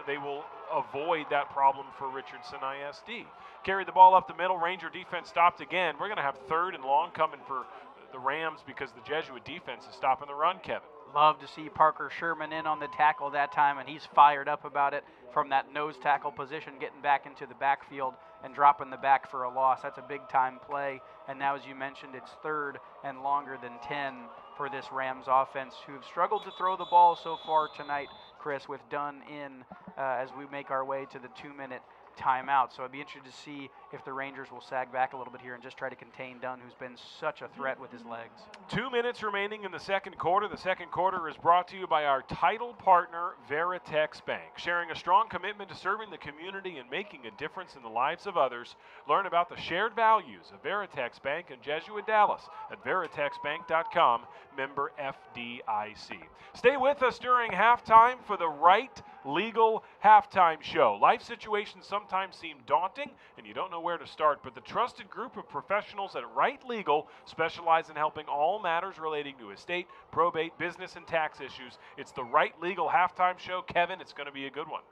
they will avoid that problem for Richardson ISD. Carried the ball up the middle. Ranger defense stopped again. We're going to have 3rd and long coming for the Rams because the Jesuit defense is stopping the run, Kevin. Love to see Parker Sherman in on the tackle that time, and he's fired up about it from that nose tackle position, getting back into the backfield and dropping the back for a loss. That's a big-time play, and now, as you mentioned, it's 3rd and longer than 10 for this Rams offense, who have struggled to throw the ball so far tonight, Chris, with Dunn in as we make our way to the 2-minute timeout. So I'd be interested to see if the Rangers will sag back a little bit here and just try to contain Dunn, who's been such a threat with his legs. 2 minutes remaining in the second quarter. The second quarter is brought to you by our title partner, Veritex Bank. Sharing a strong commitment to serving the community and making a difference in the lives of others. Learn about the shared values of Veritex Bank and Jesuit Dallas at veritexbank.com, member FDIC. Stay with us during halftime for the Right Legal Halftime Show. Life situations sometimes seem daunting and you don't know where to start, but the trusted group of professionals at Right Legal specialize in helping all matters relating to estate, probate, business, and tax issues. It's the Right Legal Halftime Show. Kevin, it's going to be a good one.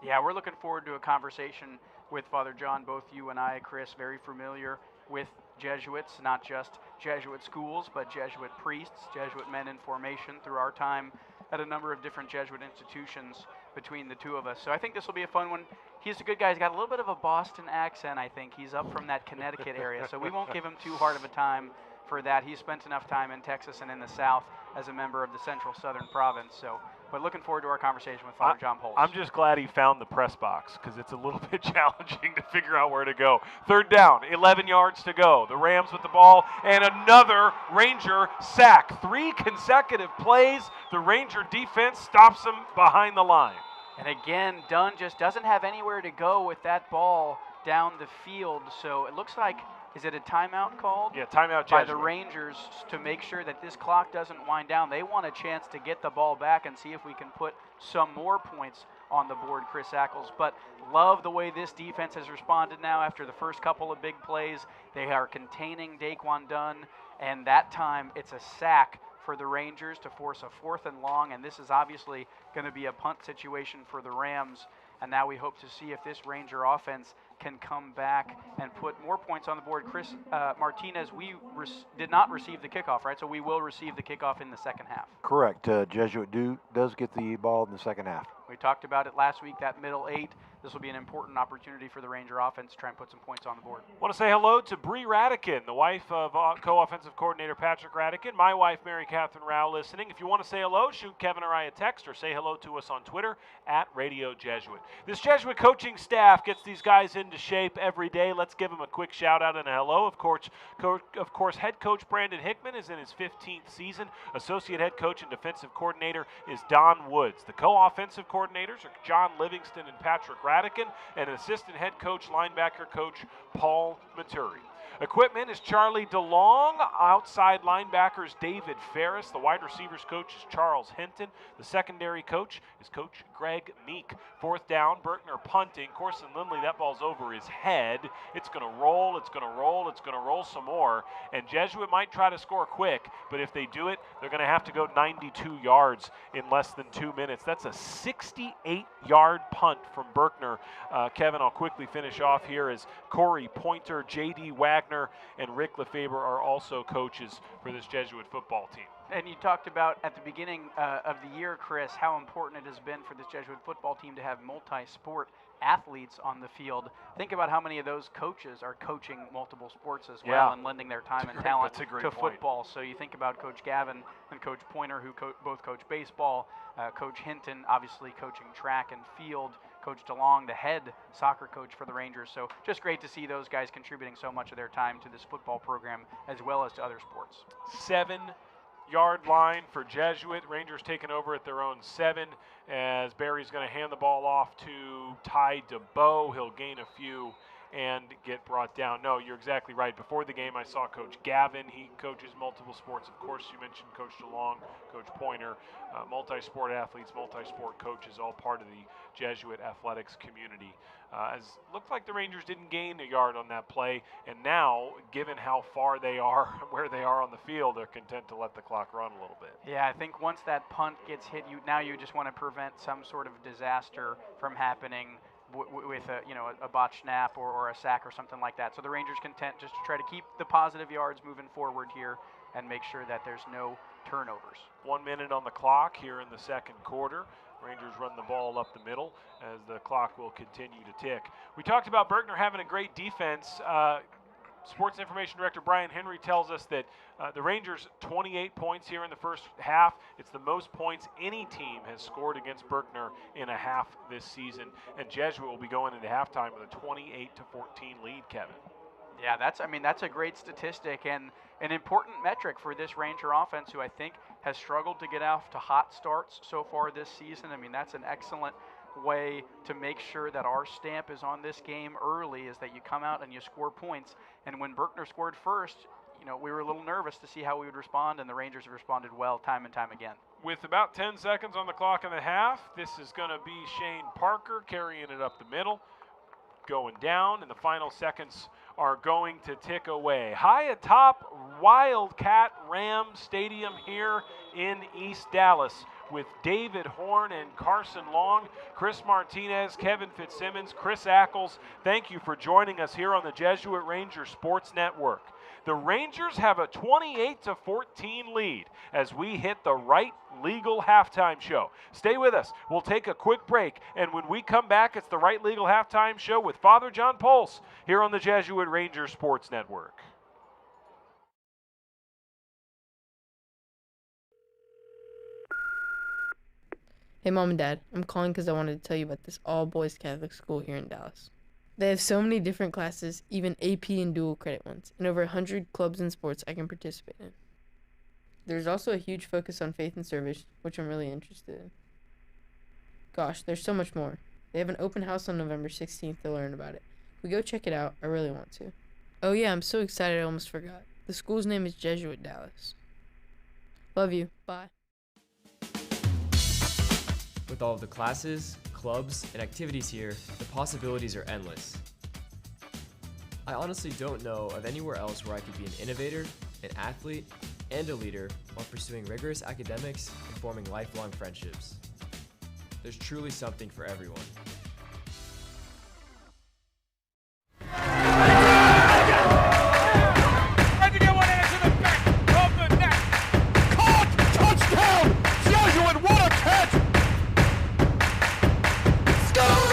Yeah, we're looking forward to a conversation with Father John. Both you and I, Chris, very familiar with Jesuits, not just Jesuit schools, but Jesuit priests, Jesuit men in formation through our time at a number of different Jesuit institutions between the two of us. So I think this will be a fun one. He's a good guy. He's got a little bit of a Boston accent, I think. He's up from that Connecticut area, so we won't give him too hard of a time for that. He's spent enough time in Texas and in the South as a member of the Central Southern Province. So, but looking forward to our conversation with Father John Poles. I'm just glad he found the press box because it's a little bit challenging to figure out where to go. 3rd down, 11 yards to go. The Rams with the ball and another Ranger sack. 3 consecutive plays. The Ranger defense stops them behind the line. And again, Dunn just doesn't have anywhere to go with that ball down the field. So it looks like, is it a timeout called? Yeah, timeout by the Rangers to make sure that this clock doesn't wind down. They want a chance to get the ball back and see if we can put some more points on the board, Chris Ackles. But love the way this defense has responded now after the first couple of big plays. They are containing Daquan Dunn, and that time it's a sack for the Rangers to force a 4th and long, and this is obviously going to be a punt situation for the Rams. And now we hope to see if this Ranger offense can come back and put more points on the board. Chris Martinez, we did not receive the kickoff, right? So we will receive the kickoff in the second half. Correct. Jesuit does get the ball in the second half. We talked about it last week, that middle 8. This will be an important opportunity for the Ranger offense to try and put some points on the board. Want to say hello to Bree Radican, the wife of co-offensive coordinator Patrick Radican, my wife Mary Catherine Rao listening. If you want to say hello, shoot Kevin or I a text or say hello to us on Twitter at Radio Jesuit. This Jesuit coaching staff gets these guys into shape every day. Let's give them a quick shout out and a hello. Of course, head coach Brandon Hickman is in his 15th season. Associate head coach and defensive coordinator is Don Woods. The co-offensive coordinators are John Livingston and Patrick Radican, and assistant head coach, linebacker coach Paul Maturi. Equipment is Charlie DeLong. Outside linebackers David Ferris. The wide receivers coach is Charles Hinton. The secondary coach is Coach Greg Meek. 4th down, Berkner punting. Corson Lindley, that ball's over his head. It's going to roll, it's going to roll, it's going to roll some more. And Jesuit might try to score quick, but if they do it, they're going to have to go 92 yards in less than 2 minutes. That's a 68-yard punt from Berkner. Kevin, I'll quickly finish off here as Corey Pointer, J.D. Wagner, and Rick Lefebvre are also coaches for this Jesuit football team. And you talked about at the beginning of the year, Chris, how important it has been for this Jesuit football team to have multi-sport athletes on the field. Think about how many of those coaches are coaching multiple sports as well and lending their time and talent to football. So you think about Coach Gavin and Coach Pointer, who both coach baseball, Coach Hinton, obviously coaching track and field, Coach DeLong, the head soccer coach for the Rangers. So just great to see those guys contributing so much of their time to this football program as well as to other sports. 7-yard line for Jesuit. Rangers taking over at their own 7 as Barry's going to hand the ball off to Ty DeBow. He'll gain a few and get brought down. No, you're exactly right. Before the game, I saw Coach Gavin. He coaches multiple sports. Of course, you mentioned Coach DeLong, Coach Pointer, multi-sport athletes, multi-sport coaches, all part of the Jesuit athletics community. As looked like the Rangers didn't gain a yard on that play, and now, given how far they are, where they are on the field, they're content to let the clock run a little bit. Yeah, I think once that punt gets hit, you just want to prevent some sort of disaster from happening with a botched snap or a sack or something like that. So the Rangers content just to try to keep the positive yards moving forward here and make sure that there's no turnovers. 1 minute on the clock here in the second quarter. Rangers run the ball up the middle as the clock will continue to tick. We talked about Berkner having a great defense. Sports Information Director Brian Henry tells us that the Rangers 28 points here in the first half. It's the most points any team has scored against Berkner in a half this season. And Jesuit will be going into halftime with a 28-14 lead, Kevin. Yeah, that's a great statistic and an important metric for this Ranger offense, who I think has struggled to get off to hot starts so far this season. I mean, that's an excellent way to make sure that our stamp is on this game early, is that you come out and you score points. And when Berkner scored first, we were a little nervous to see how we would respond, and the Rangers have responded well time and time again. With about 10 seconds on the clock in the half, this is going to be Shane Parker carrying it up the middle, going down, and the final seconds are going to tick away. High atop Wildcat Rams Stadium here in East Dallas. with David Horn and Carson Long, Chris Martinez, Kevin Fitzsimmons, Chris Ackles. Thank you for joining us here on the Jesuit Rangers Sports Network. The Rangers have a 28-14 lead as we hit the Right Legal halftime show. Stay with us. We'll take a quick break, and when we come back, it's the Right Legal halftime show with Father John Pulse here on the Jesuit Rangers Sports Network. Hey Mom and Dad, I'm calling because I wanted to tell you about this all-boys Catholic school here in Dallas. They have so many different classes, even AP and dual credit ones, and over 100 clubs and sports I can participate in. There's also a huge focus on faith and service, which I'm really interested in. Gosh, there's so much more. They have an open house on November 16th to learn about it. If we go check it out, I really want to. Oh yeah, I'm so excited I almost forgot. The school's name is Jesuit Dallas. Love you. Bye. With all of the classes, clubs, and activities here, the possibilities are endless. I honestly don't know of anywhere else where I could be an innovator, an athlete, and a leader while pursuing rigorous academics and forming lifelong friendships. There's truly something for everyone. Tried to get one into the back of the net. Caught! Touchdown! Jesuit, what a catch! Score!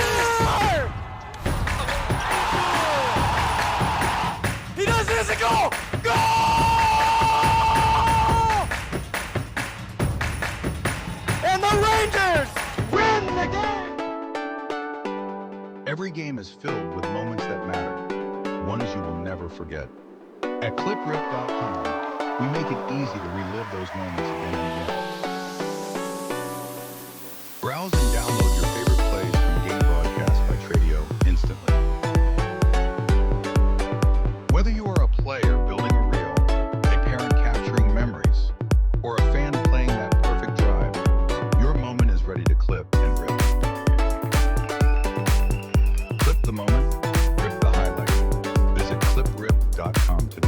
He does it as a goal! Goal! And the Rangers win the game! Every game is filled with moments that matter, ones you will never forget. At cliprip.com, we make it easy to relive those moments again and again. Browse and download your favorite plays from game broadcast by Tradio instantly. Whether you are a player building a reel, a parent capturing memories, or a fan playing that perfect drive, your moment is ready to clip and rip. Clip the moment, rip the highlight. Visit cliprip.com today.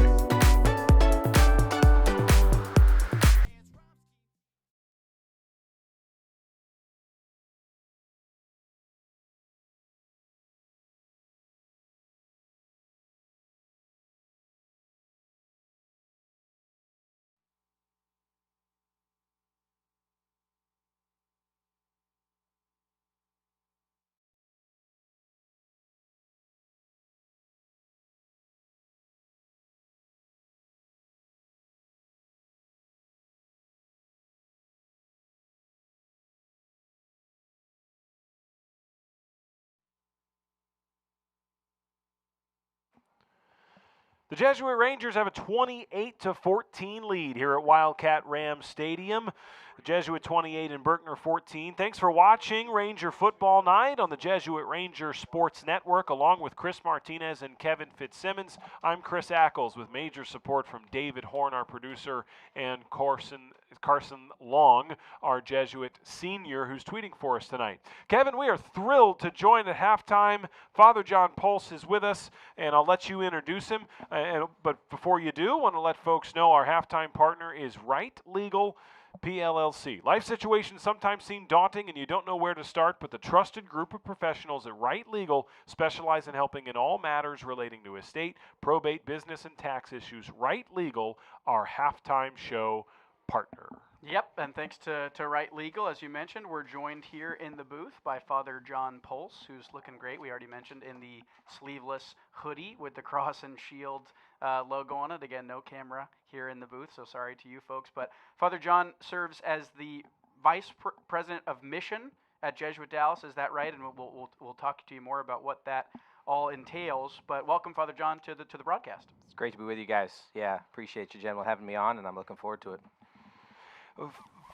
The Jesuit Rangers have a 28-14 lead here at Wildcat Rams Stadium. The Jesuit 28 and Berkner 14. Thanks for watching Ranger Football Night on the Jesuit Ranger Sports Network, along with Chris Martinez and Kevin Fitzsimmons. I'm Chris Ackles with major support from David Horn, our producer, and Carson Long, our Jesuit senior, who's tweeting for us tonight. Kevin, we are thrilled to join at halftime. Father John Pulse is with us, and I'll let you introduce him. But before you do, I want to let folks know our halftime partner is Right Legal PLLC. Life situations sometimes seem daunting and you don't know where to start, but the trusted group of professionals at Right Legal specialize in helping in all matters relating to estate, probate, business, and tax issues. Right Legal, our halftime show partner. Yep, and thanks to Right Legal, as you mentioned, we're joined here in the booth by Father John Pulse, who's looking great. We already mentioned in the sleeveless hoodie with the cross and shield logo on it. Again, no camera here in the booth, so sorry to you folks. But Father John serves as the Vice President of Mission at Jesuit Dallas. Is that right? And we'll talk to you more about what that all entails. But welcome, Father John, to the broadcast. It's great to be with you guys. Yeah, appreciate you, gentlemen, having me on, and I'm looking forward to it.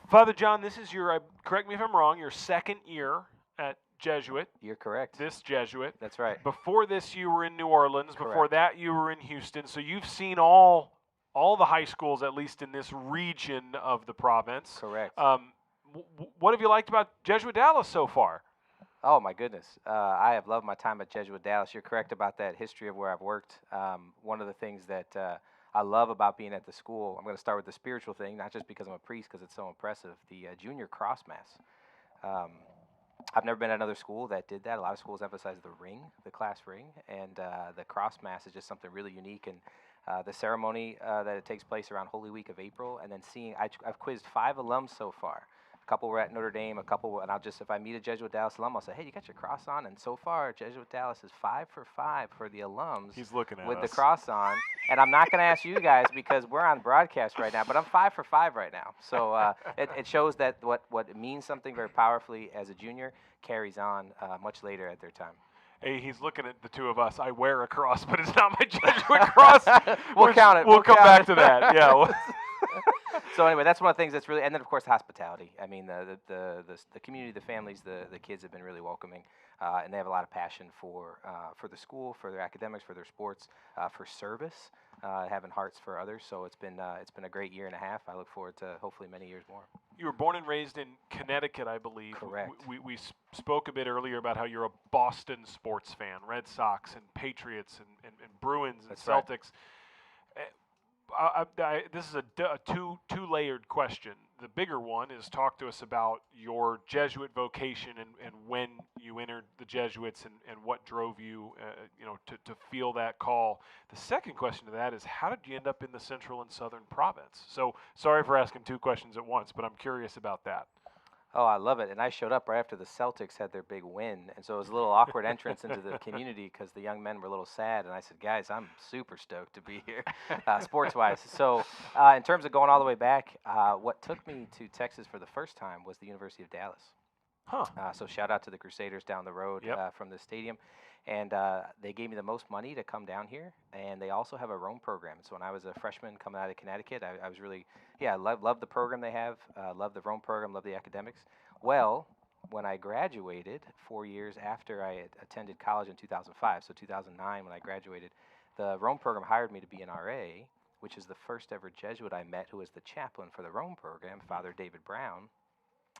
Father John, this is your, correct me if I'm wrong, your second year at Jesuit. You're correct. This Jesuit. That's right. Before this, you were in New Orleans. Correct. Before that, you were in Houston. So you've seen all the high schools, at least in this region of the province. Correct. What have you liked about Jesuit Dallas so far? Oh, my goodness. I have loved my time at Jesuit Dallas. You're correct about that history of where I've worked. One of the things that I love about being at the school, I'm going to start with the spiritual thing, not just because I'm a priest, because it's so impressive. The junior cross mass. I've never been at another school that did that. A lot of schools emphasize the ring, the class ring, and the cross mass is just something really unique. And the ceremony that it takes place around Holy Week of April, and then I've quizzed 5 alums so far. A couple were at Notre Dame, a couple, and if I meet a Jesuit Dallas alum, I'll say, hey, you got your cross on? And so far, Jesuit Dallas is 5 for 5 for the alums. He's looking at with us. the cross on. And I'm not going to ask you guys because we're on broadcast right now, but I'm 5 for 5 right now. So it shows that what means something very powerfully as a junior carries on much later at their time. Hey, he's looking at the two of us. I wear a cross, but it's not my Jesuit cross. We'll count it. We'll come back to that. Yeah. So anyway, that's one of the things that's really, and then of course hospitality. I mean, the community, the families, the kids have been really welcoming, and they have a lot of passion for the school, for their academics, for their sports, for service, having hearts for others. So it's been a great year and a half. I look forward to hopefully many years more. You were born and raised in Connecticut, I believe. Correct. We spoke a bit earlier about how you're a Boston sports fan, Red Sox and Patriots and Bruins and That's right. Celtics. This is a two-layered question. The bigger one is talk to us about your Jesuit vocation and when you entered the Jesuits and what drove you, to feel that call. The second question to that is how did you end up in the Central and Southern Province? So sorry for asking 2 questions at once, but I'm curious about that. Oh, I love it. And I showed up right after the Celtics had their big win. And so it was a little awkward entrance into the community because the young men were a little sad. And I said, guys, I'm super stoked to be here, sports-wise. So in terms of going all the way back, what took me to Texas for the first time was the University of Dallas. Huh. So shout out to the Crusaders down the road Yep. from the stadium. And they gave me the most money to come down here. And they also have a Rome program. So when I was a freshman coming out of Connecticut, I was really, I love the program they have, love the Rome program, love the academics. Well, when I graduated 4 years after I had attended college in 2005, so 2009 when I graduated, the Rome program hired me to be an RA, which is the first ever Jesuit I met who was the chaplain for the Rome program, Father David Brown.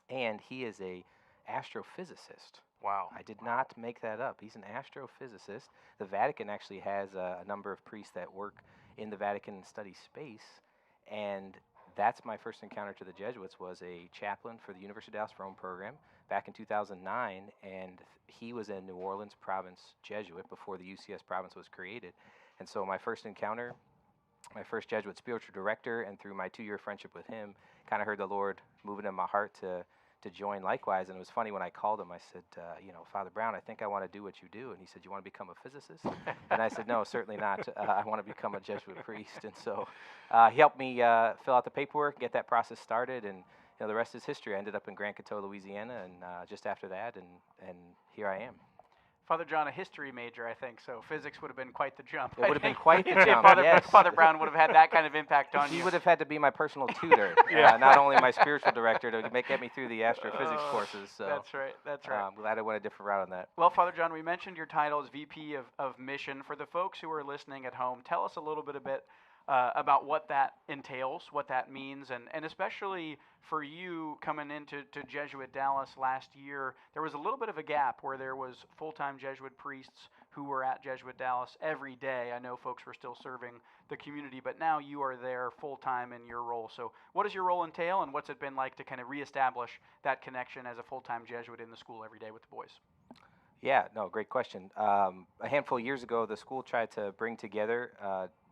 And he is a astrophysicist. Wow. I did not make that up. He's an astrophysicist. The Vatican actually has a number of priests that work in the Vatican and study space, and that's my first encounter to the Jesuits was a chaplain for the University of Dallas Rome program back in 2009, and he was a New Orleans province Jesuit before the UCS province was created. And so my first encounter, my first Jesuit spiritual director, and through my 2-year friendship with him, kind of heard the Lord moving in my heart to join likewise. And it was funny when I called him, I said, Father Brown, I think I want to do what you do. And he said, you want to become a physicist? And I said, no, certainly not. I want to become a Jesuit priest. And so he helped me fill out the paperwork, get that process started. And the rest is history. I ended up in Grand Coteau, Louisiana, and just after that, and here I am. Father John, a history major, I think, so physics would have been quite the jump. It would have been quite the jump, Father, yes. Father Brown would have had that kind of impact on you. He would have had to be my personal tutor, Yeah. not only my spiritual director, to get me through the astrophysics courses. So That's right, that's right. I'm glad I went a different route on that. Well, Father John, we mentioned your title as VP of Mission. For the folks who are listening at home, tell us a little bit about what that entails, what that means, and especially for you coming into Jesuit Dallas last year, there was a little bit of a gap where there was full-time Jesuit priests who were at Jesuit Dallas every day. I know folks were still serving the community, but now you are there full-time in your role. So what does your role entail, and what's it been like to kind of reestablish that connection as a full-time Jesuit in the school every day with the boys? Yeah, no, great question. A handful of years ago, the school tried to bring together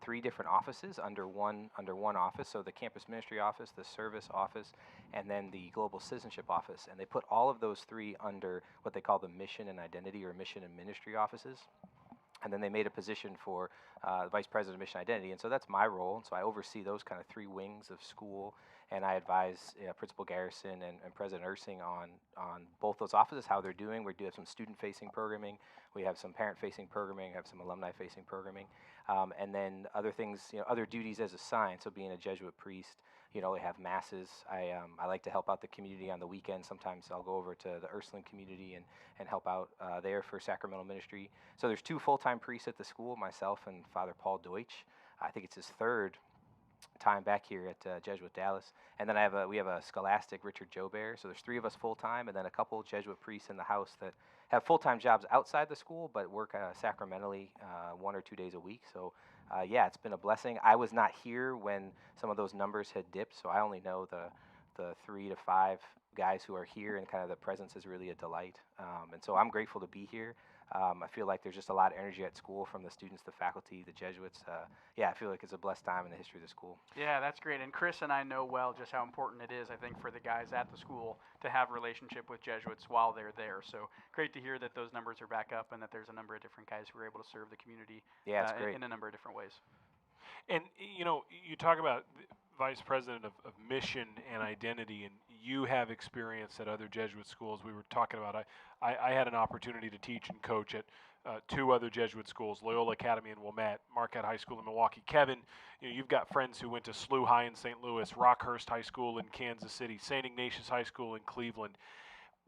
3 different offices under one office. So the campus ministry office, the service office, and then the global citizenship office. And they put all of those 3 under what they call the mission and identity or mission and ministry offices. And then they made a position for the vice president of mission identity. And so that's my role. And so I oversee those kind of 3 wings of school. And I advise Principal Garrison and President Ursing on both those offices, how they're doing. We do have some student-facing programming. We have some parent-facing programming. We have some alumni-facing programming. And then other things, other duties as assigned. So being a Jesuit priest, we have masses. I like to help out the community on the weekends. Sometimes I'll go over to the Ursuline community and help out there for sacramental ministry. So there's 2 full-time priests at the school, myself and Father Paul Deutsch. I think it's his 3rd time back here at Jesuit Dallas. And then we have a scholastic Richard Joubert. So there's 3 of us full-time, and then a couple Jesuit priests in the house that have full-time jobs outside the school, but work sacramentally 1 or 2 days a week. So, yeah, it's been a blessing. I was not here when some of those numbers had dipped, so I only know the 3 to 5 guys who are here, and kind of the presence is really a delight. And so I'm grateful to be here. I feel like there's just a lot of energy at school from the students, the faculty, the Jesuits. Yeah, I feel like it's a blessed time in the history of the school. Yeah, that's great. And Chris and I know well just how important it is, I think, for the guys at the school to have relationship with Jesuits while they're there. So great to hear that those numbers are back up and that there's a number of different guys who are able to serve the community Yeah, it's great. in a number of different ways. And, you know, you talk about vice president of mission and identity, and you have experience at other Jesuit schools. We were talking about, I had an opportunity to teach and coach at 2 other Jesuit schools, Loyola Academy in Wilmette, Marquette High School in Milwaukee. Kevin, you know, you've got friends who went to SLU High in St. Louis, Rockhurst High School in Kansas City, St. Ignatius High School in Cleveland.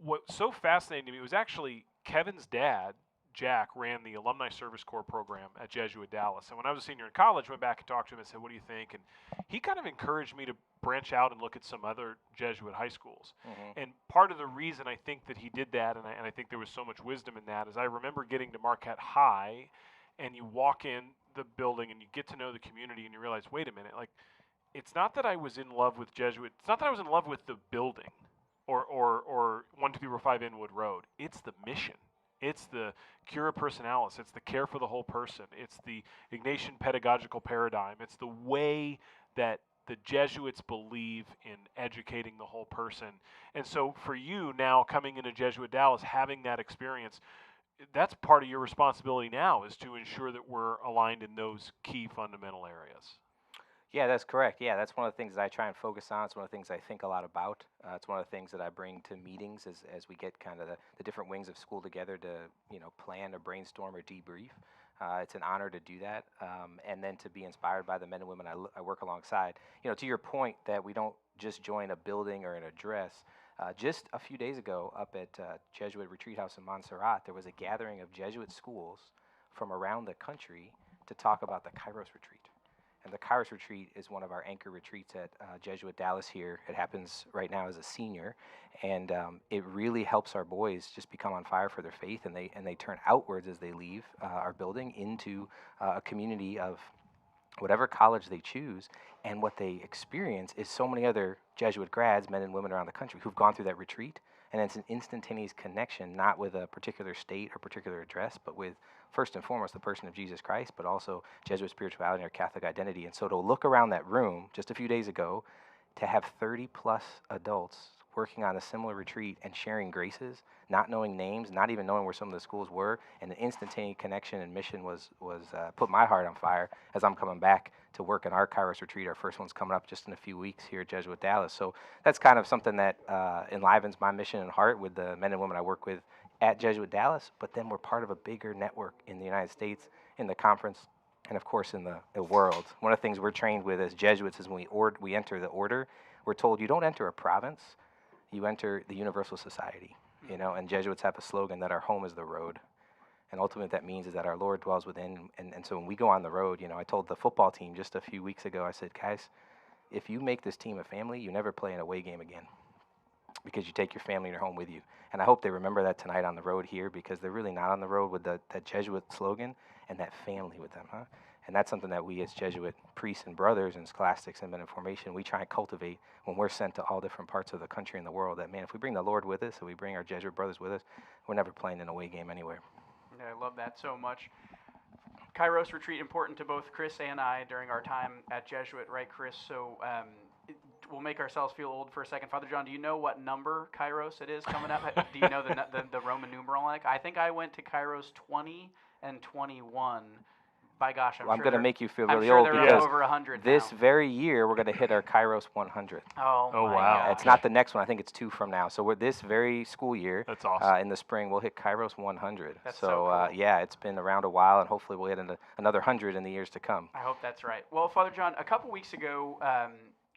What's so fascinating to me was actually Kevin's dad, Jack, ran the Alumni Service Corps program at Jesuit Dallas. And when I was a senior in college, went back and talked to him and said, what do you think? And he kind of encouraged me to branch out and look at some other Jesuit high schools. Mm-hmm. And part of the reason I think that he did that, and I think there was so much wisdom in that, is I remember getting to Marquette High, and you walk in the building and you get to know the community, and you realize, wait a minute, like, it's not that I was in love with Jesuit, it's not that I was in love with the building or 12345 Inwood Road. It's the mission. It's the cura personalis. It's the care for the whole person. It's the Ignatian pedagogical paradigm. It's the way that the Jesuits believe in educating the whole person. And so for you now coming into Jesuit Dallas, having that experience, that's part of your responsibility now, is to ensure that we're aligned in those key fundamental areas. Yeah, that's correct. Yeah, that's one of the things that I try and focus on. It's one of the things I think a lot about. It's one of the things that I bring to meetings as we get kind of the different wings of school together to, you know, plan or brainstorm or debrief. It's an honor to do that, and then to be inspired by the men and women I work alongside. You know, to your point that we don't just join a building or an address. Just a few days ago up at Jesuit Retreat House in Montserrat, there was a gathering of Jesuit schools from around the country to talk about the Kairos Retreat. And the Kairos Retreat is one of our anchor retreats at Jesuit Dallas here. It happens right now as a senior, and it really helps our boys just become on fire for their faith, and they turn outwards as they leave our building into a community of whatever college they choose. And what they experience is so many other Jesuit grads, men and women around the country, who've gone through that retreat. And it's an instantaneous connection, not with a particular state or particular address, but with, first and foremost, the person of Jesus Christ, but also Jesuit spirituality or Catholic identity. And so to look around that room just a few days ago, to have 30-plus adults working on a similar retreat and sharing graces, not knowing names, not even knowing where some of the schools were, and an instantaneous connection and mission was put my heart on fire as I'm coming back to work in our Kairos retreat. Our first one's coming up just in a few weeks here at Jesuit Dallas. So that's kind of something that enlivens my mission and heart with the men and women I work with at Jesuit Dallas, but then we're part of a bigger network in the United States, in the conference, and of course in the world. One of the things we're trained with as Jesuits is when we enter the order, we're told you don't enter a province, you enter the universal society, you know, and Jesuits have a slogan that our home is the road. And ultimately what that means is that our Lord dwells within. And so when we go on the road, you know, I told the football team just a few weeks ago, I said, guys, if you make this team a family, you never play an away game again, because you take your family and your home with you. And I hope they remember that tonight on the road here, because they're really not on the road with that Jesuit slogan and that family with them, huh? And that's something that we as Jesuit priests and brothers and scholastics and men in formation, we try and cultivate when we're sent to all different parts of the country and the world. That, man, if we bring the Lord with us and we bring our Jesuit brothers with us, we're never playing an away game anywhere. Yeah, I love that so much. Kairos retreat important to both Chris and I during our time at Jesuit, right, Chris? So we'll make ourselves feel old for a second. Father John, do you know what number Kairos it is coming up? Do you know the Roman numeral? I think I went to Kairos 20 and 21. By gosh, I'm going to make you feel really sure old, they're because over 100 this now. Very year we're going to hit our Kairos 100. Oh wow. It's not the next one. I think it's 2 from now. So this very school year, that's awesome. In the spring, we'll hit Kairos 100. That's so cool. Yeah, it's been around a while, and hopefully we'll hit another 100 in the years to come. I hope that's right. Well, Father John, a couple weeks ago,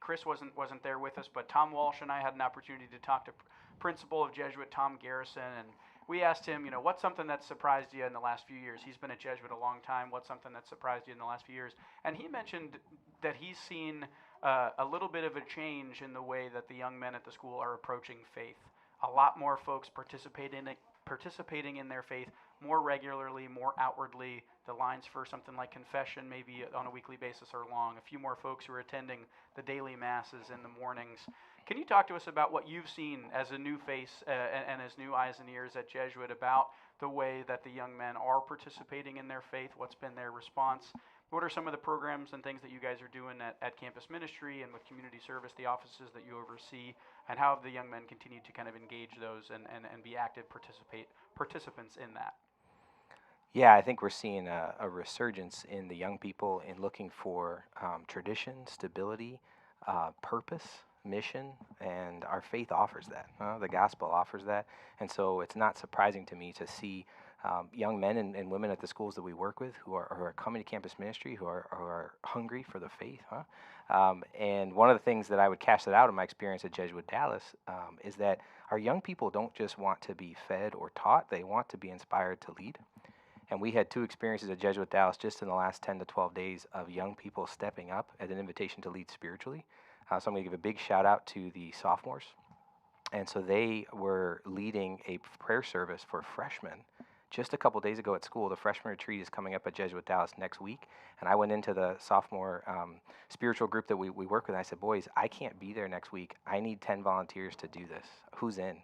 Chris wasn't there with us, but Tom Walsh and I had an opportunity to talk to Principal of Jesuit Tom Garrison, and we asked him, you know, what's something that surprised you in the last few years? He's been a Jesuit a long time. What's something that surprised you in the last few years? And he mentioned that he's seen a little bit of a change in the way that the young men at the school are approaching faith. A lot more folks participate in it participating in their faith more regularly, more outwardly. The lines for something like confession, maybe on a weekly basis, are long. A few more folks who are attending the daily masses in the mornings. Can you talk to us about what you've seen as a new face and as new eyes and ears at Jesuit about the way that the young men are participating in their faith? What's been their response? What are some of the programs and things that you guys are doing at campus ministry and with community service, the offices that you oversee, and how have the young men continued to kind of engage those and be active participants in that? Yeah, I think we're seeing a resurgence in the young people in looking for tradition, stability, purpose, mission, and our faith offers that. The gospel offers that. And so it's not surprising to me to see young men and women at the schools that we work with who are coming to campus ministry, who are hungry for the faith. And one of the things that I would cast it out in my experience at Jesuit Dallas is that our young people don't just want to be fed or taught, they want to be inspired to lead. And we had 2 experiences at Jesuit Dallas just in the last 10 to 12 days of young people stepping up at an invitation to lead spiritually. So I'm going to give a big shout out to the sophomores. And so they were leading a prayer service for freshmen just a couple days ago at school. The freshman retreat is coming up at Jesuit Dallas next week. And I went into the sophomore spiritual group that we work with, and I said, boys, I can't be there next week. I need 10 volunteers to do this. Who's in?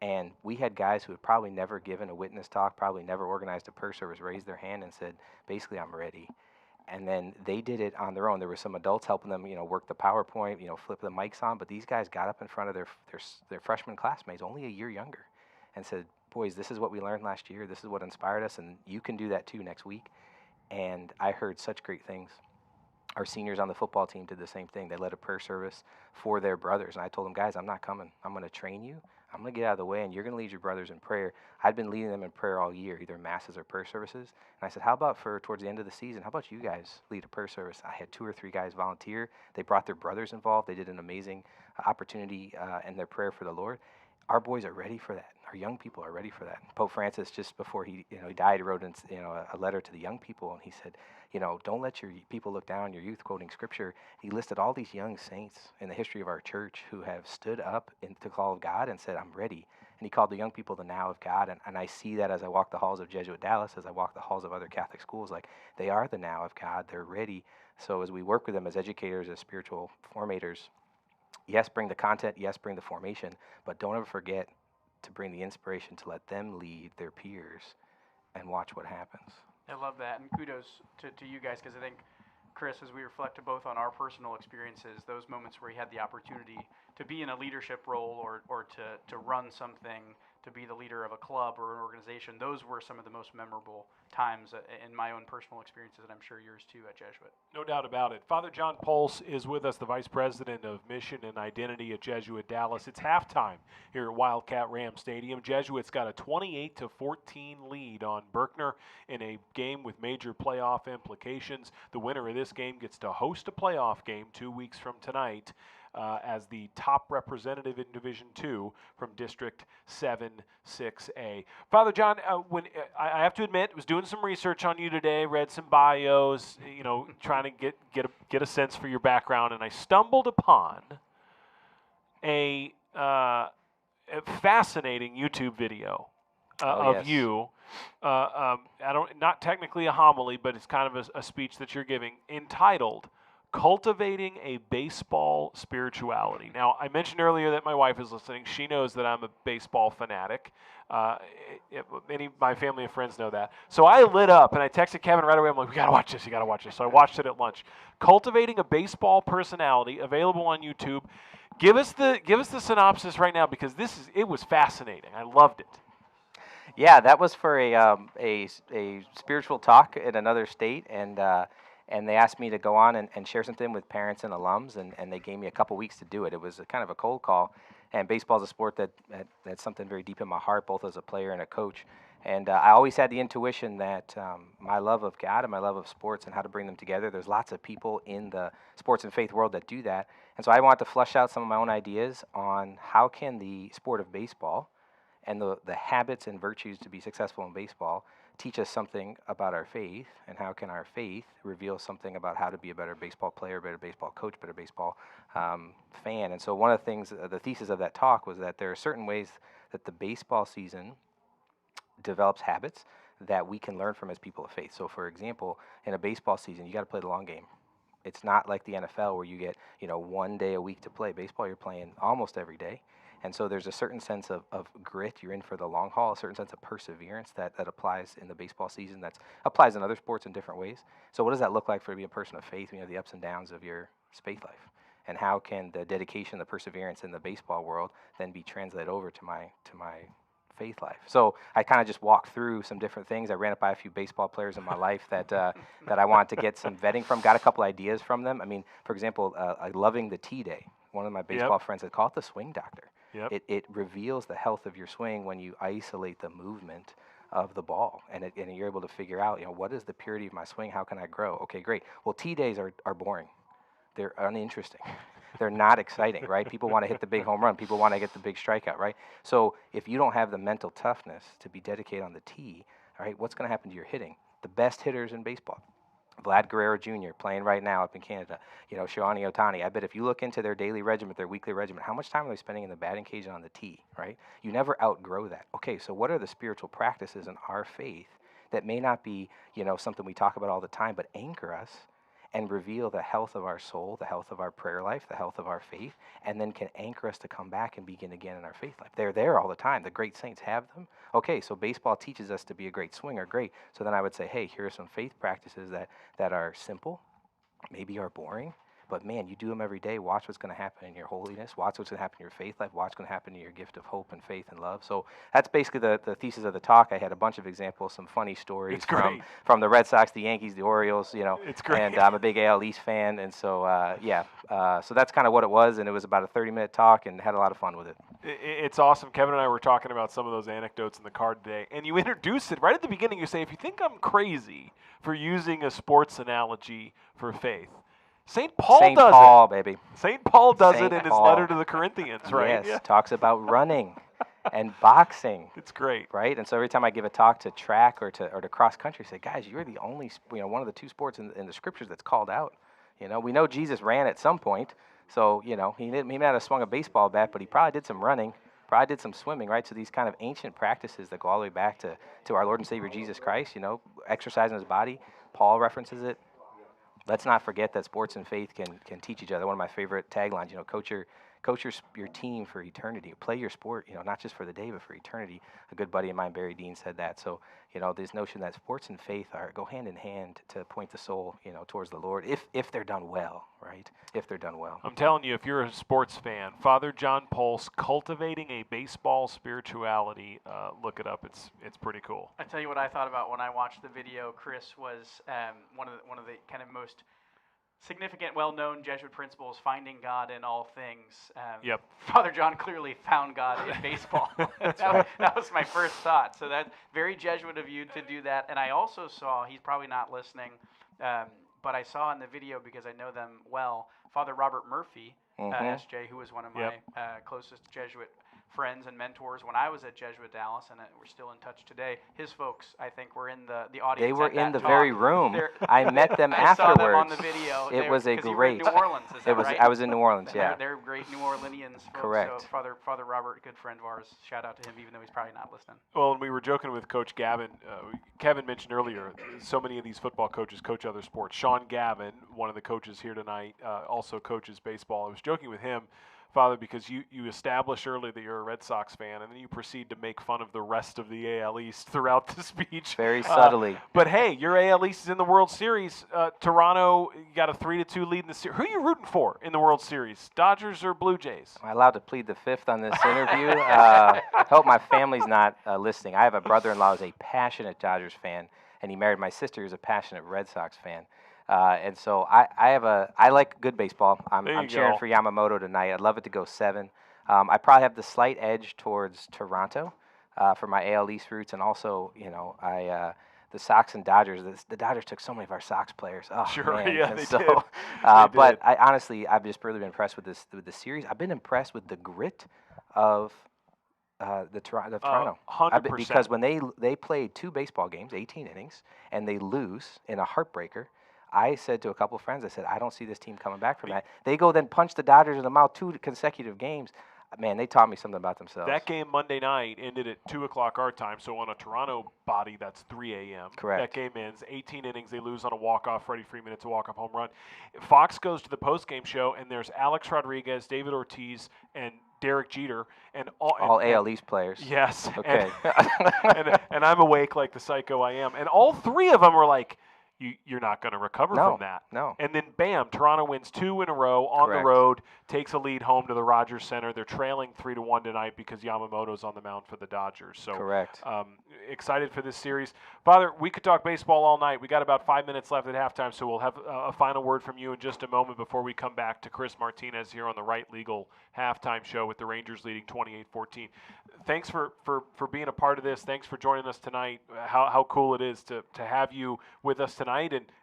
And we had guys who had probably never given a witness talk, probably never organized a prayer service, raise their hand and said, basically, I'm ready. And then they did it on their own. There were some adults helping them, work the PowerPoint, flip the mics on. But these guys got up in front of their freshman classmates, only a year younger, and said, boys, this is what we learned last year. This is what inspired us, and you can do that too next week. And I heard such great things. Our seniors on the football team did the same thing. They led a prayer service for their brothers. And I told them, guys, I'm not coming. I'm going to train you. I'm going to get out of the way, and you're going to lead your brothers in prayer. I'd been leading them in prayer all year, either masses or prayer services. And I said, how about towards the end of the season, how about you guys lead a prayer service? I had 2 or 3 guys volunteer. They brought their brothers involved. They did an amazing opportunity in their prayer for the Lord. Our boys are ready for that. Our young people are ready for that. Pope Francis, just before he died, wrote a letter to the young people, and he said, don't let your people look down, your youth, quoting scripture. He listed all these young saints in the history of our church who have stood up into the call of God and said, I'm ready. And he called the young people the now of God. And I see that as I walk the halls of Jesuit Dallas, as I walk the halls of other Catholic schools, like they are the now of God. They're ready. So as we work with them as educators, as spiritual formators, yes, bring the content, yes, bring the formation, but don't ever forget to bring the inspiration to let them lead their peers and watch what happens. I love that, and kudos to you guys, because I think, Chris, as we reflect both on our personal experiences, those moments where you had the opportunity to be in a leadership role or to run something, to be the leader of a club or an organization, those were some of the most memorable times in my own personal experiences, and I'm sure yours too at Jesuit. No doubt about it. Father John Pulse is with us, the Vice President of Mission and Identity at Jesuit Dallas. It's halftime here at Wildcat Ram Stadium. Jesuit's got a 28-14 lead on Berkner in a game with major playoff implications. The winner of this game gets to host a playoff game 2 weeks from tonight as the top representative in Division II from District 7-6A. Father John, I have to admit, was doing some research on you today, read some bios, trying to get a sense for your background, and I stumbled upon a fascinating YouTube video of you. Not technically a homily, but it's kind of a speech that you're giving entitled Cultivating a Baseball Spirituality. Now, I mentioned earlier that my wife is listening. She knows that I'm a baseball fanatic. Many of my family and friends know that. So I lit up, and I texted Kevin right away. I'm like, we got to watch this. You got to watch this. So I watched it at lunch. Cultivating a Baseball Personality, available on YouTube. Give us the synopsis right now, because it was fascinating. I loved it. Yeah, that was for a spiritual talk in another state, and they asked me to go on and share something with parents and alums, and they gave me a couple weeks to do it. It was kind of a cold call, and baseball is a sport that's something very deep in my heart, both as a player and a coach. And I always had the intuition that my love of God and my love of sports and how to bring them together, there's lots of people in the sports and faith world that do that. And so I wanted to flesh out some of my own ideas on how can the sport of baseball and the habits and virtues to be successful in baseball teach us something about our faith, and how can our faith reveal something about how to be a better baseball player, better baseball coach, better baseball fan. And so one of the things, the thesis of that talk was that there are certain ways that the baseball season develops habits that we can learn from as people of faith. So, for example, in a baseball season, you got to play the long game. It's not like the NFL where you get, 1 day a week to play. Baseball, you're playing almost every day. And so there's a certain sense of grit. You're in for the long haul, a certain sense of perseverance that applies in the baseball season that applies in other sports in different ways. So what does that look like for to be a person of faith when you have the ups and downs of your faith life? And how can the dedication, the perseverance in the baseball world then be translated over to my faith life? So I kind of just walked through some different things. I ran it by a few baseball players in my life that I wanted to get some vetting from, got a couple ideas from them. I mean, for example, loving the T day. One of my baseball friends had called it the swing doctor. Yep. It reveals the health of your swing when you isolate the movement of the ball, and you're able to figure out, what is the purity of my swing? How can I grow? Okay, great. Well, T days are boring. They're uninteresting. They're not exciting, right? People want to hit the big home run. People want to get the big strikeout, right? So if you don't have the mental toughness to be dedicated on the tee, all right, what's going to happen to your hitting? The best hitters in baseball, Vlad Guerrero Jr. playing right now up in Canada, Shohei Ohtani. I bet if you look into their daily regimen, their weekly regimen, how much time are they spending in the batting cage and on the tee, right? You never outgrow that. Okay, so what are the spiritual practices in our faith that may not be, something we talk about all the time, but anchor us and reveal the health of our soul, the health of our prayer life, the health of our faith, and then can anchor us to come back and begin again in our faith life. They're there all the time. The great saints have them. Okay, so baseball teaches us to be a great swinger. Great. So then I would say, hey, here are some faith practices that are simple, maybe are boring, but man, you do them every day. Watch what's going to happen in your holiness. Watch what's going to happen in your faith life. Watch what's going to happen in your gift of hope and faith and love. So that's basically the thesis of the talk. I had a bunch of examples, some funny stories from the Red Sox, the Yankees, the Orioles, It's great. And I'm a big AL East fan. And so, so that's kind of what it was. And it was about a 30-minute talk and had a lot of fun with it. It's awesome. Kevin and I were talking about some of those anecdotes in the car today, and you introduce it right at the beginning. You say, if you think I'm crazy for using a sports analogy for faith, St. Paul does it. Baby. St. Paul does St. it in his Paul. letter to the Corinthians, right? Yes, talks about running and boxing. It's great. Right? And so every time I give a talk to track or to cross country, I say, guys, you're the only, one of the two sports in the scriptures that's called out. We know Jesus ran at some point. So, he may not have swung a baseball bat, but he probably did some running, probably did some swimming, right? So these kind of ancient practices that go all the way back to our Lord and Savior Jesus Christ, exercising his body. Paul references it. Let's not forget that sports and faith can teach each other. One of my favorite taglines, coach your team for eternity. Play your sport, not just for the day, but for eternity. A good buddy of mine, Barry Dean, said that. So, this notion that sports and faith go hand in hand to point the soul, towards the Lord, if they're done well, right? If they're done well. I'm telling you, if you're a sports fan, Father John Pulse, Cultivating a Baseball Spirituality, look it up. It's pretty cool. I tell you what I thought about when I watched the video. Chris was one of the kind of most significant, well-known Jesuit principles, finding God in all things. Yep. Father John clearly found God in baseball. That was my first thought. So that's very Jesuit of you to do that. And I also saw, he's probably not listening, but I saw in the video, because I know them well, Father Robert Murphy, SJ, who was one of my closest Jesuit friends and mentors when I was at Jesuit Dallas, and we're still in touch today. His folks, I think, were in the audience. They were at that in the talk. very room. I met them afterwards. I saw them on the video. It was a great. You were in New Orleans, is that right? I was in New Orleans. Yeah. They're great New Orleanians folks. Correct. So Father Robert, good friend of ours. Shout out to him, even though he's probably not listening. Well, and we were joking with Coach Gavin. Kevin mentioned earlier, so many of these football coaches coach other sports. Sean Gavin, one of the coaches here tonight, also coaches baseball. I was joking with him, Father, because you established early that you're a Red Sox fan, and then you proceed to make fun of the rest of the AL East throughout the speech. Very subtly. But hey, your AL East is in the World Series. Toronto, you got a 3-2 lead in the series. Who are you rooting for in the World Series? Dodgers or Blue Jays? Am I allowed to plead the fifth on this interview? Hope my family's not listening. I have a brother-in-law who's a passionate Dodgers fan, and he married my sister who's a passionate Red Sox fan. And so I like good baseball. I'm cheering for Yamamoto tonight. I'd love it to go 7. I probably have the slight edge towards Toronto for my AL East roots, and also the Sox and Dodgers. The Dodgers took so many of our Sox players. Oh, sure, man. yeah, and they so, did. But I honestly, I've just really been impressed with the series. I've been impressed with the grit of Toronto. 100%. Because when they played 2 baseball games, 18 innings, and they lose in a heartbreaker, I said to a couple of friends, I said, I don't see this team coming back from that. They go then punch the Dodgers in the mouth 2 consecutive games. Man, they taught me something about themselves. That game Monday night ended at 2 o'clock our time, so on a Toronto body, that's 3 a.m. Correct. That game ends 18 innings. They lose on a walk-off. Freddie Freeman, it's a walk-off home run. Fox goes to the post-game show, and there's Alex Rodriguez, David Ortiz, and Derek Jeter, and all AL East players. Yes. Okay. And I'm awake like the psycho I am. And all three of them were like, you're not going to recover from that. No. And then, bam, Toronto wins 2 in a row on Correct. the road, takes a lead home to the Rogers Center. They're trailing 3-1 tonight because Yamamoto's on the mound for the Dodgers. So Correct. Excited for this series. Father, we could talk baseball all night. We got about 5 minutes left at halftime, so we'll have a final word from you in just a moment before we come back to Chris Martinez here on the Right Legal halftime show with the Rangers leading 28-14. Thanks for being a part of this. Thanks for joining us tonight. How cool it is to have you with us tonight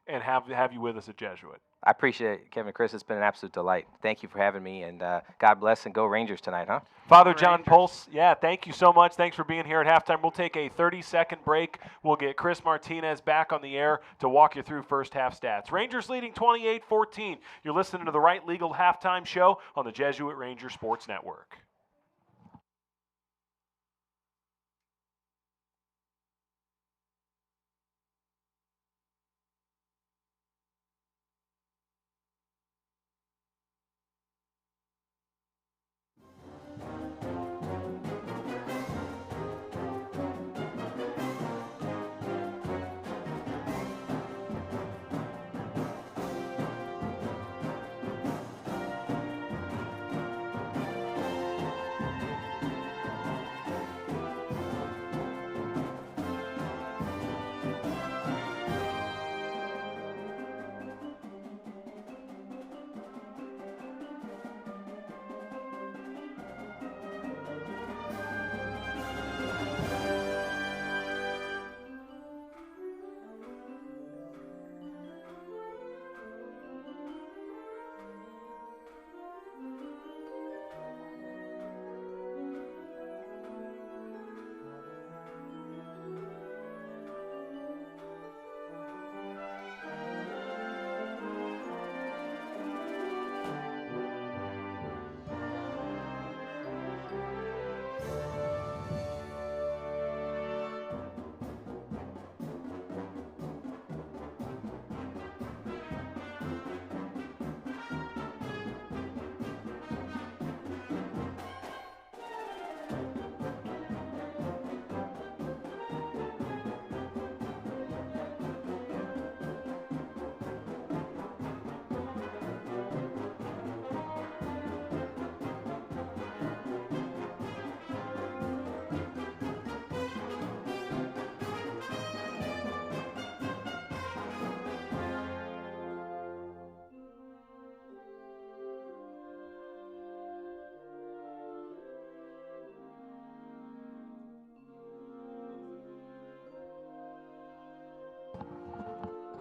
and have you with us at Jesuit. I appreciate it, Kevin and Chris. It's been an absolute delight. Thank you for having me, and God bless and go Rangers tonight, huh? Father John Pulse, thank you so much. Thanks for being here at halftime. We'll take a 30-second break. We'll get Chris Martinez back on the air to walk you through first half stats. Rangers leading 28-14. You're listening to the Right Legal halftime show on the Jesuit Ranger Sports Network.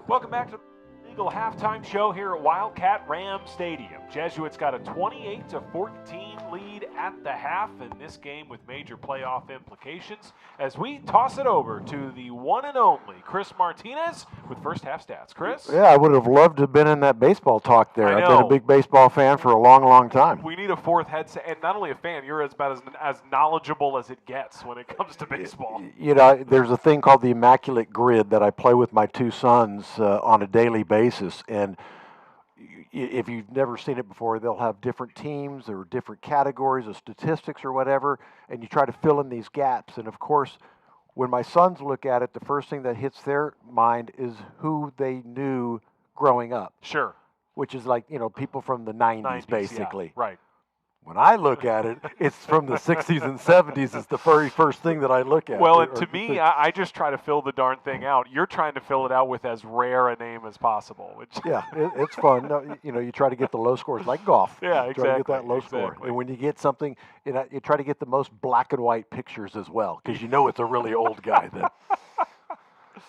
Welcome back to the Legal halftime show here at Wildcat Ram Stadium. Jesuits got a 28-14 lead at the half in this game with major playoff implications as we toss it over to the one and only Chris Martinez with first half stats. Chris? Yeah, I would have loved to have been in that baseball talk there. I I've been know. a big baseball fan for a long, long time. We need a fourth headset, and not only a fan, you're about as knowledgeable as it gets when it comes to baseball. You know, there's a thing called the Immaculate Grid that I play with my two sons on a daily basis, and if you've never seen it before, they'll have different teams or different categories of statistics or whatever, and you try to fill in these gaps. And of course, when my sons look at it, the first thing that hits their mind is who they knew growing up. Sure. Which is like, you know, people from the 90s, 90s, basically. Yeah, right. When I look at it, it's from the 60s and 70s is the very first thing that I look at. Well, and to me, I just try to fill the darn thing out. You're trying to fill it out with as rare a name as possible. Which yeah, it's fun. No, you know, you try to get the low scores, like golf. Yeah, exactly. Try to get that low score. And when you get something, you know, you try to get the most black and white pictures as well, because you know it's a really old guy then.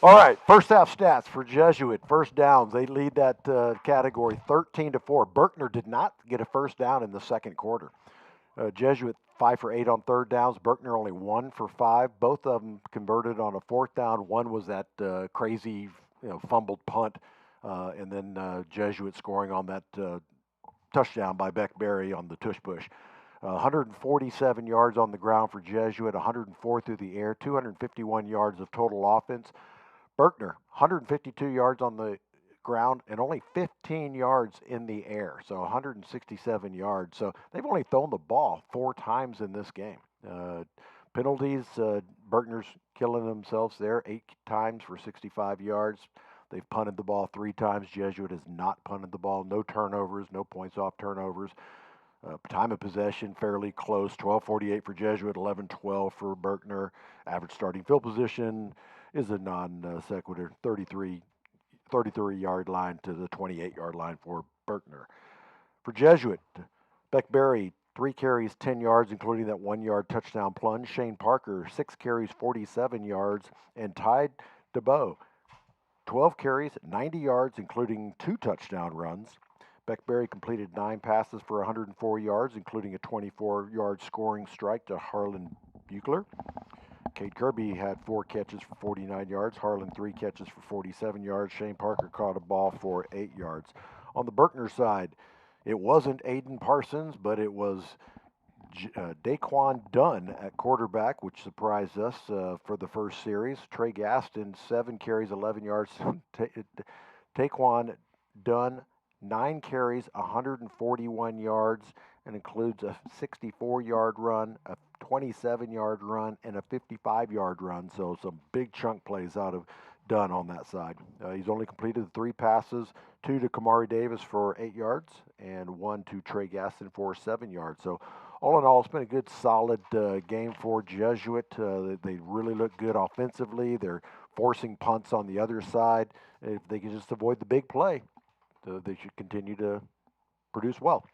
All right, first half stats for Jesuit. First downs, they lead that category 13-4. Berkner did not get a first down in the second quarter. Jesuit 5 for 8 on third downs. Berkner only 1 for 5. Both of them converted on a fourth down. One was that crazy, fumbled punt, and then Jesuit scoring on that touchdown by Beck Berry on the tush push. 147 yards on the ground for Jesuit, 104 through the air, 251 yards of total offense. Berkner, 152 yards on the ground and only 15 yards in the air, so 167 yards. So they've only thrown the ball 4 times in this game. Penalties, Berkner's killing themselves there, 8 times for 65 yards. They've punted the ball 3 times. Jesuit has not punted the ball. No turnovers, no points off turnovers. Time of possession fairly close, 12:48 for Jesuit, 11:12 for Berkner. Average starting field position is a non sequitur, 33-yard line to the 28-yard line for Berkner. For Jesuit, Beckberry, 3 carries, 10 yards, including that 1-yard touchdown plunge. Shane Parker, 6 carries, 47 yards, and Ty DeBow, 12 carries, 90 yards, including 2 touchdown runs. Beckberry completed 9 passes for 104 yards, including a 24-yard scoring strike to Harlan Buechler. Cade Kirby had 4 catches for 49 yards. Harlan 3 catches for 47 yards. Shane Parker caught a ball for 8 yards. On the Berkner side, it wasn't Aiden Parsons, but it was Daquan Dunn at quarterback, which surprised us for the first series. Trey Gaston, 7 carries, 11 yards. Daquan Dunn, 9 carries, 141 yards, and includes a 64-yard run, a 27-yard run, and a 55-yard run. So some big chunk plays out of Dunn on that side. He's only completed 3 passes, 2 to Kamari Davis for 8 yards, and 1 to Trey Gaston for 7 yards. So all in all, it's been a good, solid game for Jesuit. They really look good offensively. They're forcing punts on the other side. If they can just avoid the big play, they should continue to produce well.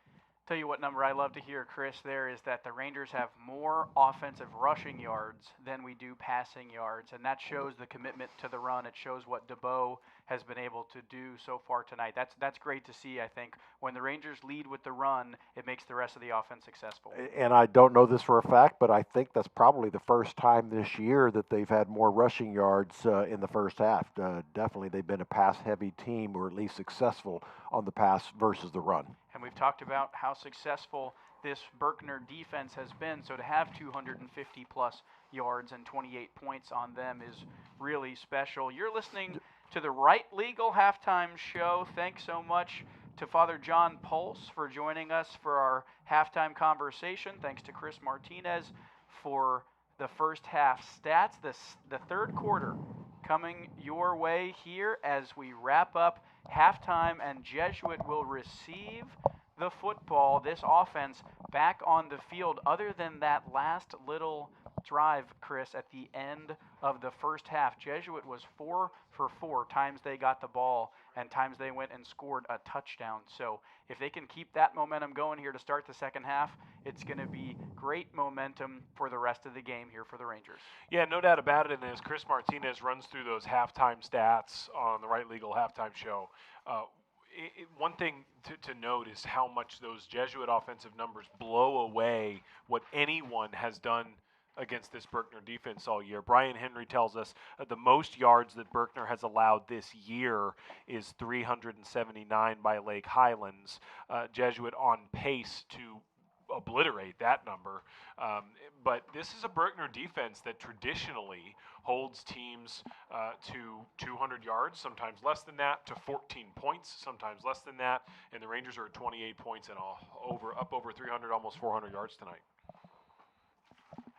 Tell you what number I love to hear, Chris, there is that the Rangers have more offensive rushing yards than we do passing yards, and that shows the commitment to the run. It shows what DeBow has been able to do so far tonight. That's great to see, I think. When the Rangers lead with the run, it makes the rest of the offense successful. And I don't know this for a fact, but I think that's probably the first time this year that they've had more rushing yards in the first half. Definitely they've been a pass-heavy team, or at least successful on the pass versus the run. And we've talked about how successful this Berkner defense has been. So to have 250-plus yards and 28 points on them is really special. You're listening to the Right Legal Halftime Show. Thanks so much to Father John Pulse for joining us for our halftime conversation. Thanks to Chris Martinez for the first half stats. The third quarter coming your way here as we wrap up halftime, and Jesuit will receive the football, this offense, back on the field. Other than that last little drive, Chris, at the end of the first half, Jesuit was 4 for 4 times they got the ball and times they went and scored a touchdown. So if they can keep that momentum going here to start the second half, it's going to be great momentum for the rest of the game here for the Rangers. Yeah, no doubt about it. And as Chris Martinez runs through those halftime stats on the Right Legal Halftime Show, one thing to note is how much those Jesuit offensive numbers blow away what anyone has done against this Berkner defense all year. Brian Henry tells us the most yards that Berkner has allowed this year is 379 by Lake Highlands. Jesuit on pace to obliterate that number. But this is a Berkner defense that traditionally holds teams to 200 yards, sometimes less than that, to 14 points, sometimes less than that. And the Rangers are at 28 points and up over 300, almost 400 yards tonight.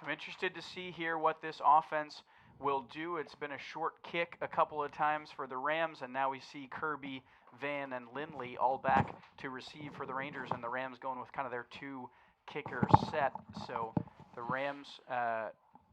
I'm interested to see here what this offense will do. It's been a short kick a couple of times for the Rams, and now we see Kirby, Van, and Lindley all back to receive for the Rangers, and the Rams going with kind of their 2-kicker set. So the Rams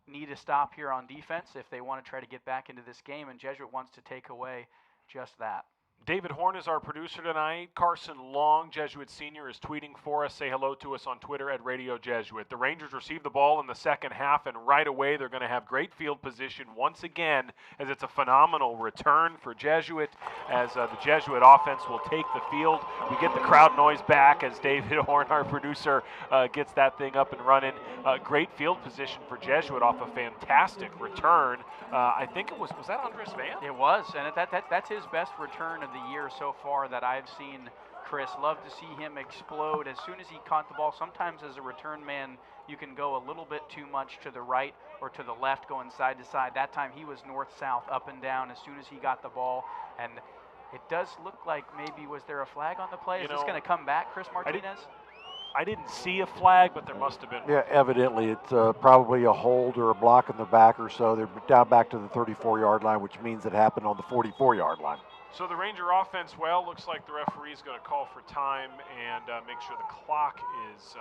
need a stop here on defense if they want to try to get back into this game, and Jesuit wants to take away just that. David Horn is our producer tonight. Carson Long, Jesuit Senior, is tweeting for us. Say hello to us on Twitter at Radio Jesuit. The Rangers receive the ball in the second half, and right away they're going to have great field position once again, as it's a phenomenal return for Jesuit, as the Jesuit offense will take the field. We get the crowd noise back as David Horn, our producer, gets that thing up and running. Great field position for Jesuit off a fantastic return. I think it was that Andres Van? It was, and that's his best return of the year so far that I've seen, Chris. Love to see him explode. As soon as he caught the ball, sometimes as a return man, you can go a little bit too much to the right or to the left, going side to side. That time he was north-south, up and down as soon as he got the ball. And it does look like maybe, was there a flag on the play? Is this going to come back, Chris Martinez? I didn't see a flag, but there must have been one. Yeah, evidently it's probably a hold or a block in the back or so. They're down back to the 34-yard line, which means it happened on the 44-yard line. So the Ranger offense, well, looks like the referee is going to call for time and make sure the clock is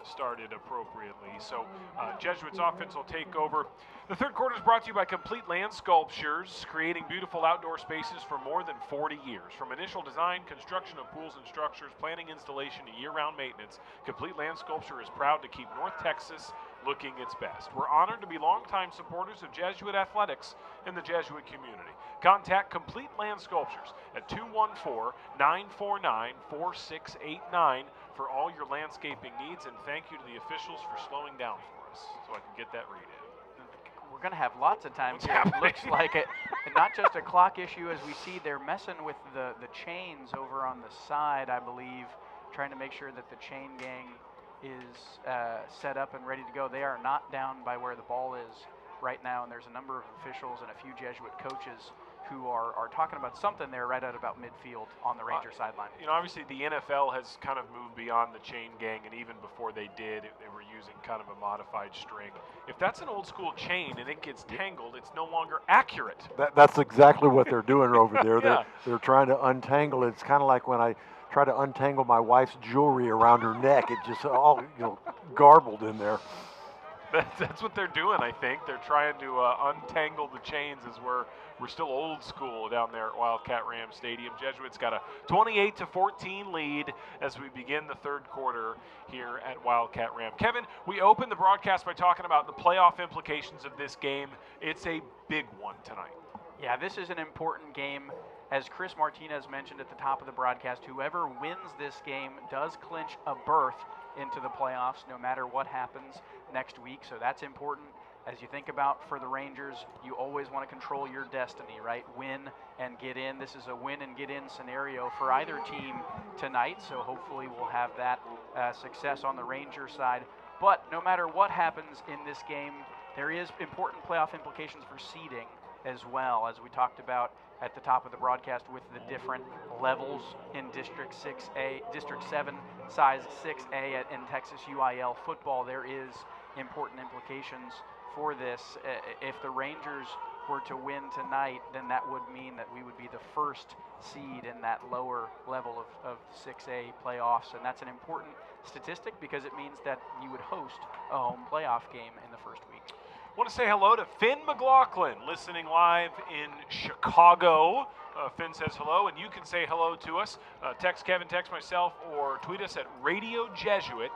started appropriately. So Jesuits offense will take over. The third quarter is brought to you by Complete Land Sculptures, creating beautiful outdoor spaces for more than 40 years. From initial design, construction of pools and structures, planning, installation, to year-round maintenance, Complete Land Sculpture is proud to keep North Texas looking its best. We're honored to be longtime supporters of Jesuit athletics in the Jesuit community. Contact Complete Land Sculptures at 214-949-4689 for all your landscaping needs, and thank you to the officials for slowing down for us so I can get that read in. We're going to have lots of time here. happening? It looks like it. And not just a clock issue, as we see they're messing with the chains over on the side, I believe, trying to make sure that the chain gang is set up and ready to go. They are not down by where the ball is right now, and there's a number of officials and a few Jesuit coaches who are talking about something there right at about midfield on the Ranger sideline. You know, obviously the NFL has kind of moved beyond the chain gang, and even before they did, they were using kind of a modified string. If that's an old school chain and it gets tangled, it's no longer accurate. That's exactly what they're doing over there. Yeah. They're trying to untangle it. It's kind of like when I try to untangle my wife's jewelry around her neck. It just all garbled in there. That's what they're doing, I think. They're trying to untangle the chains as we're still old school down there at Wildcat Ram Stadium. Jesuits got a 28-14 lead as we begin the third quarter here at Wildcat Ram. Kevin, we opened the broadcast by talking about the playoff implications of this game. It's a big one tonight. Yeah, this is an important game. As Chris Martinez mentioned at the top of the broadcast, whoever wins this game does clinch a berth into the playoffs no matter what happens next week. So that's important. As you think about for the Rangers, you always want to control your destiny, right? Win and get in. This is a win and get in scenario for either team tonight. So hopefully we'll have that success on the Ranger side. But no matter what happens in this game, there is important playoff implications for seeding as well, as we talked about at the top of the broadcast with the different levels in District 6A, District 7, size 6A in Texas UIL football. There is important implications for this. If the Rangers were to win tonight, then that would mean that we would be the first seed in that lower level of 6A playoffs, and that's an important statistic because it means that you would host a home playoff game in the first week. I want to say hello to Finn McLaughlin, listening live in Chicago. Finn says hello, and you can say hello to us. Text Kevin, text myself, or tweet us at Radio Jesuit.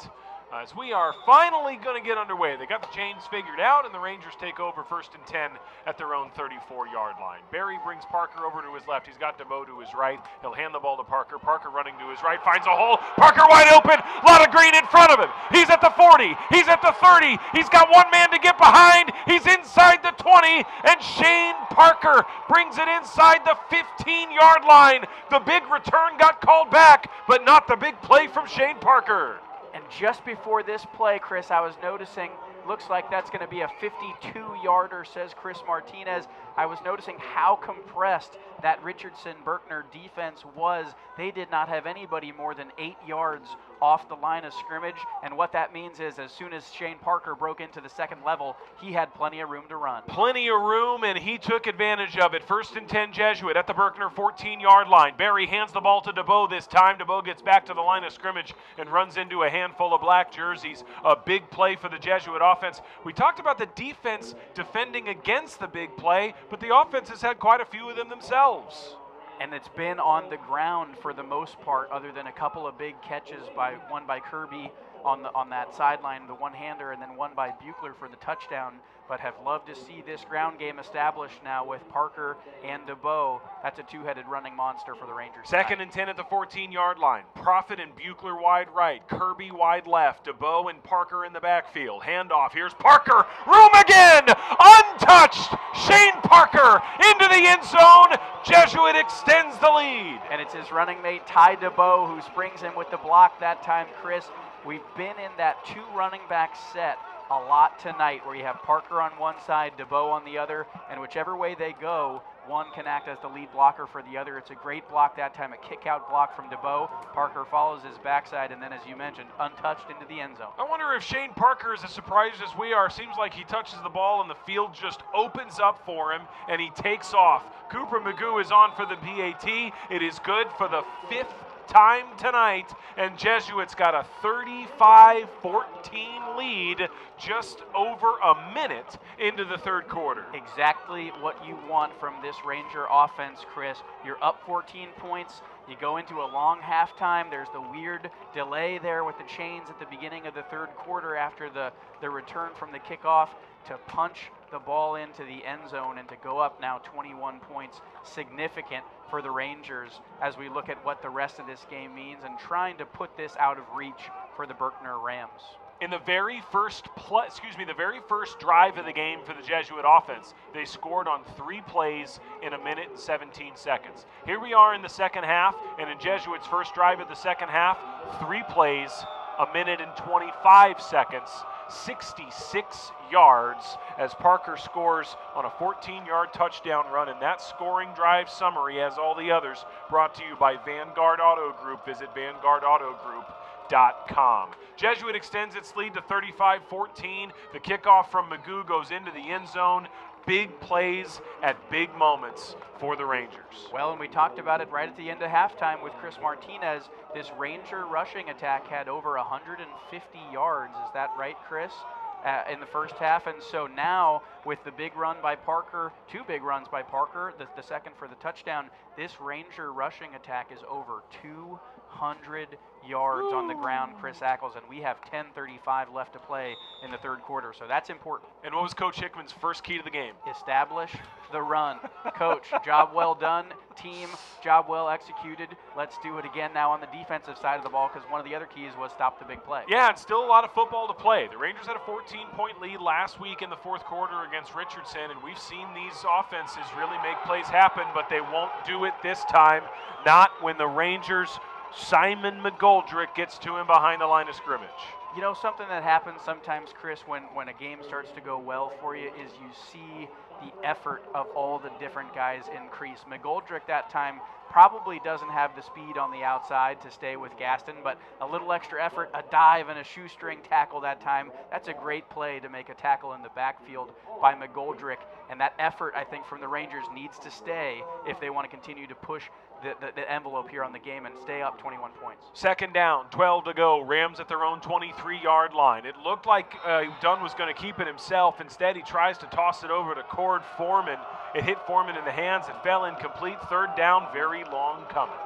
As we are finally going to get underway. They got the chains figured out, and the Rangers take over 1st and 10 at their own 34-yard line. Barry brings Parker over to his left. He's got DeBoe to his right. He'll hand the ball to Parker. Parker running to his right, finds a hole. Parker wide open. A lot of green in front of him. He's at the 40. He's at the 30. He's got one man to get behind. He's inside the 20, and Shane Parker brings it inside the 15-yard line. The big return got called back, but not the big play from Shane Parker. And just before this play, Chris, I was noticing, looks like that's going to be a 52-yarder, says Chris Martinez. I was noticing how compressed that Richardson-Berkner defense was. They did not have anybody more than 8 yards off the line of scrimmage, and what that means is as soon as Shane Parker broke into the second level, he had plenty of room to run. Plenty of room, and he took advantage of it. 1st and 10 Jesuit at the Berkner 14-yard line. Barry hands the ball to DeBoe this time. DeBoe gets back to the line of scrimmage and runs into a handful of black jerseys. A big play for the Jesuit offense. We talked about the defense defending against the big play, but the offense has had quite a few of them themselves. And it's been on the ground for the most part, other than a couple of big catches, one by Kirby on that sideline, the one-hander, and then one by Buechler for the touchdown. But have loved to see this ground game established now with Parker and DeBoe. That's a two-headed running monster for the Rangers. 2nd and 10 at the 14-yard line. Profit and Buechler wide right. Kirby wide left. DeBoe and Parker in the backfield. Handoff. Here's Parker. Room again. untouched. Shane Parker into the end zone. Jesuit extends the lead. And it's his running mate, Ty DeBow, who springs in with the block that time, Chris. We've been in that two running back set a lot tonight where you have Parker on one side, DeBow on the other, and whichever way they go, one can act as the lead blocker for the other. It's a great block that time, a kick-out block from DeBow. Parker follows his backside, and then, as you mentioned, untouched into the end zone. I wonder if Shane Parker is as surprised as we are. Seems like he touches the ball and the field just opens up for him, and he takes off. Cooper Magoo is on for the PAT. It is good for the 5th time tonight, and Jesuits got a 35-14 lead just over a minute into the third quarter. Exactly what you want from this Ranger offense, Chris. You're up 14 points. You go into a long halftime. There's the weird delay there with the chains at the beginning of the third quarter after the return from the kickoff to punch the ball into the end zone and to go up now 21 points. Significant for the Rangers as we look at what the rest of this game means and trying to put this out of reach for the Berkner Rams. In the very first drive of the game for the Jesuit offense, they scored on 3 plays in a minute and 17 seconds. Here we are in the second half, and in Jesuit's first drive of the second half, 3 plays, a minute and 25 seconds, 66 yards as Parker scores on a 14-yard touchdown run. And that scoring drive summary, as all the others, brought to you by Vanguard Auto Group. Visit vanguardautogroup.com. Jesuit extends its lead to 35-14. The kickoff from Magoo goes into the end zone. Big plays at big moments for the Rangers. Well, and we talked about it right at the end of halftime with Chris Martinez. This Ranger rushing attack had over 150 yards. Is that right, Chris? In the first half, and so now with the big run by Parker, 2 big runs by Parker, the second for the touchdown, this Ranger rushing attack is over 200 yards on the ground, Chris Ackles, and we have 10:35 left to play in the third quarter, so that's important. And what was Coach Hickman's first key to the game? Establish the run. Coach, job well done. Team, job well executed. Let's do it again now on the defensive side of the ball, because one of the other keys was stop the big play. Yeah, and still a lot of football to play. The Rangers had a 14-point lead last week in the fourth quarter against Richardson, and we've seen these offenses really make plays happen, but they won't do it this time. Not when the Rangers' Simon McGoldrick gets to him behind the line of scrimmage. You know, something that happens sometimes, Chris, when a game starts to go well for you is you see the effort of all the different guys increase. McGoldrick that time probably doesn't have the speed on the outside to stay with Gaston, but a little extra effort, a dive and a shoestring tackle that time, that's a great play to make a tackle in the backfield by McGoldrick. And that effort, I think, from the Rangers needs to stay if they want to continue to push the envelope here on the game and stay up 21 points. Second down, 12 to go. Rams at their own 23-yard line. It looked like Dunn was going to keep it himself. Instead, he tries to toss it over to Cord Foreman. It hit Foreman in the hands. It fell incomplete. Third down, very long coming.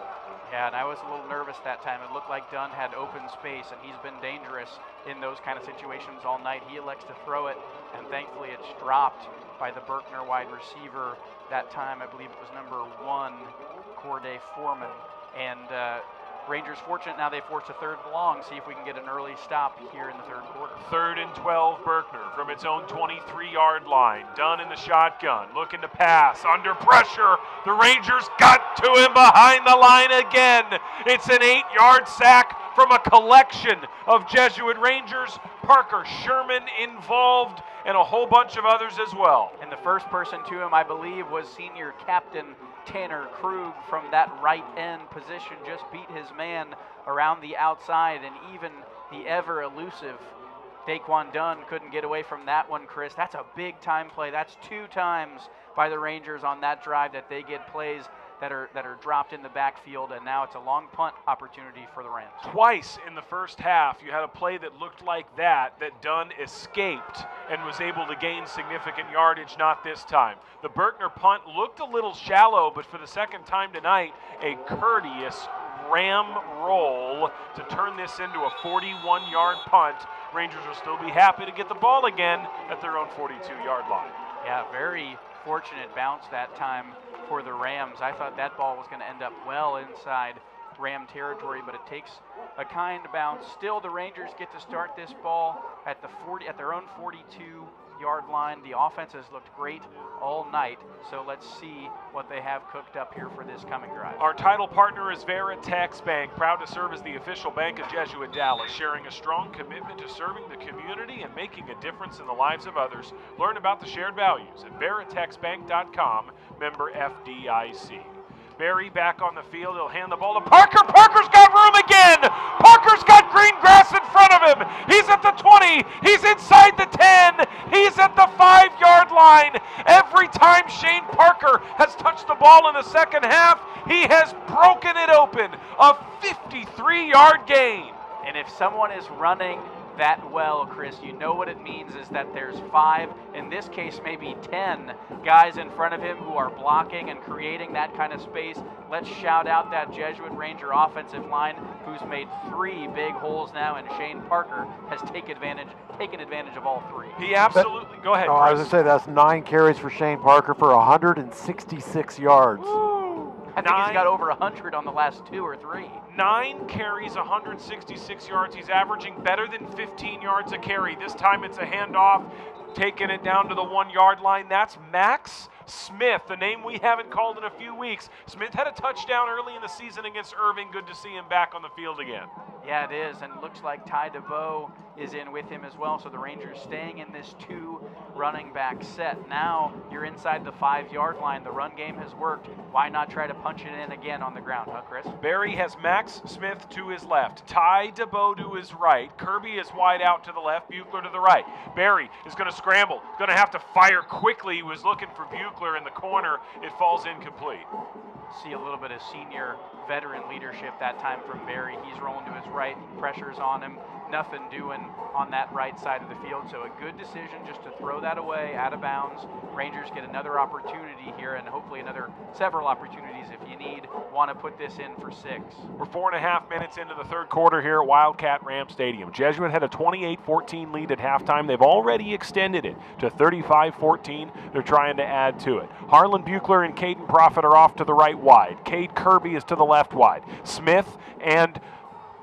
Yeah, and I was a little nervous that time. It looked like Dunn had open space, and he's been dangerous in those kind of situations all night. He elects to throw it, and thankfully it's dropped by the Berkner wide receiver. That time, I believe it was number 1, Corday Foreman. And Rangers fortunate now they force a third and long. See if we can get an early stop here in the third quarter. 3rd and 12, Berkner from its own 23-yard line. Dunn in the shotgun, looking to pass. Under pressure, the Rangers got to him behind the line again. It's an 8-yard sack from a collection of Jesuit Rangers. Parker Sherman involved, and a whole bunch of others as well. And the first person to him, I believe, was senior captain Tanner Krug from that right end position. Just beat his man around the outside, and even the ever elusive Daquan Dunn couldn't get away from that one, Chris. That's a big time play. That's 2 times by the Rangers on that drive that they get plays that are dropped in the backfield, and now it's a long punt opportunity for the Rams. Twice in the first half, you had a play that looked like that Dunn escaped and was able to gain significant yardage, not this time. The Berkner punt looked a little shallow, but for the second time tonight, a courteous Ram roll to turn this into a 41-yard punt. Rangers will still be happy to get the ball again at their own 42-yard line. Yeah, very fortunate bounce that time for the Rams. I thought that ball was going to end up well inside Ram territory, but it takes a kind bounce. Still, the Rangers get to start this ball at their own 42, 5-yard line. The offense has looked great all night, so let's see what they have cooked up here for this coming drive. Our title partner is Veritex Bank, proud to serve as the official bank of Jesuit Dallas, sharing a strong commitment to serving the community and making a difference in the lives of others. Learn about the shared values at veritexbank.com, member FDIC. Barry back on the field. He'll hand the ball to Parker. Parker's got room again. Parker's got green grass in front of him. He's at the 20. He's inside the 10. He's at the 5-yard line. Every time Shane Parker has touched the ball in the second half, he has broken it open. A 53-yard gain. And if someone is running that well, Chris, you know what it means is that there's 5, in this case maybe 10 guys in front of him who are blocking and creating that kind of space. Let's shout out that Jesuit Ranger offensive line who's made 3 big holes now, and Shane Parker has taken advantage of all 3. He absolutely, go ahead, No, Chris. I was going to say that's 9 carries for Shane Parker for 166 yards. I think he's got over 100 on the last 2 or 3. 9 carries, 166 yards. He's averaging better than 15 yards a carry. This time it's a handoff, taking it down to the 1-yard line. That's Max Smith, the name we haven't called in a few weeks. Smith had a touchdown early in the season against Irving. Good to see him back on the field again. Yeah, it is, and it looks like Ty DeBow is in with him as well, so the Rangers staying in this 2 running back set. Now you're inside the 5-yard line. The run game has worked. Why not try to punch it in again on the ground, huh, Chris? Barry has Max Smith to his left, Ty DeBow to his right, Kirby is wide out to the left, Buechler to the right. Barry is going to scramble, going to have to fire quickly. He was looking for Buechler in the corner. It falls incomplete. See a little bit of senior veteran leadership that time from Barry. He's rolling to his right, pressure's on him, nothing doing on that right side of the field. So a good decision just to throw that away, out of bounds. Rangers get another opportunity here, and hopefully several opportunities if you want to put this in for 6. We're 4.5 minutes into the third quarter here at Wildcat Ram Stadium. Jesuit had a 28-14 lead at halftime. They've already extended it to 35-14. They're trying to add to it. Harlan Buechler and Caden Profit are off to the right wide. Cade Kirby is to the left wide. Smith and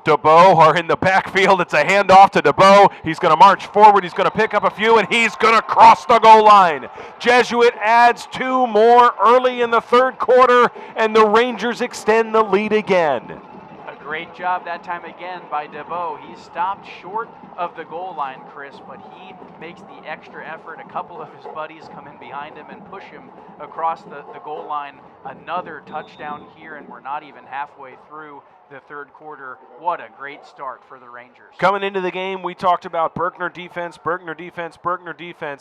DeBow are in the backfield. It's a handoff to DeBow. He's going to march forward. He's going to pick up a few, and he's going to cross the goal line. Jesuit adds 2 more early in the third quarter, and the Rangers extend the lead again. A great job that time again by DeBow. He stopped short of the goal line, Chris, but he makes the extra effort. A couple of his buddies come in behind him and push him across the goal line. Another touchdown here, and we're not even halfway through the third quarter. What a great start for the Rangers. Coming into the game, we talked about Berkner defense,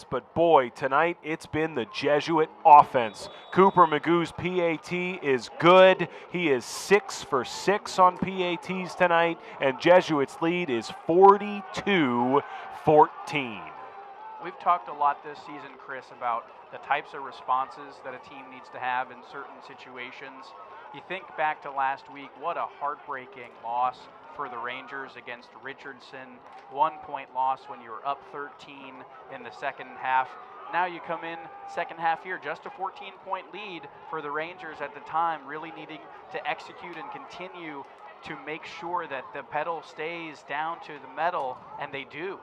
but boy, tonight it's been the Jesuit offense. Cooper Magoo's PAT is good. He is 6 for 6 on PATs tonight, and Jesuit's lead is 42-14. We've talked a lot this season, Chris, about the types of responses that a team needs to have in certain situations. You think back to last week, what a heartbreaking loss for the Rangers against Richardson. 1-point loss when you were up 13 in the second half. Now you come in second half here, just a 14-point lead for the Rangers at the time, really needing to execute and continue to make sure that the pedal stays down to the metal, and they do.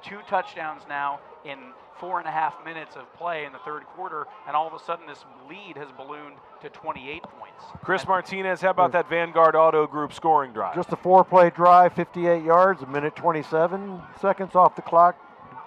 2 touchdowns now in 4.5 minutes of play in the third quarter, and all of a sudden this lead has ballooned to 28 points. Chris Martinez, how about that Vanguard Auto Group scoring drive? Just a 4-play drive, 58 yards, 1:27 seconds off the clock.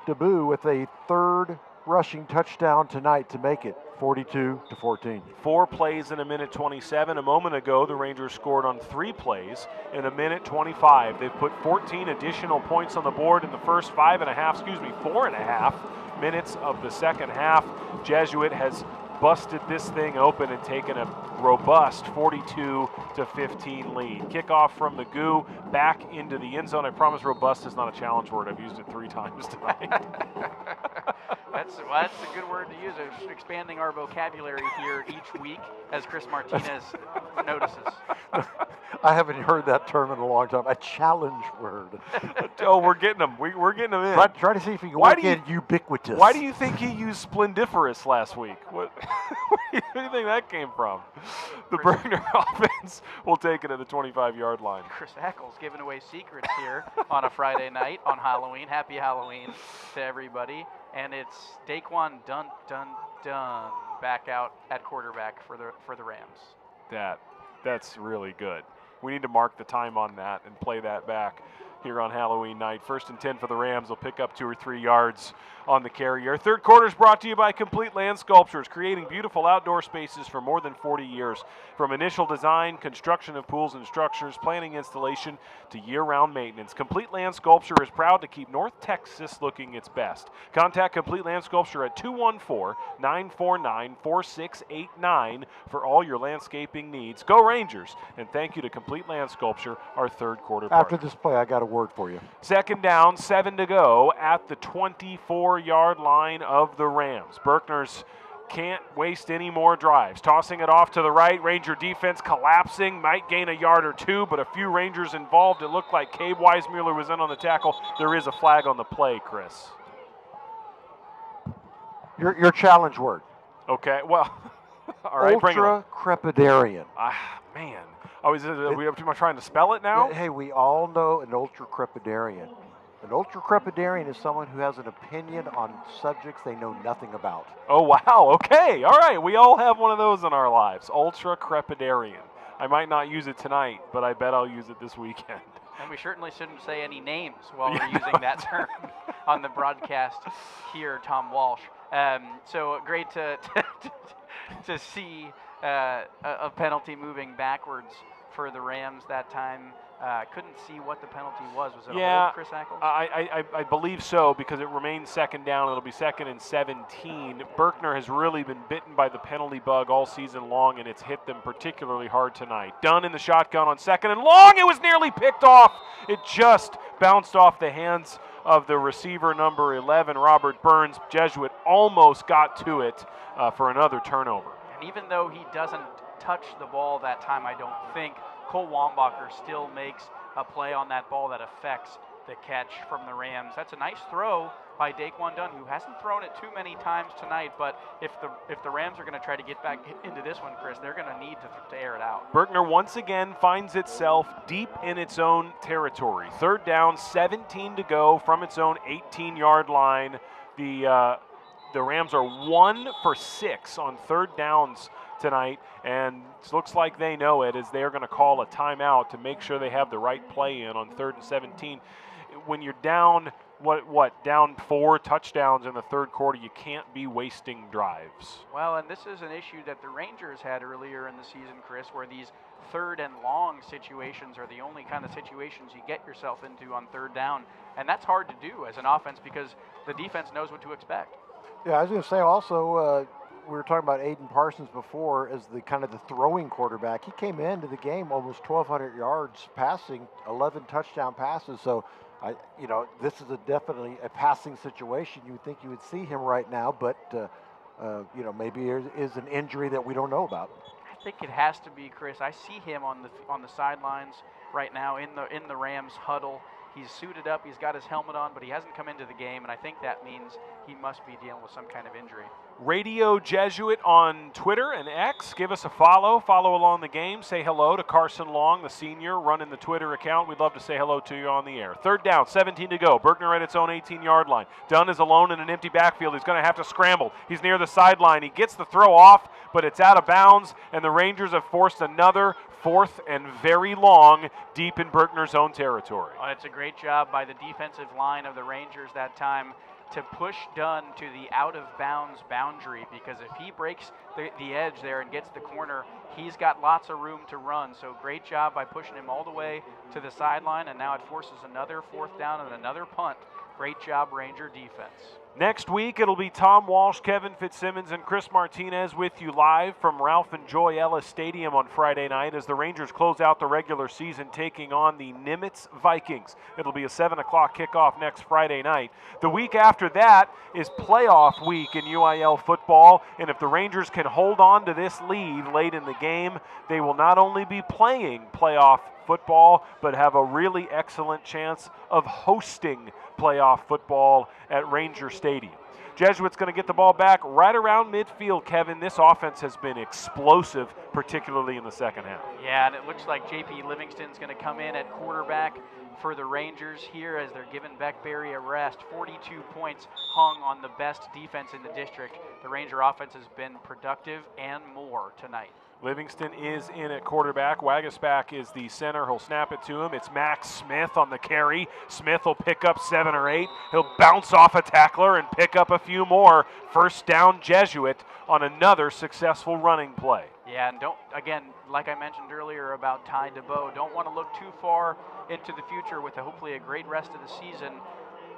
DeBow with a 3rd rushing touchdown tonight to make it 42-14. 4 plays in 1:27. A moment ago, the Rangers scored on 3 plays in 1:25. They've put 14 additional points on the board in the first 4.5 minutes of the second half. Jesuit has busted this thing open and taken a robust 42-15 lead. Kickoff from Magoo back into the end zone. I promise robust is not a challenge word. I've used it 3 times tonight. That's a good word to use. We're expanding our vocabulary here each week, as Chris Martinez notices. I haven't heard that term in a long time. A challenge word. Oh, we're getting them. We're getting them in. Try to see if you can work in ubiquitous. Why do you think he used splendiferous last week? What do you think that came from? The Berkner offense will take it to the 25-yard line. Chris Ackles giving away secrets here on a Friday night on Halloween. Happy Halloween to everybody. and it's Daquan Dun back out at quarterback for the Rams. That's really good. We need to mark the time on that and play that back here on Halloween night. 1st and 10 for the Rams. They'll pick up 2 or 3 yards on the carry. Our third quarter is brought to you by Complete Land Sculptures, creating beautiful outdoor spaces for more than 40 years. From initial design, construction of pools and structures, planning installation, to year-round maintenance, Complete Land Sculpture is proud to keep North Texas looking its best. Contact Complete Land Sculpture at 214-949-4689 for all your landscaping needs. Go Rangers, and thank you to Complete Land Sculpture, our third quarter partner. After this play, I got a word for you. 2nd down, 7 to go at the 24-yard line of the Rams. Berkner's can't waste any more drives. Tossing it off to the right. Ranger defense collapsing. Might gain a yard or 2, but a few Rangers involved. It looked like Cabe Weismuller was in on the tackle. There is a flag on the play, Chris. Your challenge word. Okay, well, all right, bring it on. Ultra-crepidarian. Man. Am I trying to spell it now? Hey, we all know an ultra-crepidarian. An ultra-crepidarian is someone who has an opinion on subjects they know nothing about. Oh, wow. Okay. All right. We all have one of those in our lives. Ultra-crepidarian. I might not use it tonight, but I bet I'll use it this weekend. And we certainly shouldn't say any names while we're using that term on the broadcast here, Tom Walsh. So great to see a penalty moving backwards for the Rams that time. Couldn't see what the penalty was. Was it a hold, Chris Ackles? I believe so, because it remains 2nd down. It'll be 2nd and 17. Berkner has really been bitten by the penalty bug all season long, and it's hit them particularly hard tonight. Dunn in the shotgun on 2nd and long. It was nearly picked off. It just bounced off the hands of the receiver, number 11, Robert Burns. Jesuit almost got to it for another turnover. And even though he doesn't touch the ball that time, I don't think, Cole Wambacher still makes a play on that ball that affects the catch from the Rams. That's a nice throw by Daquan Dunn, who hasn't thrown it too many times tonight, but if the Rams are going to try to get back into this one, Chris, they're going to need to air it out. Berkner once again finds itself deep in its own territory. 3rd down, 17 to go from its own 18-yard line. The Rams are 1 for 6 on 3rd downs tonight, and it looks like they know it, as they're going to call a timeout to make sure they have the right play in on 3rd and 17. When you're down, down 4 touchdowns in the 3rd quarter, you can't be wasting drives. Well, and this is an issue that the Rangers had earlier in the season, Chris, where these 3rd and long situations are the only kind of situations you get yourself into on 3rd down, and that's hard to do as an offense because the defense knows what to expect. Yeah, I was going to say also, we were talking about Aiden Parsons before as the kind of the throwing quarterback. He came into the game almost 1,200 yards passing, 11 touchdown passes. So, this is definitely a passing situation. You would think you would see him right now, but maybe there is an injury that we don't know about. I think it has to be, Chris. I see him on the sidelines right now in the Rams huddle. He's suited up, he's got his helmet on, but he hasn't come into the game, and I think that means he must be dealing with some kind of injury. Radio Jesuit on Twitter and X. Give us a follow along the game. Say hello to Carson Long, the senior, running the Twitter account. We'd love to say hello to you on the air. 3rd down, 17 to go. Berkner at its own 18-yard line. Dunn is alone in an empty backfield. He's going to have to scramble. He's near the sideline. He gets the throw off, but it's out of bounds, and the Rangers have forced another 4th and very long deep in Berkner's own territory. Well, it's a great job by the defensive line of the Rangers that time to push Dunn to the out-of-bounds boundary, because if he breaks the edge there and gets the corner, he's got lots of room to run. So great job by pushing him all the way to the sideline, and now it forces another 4th down and another punt. Great job, Ranger defense. Next week, it'll be Tom Walsh, Kevin Fitzsimmons, and Chris Martinez with you live from Ralph and Joy Ellis Stadium on Friday night as the Rangers close out the regular season, taking on the Nimitz Vikings. It'll be a 7 o'clock kickoff next Friday night. The week after that is playoff week in UIL football, and if the Rangers can hold on to this lead late in the game, they will not only be playing playoff football, but have a really excellent chance of hosting playoff football at Ranger Stadium. Jesuit's going to get the ball back right around midfield, Kevin. This offense has been explosive, particularly in the second half. Yeah, and it looks like J.P. Livingston's going to come in at quarterback for the Rangers here as they're giving Beckberry a rest. 42 points hung on the best defense in the district. The Ranger offense has been productive and more tonight. Livingston is in at quarterback. Wagasback is the center. He'll snap it to him. It's Max Smith on the carry. Smith will pick up 7 or 8. He'll bounce off a tackler and pick up a few more. First down, Jesuit on another successful running play. Yeah, and don't, again, like I mentioned earlier about Ty DeBow, don't want to look too far into the future with hopefully a great rest of the season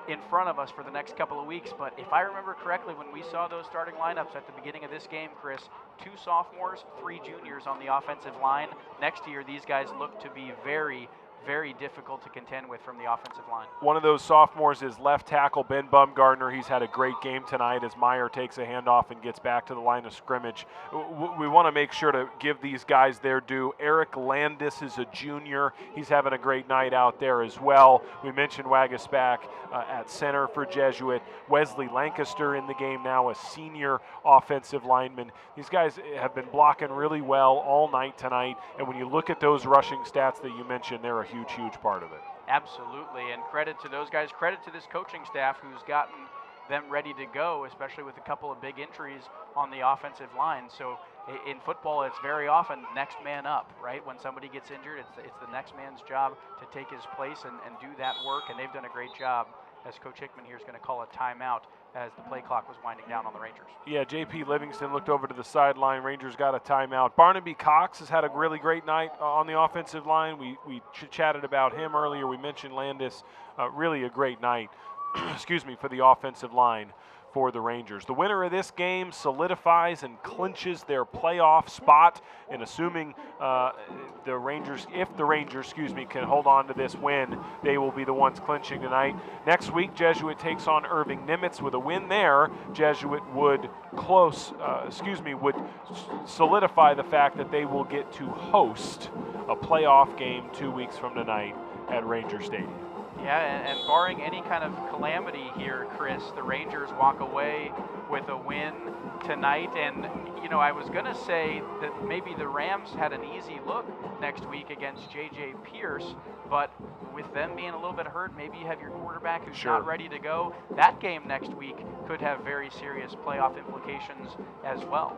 in front of us for the next couple of weeks. But if I remember correctly, when we saw those starting lineups at the beginning of this game, Chris, 2 sophomores, 3 juniors on the offensive line. Next year, these guys look to be very, very difficult to contend with from the offensive line. One of those sophomores is left tackle Ben Bumgardner. He's had a great game tonight as Meyer takes a handoff and gets back to the line of scrimmage. We want to make sure to give these guys their due. Eric Landis is a junior. He's having a great night out there as well. We mentioned Wagasback at center for Jesuit. Wesley Lancaster in the game now, a senior offensive lineman. These guys have been blocking really well all night tonight, and when you look at those rushing stats that you mentioned, they're a huge part of it. Absolutely, and credit to those guys, credit to this coaching staff who's gotten them ready to go, especially with a couple of big injuries on the offensive line. So in football, it's very often next man up, right? When somebody gets injured, it's the next man's job to take his place and do that work, and they've done a great job, as Coach Hickman here is going to call a timeout as the play clock was winding down on the Rangers. Yeah, J.P. Livingston looked over to the sideline. Rangers got a timeout. Barnaby Cox has had a really great night on the offensive line. We chatted about him earlier. We mentioned Landis. Really a great night, excuse me, for the offensive line for the Rangers. The winner of this game solidifies and clinches their playoff spot, and assuming if the Rangers, can hold on to this win, they will be the ones clinching tonight. Next week, Jesuit takes on Irving Nimitz. With a win there, Jesuit would solidify the fact that they will get to host a playoff game 2 weeks from tonight at Ranger Stadium. Yeah, and barring any kind of calamity here, Chris, the Rangers walk away with a win tonight. And, you know, I was going to say that maybe the Rams had an easy look next week against J.J. Pierce, but with them being a little bit hurt, maybe you have your quarterback who's not ready to go. That game next week could have very serious playoff implications as well.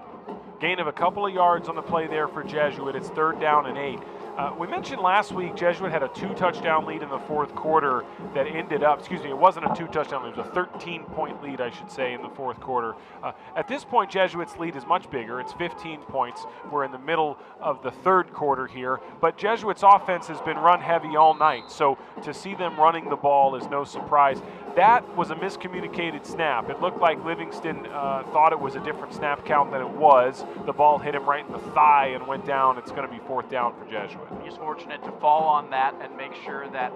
Gain of a couple of yards on the play there for Jesuit. It's 3rd down and 8. We mentioned last week Jesuit had a 2-touchdown lead in the 4th quarter that ended up, it wasn't a 2-touchdown lead, it was a 13-point lead, I should say, in the 4th quarter. At this point, Jesuit's lead is much bigger. It's 15 points. We're in the middle of the 3rd quarter here, but Jesuit's offense has been run heavy all night, so to see them running the ball is no surprise. That was a miscommunicated snap. It looked like Livingston thought it was a different snap count than it was. The ball hit him right in the thigh and went down. It's going to be 4th down for Jesuit. He's fortunate to fall on that and make sure that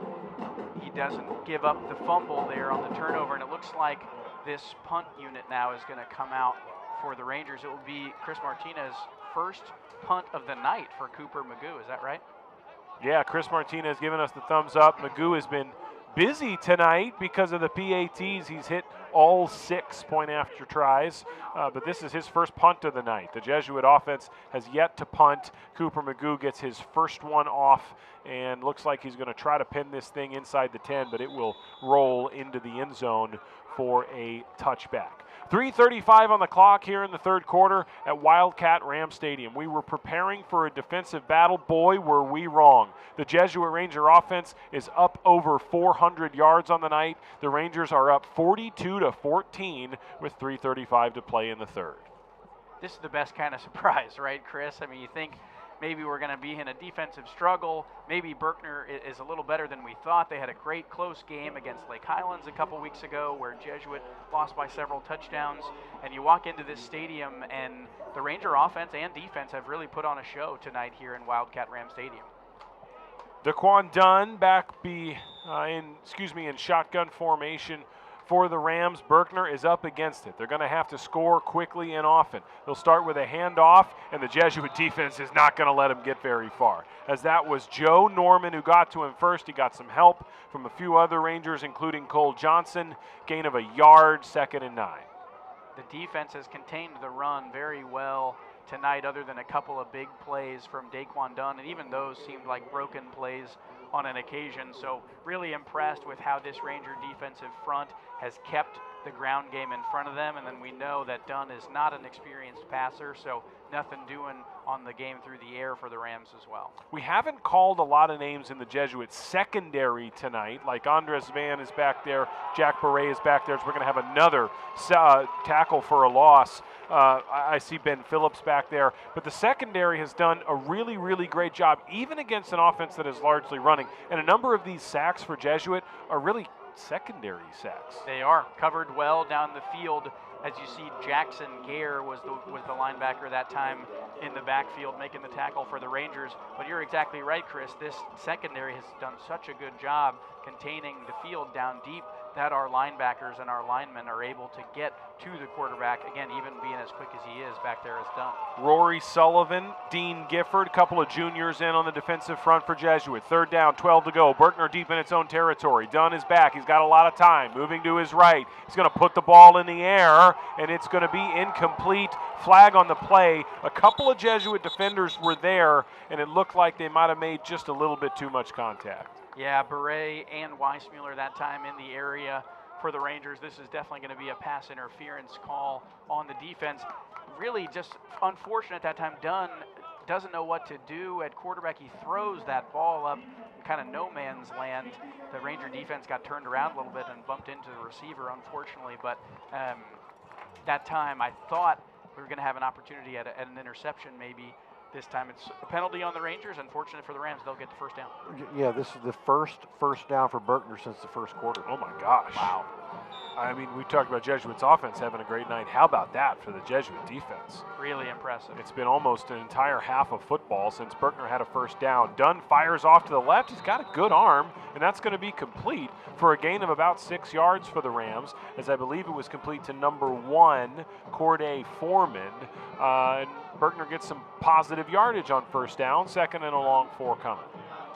he doesn't give up the fumble there on the turnover. And it looks like this punt unit now is going to come out for the Rangers. It will be Chris Martinez's first punt of the night for Cooper Magoo. Is that right? Yeah, Chris Martinez giving us the thumbs up. Magoo has been busy tonight because of the PATs. He's hit all 6 point-after tries, but this is his first punt of the night. The Jesuit offense has yet to punt. Cooper Magoo gets his first one off and looks like he's going to try to pin this thing inside the 10, but it will roll into the end zone for a touchback. 3:35 on the clock here in the 3rd quarter at Wildcat Ram Stadium. We were preparing for a defensive battle. Boy, were we wrong. The Jesuit Ranger offense is up over 400 yards on the night. The Rangers are up 42-14 with 3:35 to play in the 3rd. This is the best kind of surprise, right, Chris? I mean, you think maybe we're going to be in a defensive struggle. Maybe Berkner is a little better than we thought. They had a great close game against Lake Highlands a couple weeks ago where Jesuit lost by several touchdowns. And you walk into this stadium and the Ranger offense and defense have really put on a show tonight here in Wildcat Ram Stadium. Daquan Dunn back in shotgun formation for the Rams. Berkner is up against it. They're going to have to score quickly and often. They'll start with a handoff, and the Jesuit defense is not going to let him get very far. As that was Joe Norman who got to him first. He got some help from a few other Rangers, including Cole Johnson. Gain of a yard, 2nd and 9. the defense has contained the run very well tonight, other than a couple of big plays from Daquan Dunn, and even those seemed like broken plays on an occasion. So really impressed with how this Ranger defensive front has kept the ground game in front of them, and then we know that Dunn is not an experienced passer, so nothing doing on the game through the air for the Rams as well. We haven't called a lot of names in the Jesuit secondary tonight, like Andres Van is back there, Jack Beret is back there, so we're going to have another tackle for a loss. I see Ben Phillips back there, but the secondary has done a really, really great job, even against an offense that is largely running. And a number of these sacks for Jesuit are really secondary sacks. They are covered well down the field. As you see, Jackson Gare was the linebacker that time in the backfield making the tackle for the Rangers. But you're exactly right, Chris. This secondary has done such a good job containing the field down deep that our linebackers and our linemen are able to get to the quarterback, again, even being as quick as he is back there as Dunn. Rory Sullivan, Dean Gifford, a couple of juniors in on the defensive front for Jesuit. 3rd down, 12 to go. Berkner deep in its own territory. Dunn is back. He's got a lot of time. Moving to his right. He's going to put the ball in the air, and it's going to be incomplete. Flag on the play. A couple of Jesuit defenders were there, and it looked like they might have made just a little bit too much contact. Yeah, Beret and Weissmuller that time in the area for the Rangers. This is definitely going to be a pass interference call on the defense. Really just unfortunate that time. Dunn doesn't know what to do at quarterback. He throws that ball up kind of no man's land. The Ranger defense got turned around a little bit and bumped into the receiver, unfortunately. But that time I thought we were going to have an opportunity at an interception maybe. This time it's a penalty on the Rangers. Unfortunate for the Rams, they'll get the first down. Yeah, this is the first down for Berkner since the first quarter. Oh my gosh. Wow. I mean, we talked about Jesuits offense having a great night. How about that for the Jesuit defense? Really impressive. It's been almost an entire half of football since Berkner had a first down. Dunn fires off to the left. He's got a good arm, and that's going to be complete for a gain of about 6 yards for the Rams, as I believe it was complete to number 1, Corday Foreman. And Berkner gets some positive yardage on first down, 2nd and a long 4 coming.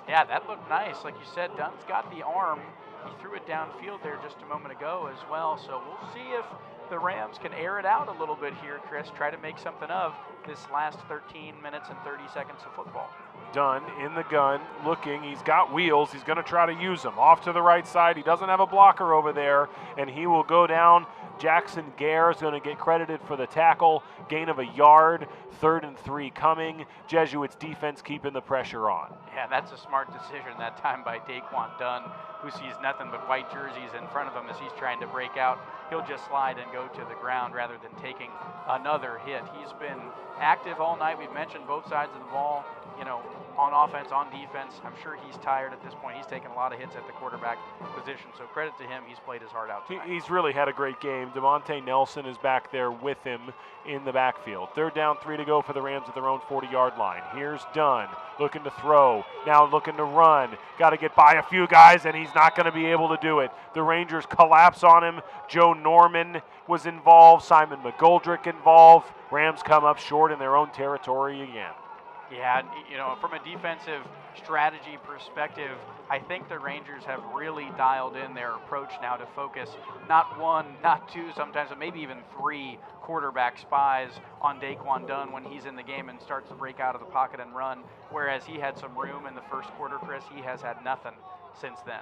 Yeah, that looked nice. Like you said, Dunn's got the arm. He threw it downfield there just a moment ago as well. So we'll see if the Rams can air it out a little bit here, Chris. Try to make something of this last 13 minutes and 30 seconds of football. Dunn in the gun, looking. He's got wheels. He's going to try to use them. Off to the right side. He doesn't have a blocker over there, and he will go down. Jackson Gare is going to get credited for the tackle. Gain of a yard. 3rd and 3 coming. Jesuits defense keeping the pressure on. Yeah, that's a smart decision that time by Daquan Dunn, who sees nothing but white jerseys in front of him as he's trying to break out. He'll just slide and go to the ground rather than taking another hit. He's been active all night. We've mentioned both sides of the ball, on offense, on defense. I'm sure he's tired at this point. He's taken a lot of hits at the quarterback position, so credit to him. He's played his heart out tonight. He's really had a great game. DeMonte Nelson is back there with him in the backfield. 3rd down, 3 to go for the Rams at their own 40-yard line. Here's Dunn looking to throw, now looking to run. Got to get by a few guys, and he's not going to be able to do it. The Rangers collapse on him. Joe Norman was involved. Simon McGoldrick involved. Rams come up short in their own territory again. Yeah, from a defensive strategy perspective, I think the Rangers have really dialed in their approach now to focus not 1, not 2 sometimes, but maybe even 3 quarterback spies on Daquan Dunn when he's in the game and starts to break out of the pocket and run, whereas he had some room in the first quarter, Chris. He has had nothing since then.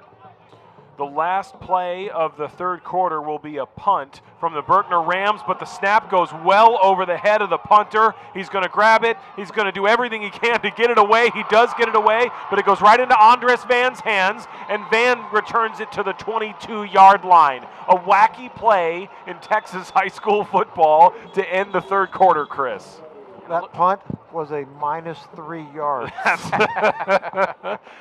The last play of the 3rd quarter will be a punt from the Berkner Rams, but the snap goes well over the head of the punter. He's going to grab it. He's going to do everything he can to get it away. He does get it away, but it goes right into Andres Van's hands, and Van returns it to the 22-yard line. A wacky play in Texas high school football to end the 3rd quarter, Chris. That punt was a -3 yards.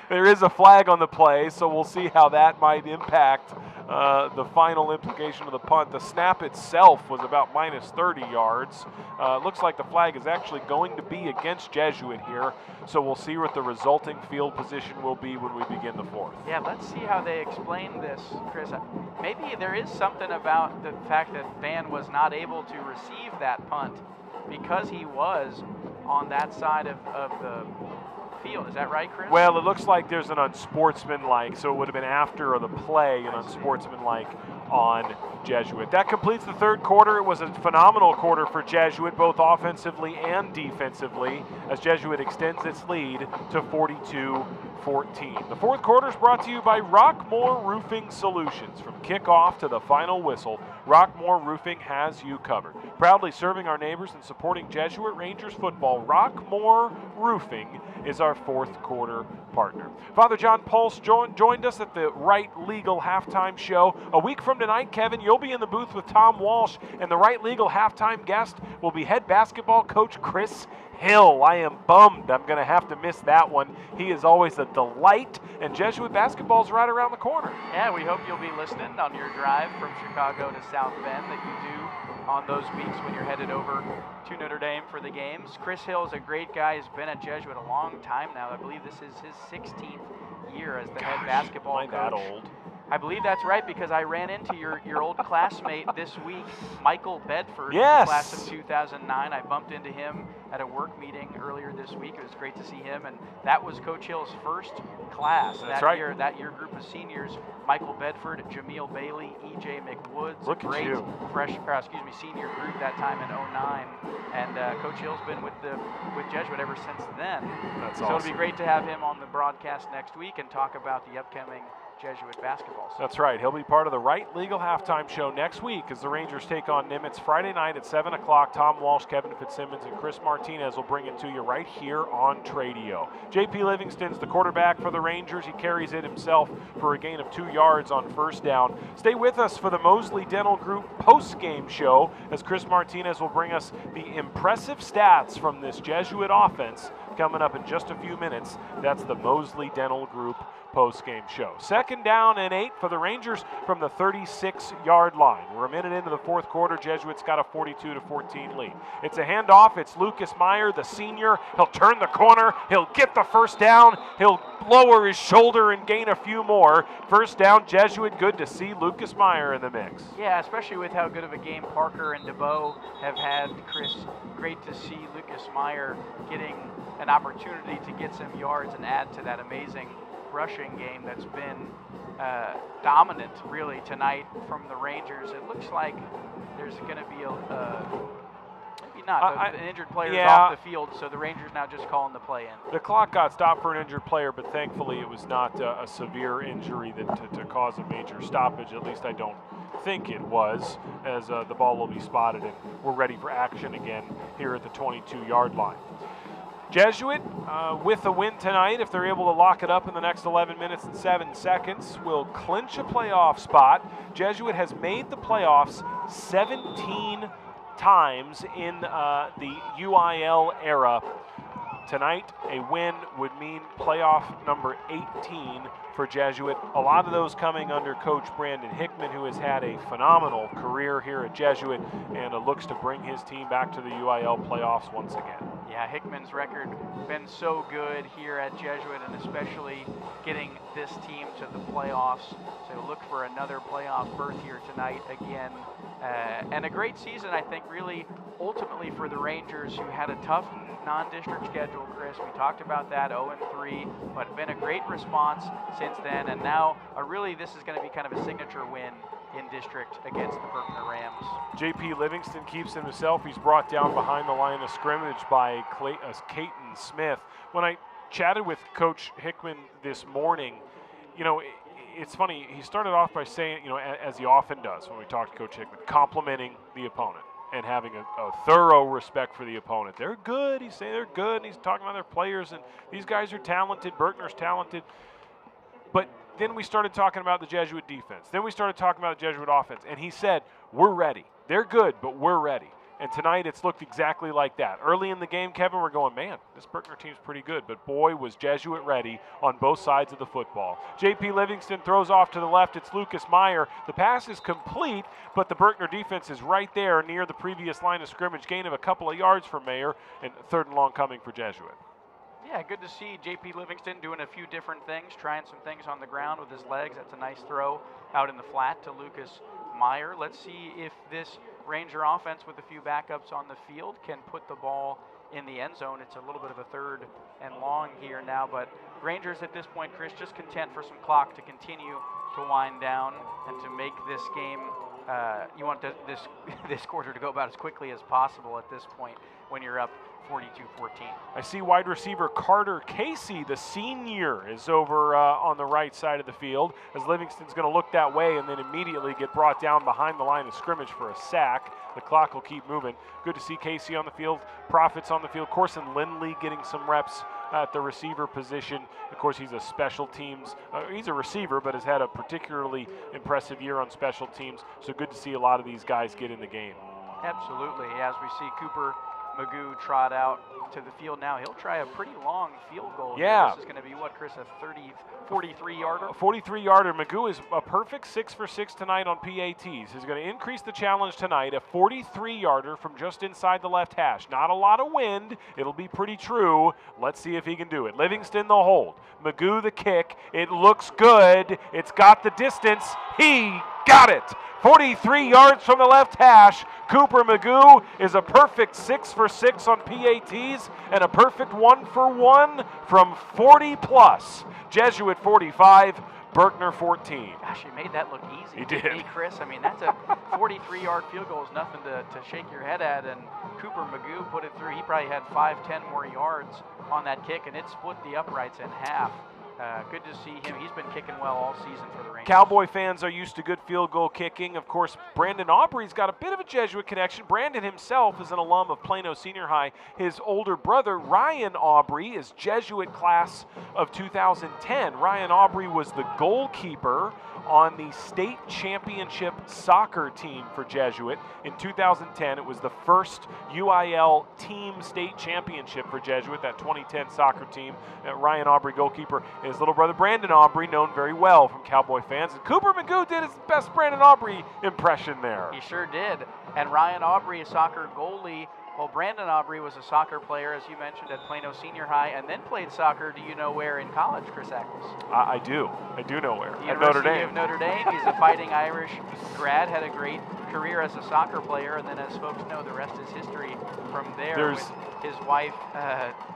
There is a flag on the play, so we'll see how that might impact the final implication of the punt. The snap itself was about -30 yards. Looks like the flag is actually going to be against Jesuit here, so we'll see what the resulting field position will be when we begin the 4th. Yeah, let's see how they explain this, Chris. Maybe there is something about the fact that Van was not able to receive that punt because he was on that side of the field. Is that right, Chris? Well, it looks like there's an unsportsmanlike, so it would have been after the play, an unsportsmanlike on Jesuit. That completes the third quarter. It was a phenomenal quarter for Jesuit, both offensively and defensively, as Jesuit extends its lead to 42-14. The fourth quarter is brought to you by Rockmore Roofing Solutions. From kickoff to the final whistle, Rockmore Roofing has you covered. Proudly serving our neighbors and supporting Jesuit Rangers football, Rockmore Roofing is our fourth quarter partner. Father John Pulse joined us at the Right Legal halftime show. A week from tonight, Kevin, you'll be in the booth with Tom Walsh, and the Right Legal halftime guest will be head basketball coach Chris Hill. I am bummed I'm going to have to miss that one. He is always a delight, and Jesuit basketball's right around the corner. Yeah, we hope you'll be listening on your drive from Chicago to South Bend that you do on those weeks when you're headed over to Notre Dame for the games. Chris Hill is a great guy. He's been at Jesuit a long time now. I believe this is his 16th year as the head basketball coach. Am I that old? I believe that's right, because I ran into your old classmate this week, Michael Bedford, Yes. class of 2009. I bumped into him at a work meeting earlier this week. It was great to see him, and that was Coach Hill's first class That's right. year. That year group of seniors: Michael Bedford, Jameel Bailey, E.J. McWoods. Look at great you. senior group that time in 09. And Coach Hill's been with Jesuit ever since then. That's so awesome. it'll be great to have him on the broadcast next week and talk about the upcoming Jesuit basketball season. That's right. He'll be part of the Right Legal halftime show next week as the Rangers take on Nimitz Friday night at 7 o'clock. Tom Walsh, Kevin Fitzsimmons, and Chris Martinez will bring it to you right here on Tradio. J.P. Livingston's the quarterback for the Rangers. He carries it himself for a gain of 2 yards on first down. Stay with us for the Mosley Dental Group post-game show as Chris Martinez will bring us the impressive stats from this Jesuit offense coming up in just a few minutes. That's the Mosley Dental Group post-game show. Second down and 8 for the Rangers from the 36-yard line. We're a minute into the fourth quarter. Jesuit's got a 42-14 lead. It's a handoff. It's Lucas Meyer, the senior. He'll turn the corner. He'll get the first down. He'll lower his shoulder and gain a few more. First down, Jesuit. Good to see Lucas Meyer in the mix. Yeah, especially with how good of a game Parker and DeBow have had, Chris. Great to see Lucas Meyer getting an opportunity to get some yards and add to that amazing rushing game that's been dominant really tonight from the Rangers. It looks like there's going to be maybe not, an injured player is off the field, so the Rangers now just calling the play in. The clock got stopped for an injured player, but thankfully it was not a severe injury that to cause a major stoppage. At least I don't think it was, as the ball will be spotted and we're ready for action again here at the 22-yard line. Jesuit, with a win tonight, if they're able to lock it up in the next 11 minutes and 7 seconds, will clinch a playoff spot. Jesuit has made the playoffs 17 times in the UIL era. Tonight, a win would mean playoff number 18 for Jesuit. A lot of those coming under Coach Brandon Hickman, who has had a phenomenal career here at Jesuit and looks to bring his team back to the UIL playoffs once again. Yeah, Hickman's record been so good here at Jesuit, and especially getting this team to the playoffs. So look for another playoff berth here tonight again. And a great season, I think, really ultimately for the Rangers, who had a tough non-district schedule, Chris. We talked about that, 0-3, but been a great response since then. And now, this is going to be kind of a signature win in district against the Berkner Rams. J.P. Livingston keeps it himself. He's brought down behind the line of scrimmage by Caton Smith. When I chatted with Coach Hickman this morning, it's funny, he started off by saying, as he often does when we talk to Coach Hickman, complimenting the opponent and having a thorough respect for the opponent. They're good. He's saying they're good, and he's talking about their players, and these guys are talented. Berkner's talented. But then we started talking about the Jesuit defense. Then we started talking about the Jesuit offense, and he said, we're ready. They're good, but we're ready. And tonight it's looked exactly like that. Early in the game, Kevin, we're going, man, this Berkner team's pretty good. But boy, was Jesuit ready on both sides of the football. J.P. Livingston throws off to the left. It's Lucas Meyer. The pass is complete, but the Berkner defense is right there near the previous line of scrimmage. Gain of a couple of yards for Meyer, and third and long coming for Jesuit. Yeah, good to see J.P. Livingston doing a few different things, trying some things on the ground with his legs. That's a nice throw out in the flat to Lucas Meyer. Let's see if this Ranger offense with a few backups on the field can put the ball in the end zone. It's a little bit of a 3rd and long here now, but Rangers at this point, Chris, just content for some clock to continue to wind down and to make this game. You want this quarter to go about as quickly as possible at this point when you're up 42-14. I see wide receiver Carter Casey, the senior, is over on the right side of the field as Livingston's going to look that way and then immediately get brought down behind the line of scrimmage for a sack. The clock will keep moving. Good to see Casey on the field, Profits on the field. Corson Lindley getting some reps at the receiver position. Of course, he's a special teams. He's a receiver, but has had a particularly impressive year on special teams. So good to see a lot of these guys get in the game. Absolutely. As we see Cooper Magoo trot out to the field now, he'll try a pretty long field goal. Yeah. Here. This is going to be what, Chris, a 43-yarder? A 43-yarder. Magoo is a perfect 6 for 6 tonight on PATs. He's going to increase the challenge tonight. A 43-yarder from just inside the left hash. Not a lot of wind. It'll be pretty true. Let's see if he can do it. Livingston the hold. Magoo the kick. It looks good. It's got the distance. He got it. 43 yards from the left hash. Cooper Magoo is a perfect 6 for 6 on PATs and a perfect 1 for 1 from 40 plus. Jesuit 45, Berkner 14. Gosh, he made that look easy. He did. Hey, Chris, I mean, that's a 43-yard field goal is nothing to shake your head at, and Cooper Magoo put it through. He probably had 5-10 more yards on that kick, and it split the uprights in half. Good to see him. He's been kicking well all season for the Rangers. Cowboy fans are used to good field goal kicking. Of course, Brandon Aubrey's got a bit of a Jesuit connection. Brandon himself is an alum of Plano Senior High. His older brother, Ryan Aubrey, is Jesuit class of 2010. Ryan Aubrey was the goalkeeper on the state championship soccer team for Jesuit. In 2010, it was the first UIL team state championship for Jesuit, that 2010 soccer team. Ryan Aubrey, goalkeeper. His little brother Brandon Aubrey, known very well from Cowboy fans. And Cooper Magoo did his best Brandon Aubrey impression there. He sure did. And Ryan Aubrey, a soccer goalie. Well, Brandon Aubrey was a soccer player, as you mentioned, at Plano Senior High, and then played soccer, do you know where, in college, Chris Ackles? I do. I do know where. At Notre Dame. Of Notre Dame. He's a Fighting Irish grad, had a great career as a soccer player, and then as folks know, the rest is history from there. With his wife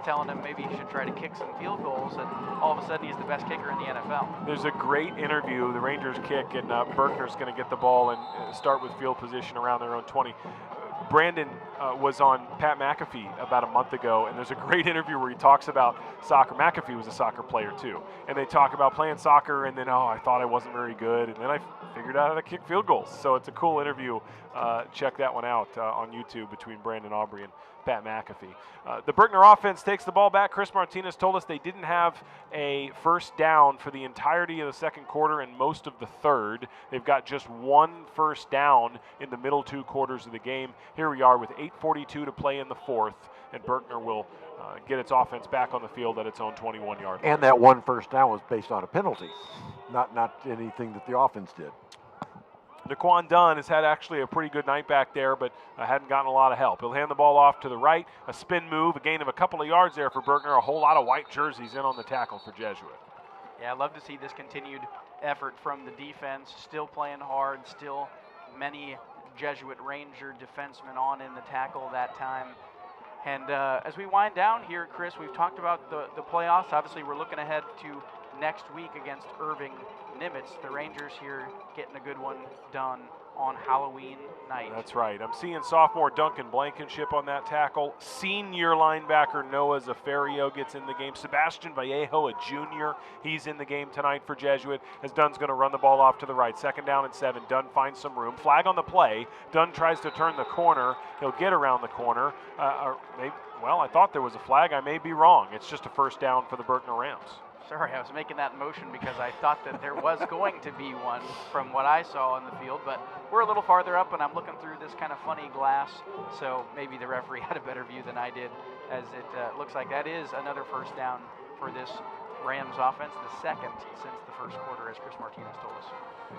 telling him maybe he should try to kick some field goals, and all of a sudden he's the best kicker in the NFL. There's a great interview. The Rangers kick, and Berkner's going to get the ball and start with field position around their own 20. Brandon was on Pat McAfee about a month ago, and there's a great interview where he talks about soccer. McAfee was a soccer player too, and they talk about playing soccer, and then, I thought I wasn't very good, and then I figured out how to kick field goals. So it's a cool interview. Check that one out on YouTube between Brandon Aubrey and Pat McAfee. The Berkner offense takes the ball back. Chris Martinez told us they didn't have a first down for the entirety of the second quarter and most of the third. They've got just one first down in the middle 2 quarters of the game. Here we are with 8:42 to play in the fourth, and Berkner will get its offense back on the field at its own 21-yard line. And that one first down was based on a penalty, not anything that the offense did. Naquan Dunn has had actually a pretty good night back there, but hadn't gotten a lot of help. He'll hand the ball off to the right, a spin move, a gain of a couple of yards there for Berkner, a whole lot of white jerseys in on the tackle for Jesuit. Yeah, I'd love to see this continued effort from the defense, still playing hard, still many Jesuit Ranger defensemen on in the tackle that time. And as we wind down here, Chris, we've talked about the playoffs. Obviously, we're looking ahead to next week against Irving Nimitz. The Rangers here getting a good one done on Halloween night. That's right. I'm seeing sophomore Duncan Blankenship on that tackle. Senior linebacker Noah Zafario gets in the game. Sebastian Vallejo, a junior, he's in the game tonight for Jesuit, as Dunn's going to run the ball off to the right. 2nd down and 7. Dunn finds some room. Flag on the play. Dunn tries to turn the corner. He'll get around the corner. I thought there was a flag. I may be wrong. It's just a first down for the Berkner Rams. Sorry, I was making that motion because I thought that there was going to be one from what I saw in the field, but we're a little farther up and I'm looking through this kind of funny glass, so maybe the referee had a better view than I did, as it looks like that is another first down for this Rams offense, the second since the first quarter, as Chris Martinez told us.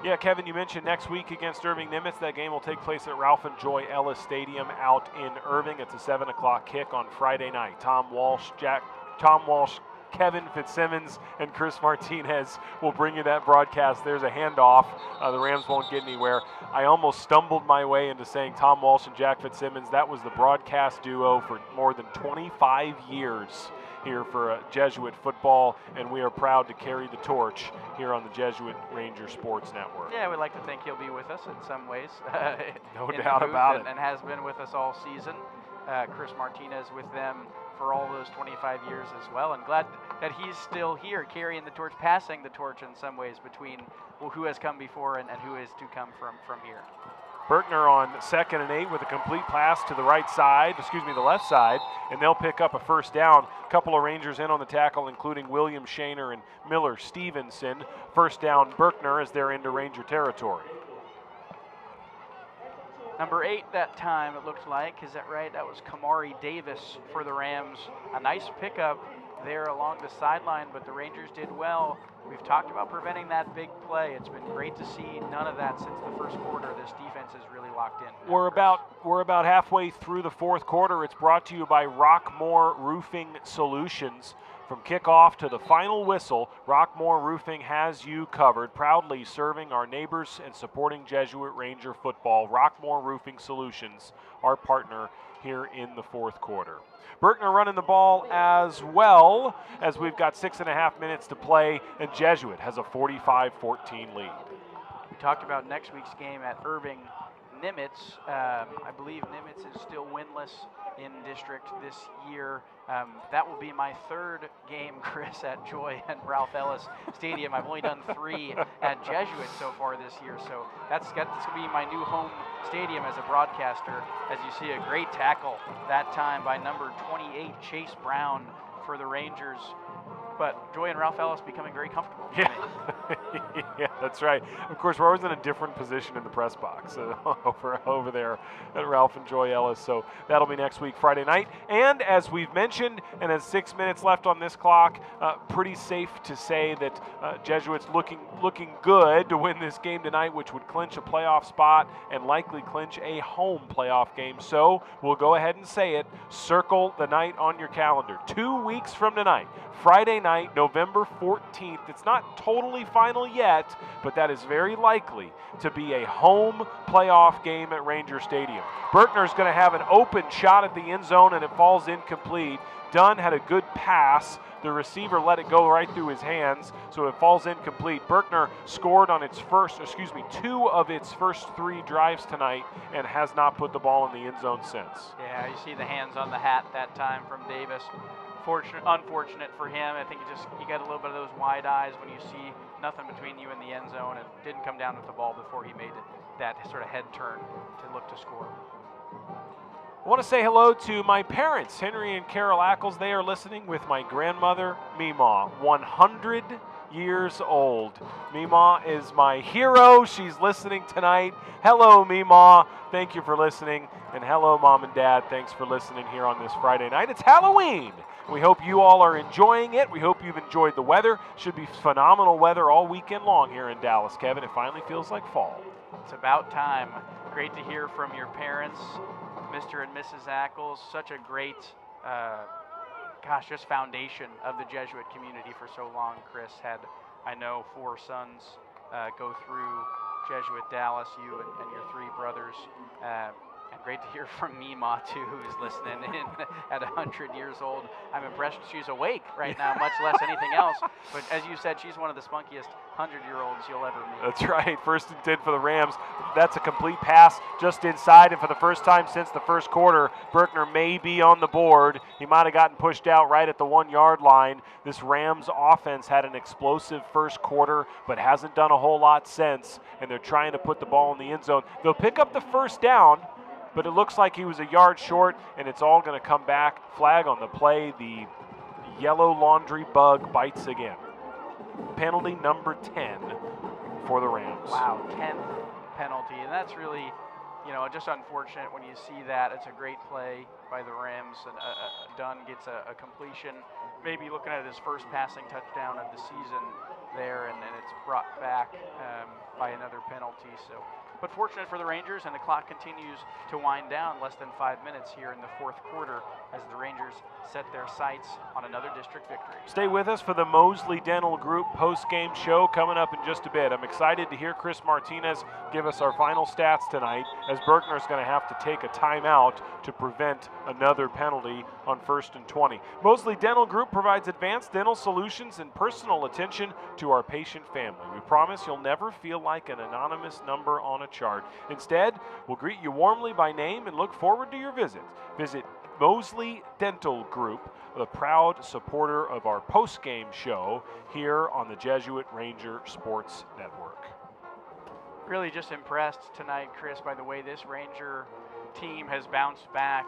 Yeah, Kevin, you mentioned next week against Irving Nimitz. That game will take place at Ralph and Joy Ellis Stadium out in Irving. It's a 7 o'clock kick on Friday night. Tom Walsh, Kevin Fitzsimmons and Chris Martinez will bring you that broadcast. There's a handoff. The Rams won't get anywhere. I almost stumbled my way into saying Tom Walsh and Jack Fitzsimmons. That was the broadcast duo for more than 25 years here for Jesuit football, and we are proud to carry the torch here on the Jesuit Ranger Sports Network. Yeah, we'd like to think he'll be with us in some ways. No doubt about it. And has been with us all season. Chris Martinez with them for all those 25 years as well, and glad that he's still here carrying the torch, passing the torch in some ways between who has come before and who is to come from here. Berkner on 2nd and 8 with a complete pass to the the left side, and they'll pick up a first down. A couple of Rangers in on the tackle, including William Shaner and Miller Stevenson. First down, Berkner, as they're into Ranger territory. Number 8 that time, it looked like. Is that right? That was Kamari Davis for the Rams. A nice pickup there along the sideline, but the Rangers did well. We've talked about preventing that big play. It's been great to see none of that since the first quarter. This defense is really locked in. We're about halfway through the fourth quarter. It's brought to you by Rockmore Roofing Solutions. From kickoff to the final whistle, Rockmore Roofing has you covered, proudly serving our neighbors and supporting Jesuit Ranger football. Rockmore Roofing Solutions, our partner here in the fourth quarter. Berkner running the ball as well, as we've got 6.5 minutes to play, and Jesuit has a 45-14 lead. We talked about next week's game at Irving Nimitz. I believe Nimitz is still winless in district this year. That will be my third game, Chris, at Joy and Ralph Ellis Stadium. I've only done 3 at Jesuit so far this year, so that's going to be my new home stadium as a broadcaster, as you see a great tackle that time by number 28, Chase Brown, for the Rangers. But Joy and Ralph Ellis becoming very comfortable. Yeah, yeah, that's right. Of course, we're always in a different position in the press box over there at Ralph and Joy Ellis. So that'll be next week, Friday night. And as we've mentioned, and as 6 minutes left on this clock, pretty safe to say that Jesuits looking good to win this game tonight, which would clinch a playoff spot and likely clinch a home playoff game. So we'll go ahead and say it. Circle the night on your calendar. 2 weeks from tonight, Friday night, November 14th. It's not totally final yet, but that is very likely to be a home playoff game at Ranger Stadium. Berkner's going to have an open shot at the end zone, and it falls incomplete. Dunn had a good pass. The receiver let it go right through his hands, so it falls incomplete. Berkner scored on two of its first 3 drives tonight and has not put the ball in the end zone since. Yeah, you see the hands on the hat that time from Davis. Unfortunate for him. I think you got a little bit of those wide eyes when you see nothing between you and the end zone, and didn't come down with the ball before he made that sort of head turn to look to score. I want to say hello to my parents, Henry and Carol Ackles. They are listening with my grandmother, Meemaw, 100 years old. Meemaw is my hero. She's listening tonight. Hello, Meemaw. Thank you for listening. And hello, Mom and Dad. Thanks for listening here on this Friday night. It's Halloween. We hope you all are enjoying it. We hope you've enjoyed the weather. Should be phenomenal weather all weekend long here in Dallas, Kevin. It finally feels like fall. It's about time. Great to hear from your parents, Mr. and Mrs. Ackles. Such a great, just foundation of the Jesuit community for so long. Chris had, I know, 4 sons go through Jesuit Dallas, you and your 3 brothers. And great to hear from Meemaw, too, who's listening in at 100 years old. I'm impressed she's awake right now, much less anything else. But as you said, she's one of the spunkiest 100-year-olds you'll ever meet. That's right. 1st and 10 for the Rams. That's a complete pass just inside. And for the first time since the first quarter, Berkner may be on the board. He might have gotten pushed out right at the 1-yard line. This Rams offense had an explosive first quarter, but hasn't done a whole lot since. And they're trying to put the ball in the end zone. They'll pick up the first down, but it looks like he was a yard short, and it's all going to come back. Flag on the play. The yellow laundry bug bites again. Penalty number 10 for the Rams. Wow, 10th penalty. And that's really, just unfortunate when you see that. It's a great play by the Rams. And Dunn gets a completion. Maybe looking at his first passing touchdown of the season there, and then it's brought back by another penalty. So but fortunate for the Rangers, and the clock continues to wind down. Less than 5 minutes here in the fourth quarter as the Rangers set their sights on another district victory. Stay with us for the Mosley Dental Group post-game show coming up in just a bit. I'm excited to hear Chris Martinez give us our final stats tonight, as Berkner's going to have to take a timeout to prevent another penalty on 1st and 20. Mosley Dental Group provides advanced dental solutions and personal attention to our patient family. We promise you'll never feel like an anonymous number on a chart. Instead, we'll greet you warmly by name and look forward to your visit. Visit Mosley Dental Group, the proud supporter of our post-game show here on the Jesuit Ranger Sports Network. Really just impressed tonight, Chris, by the way this Ranger team has bounced back.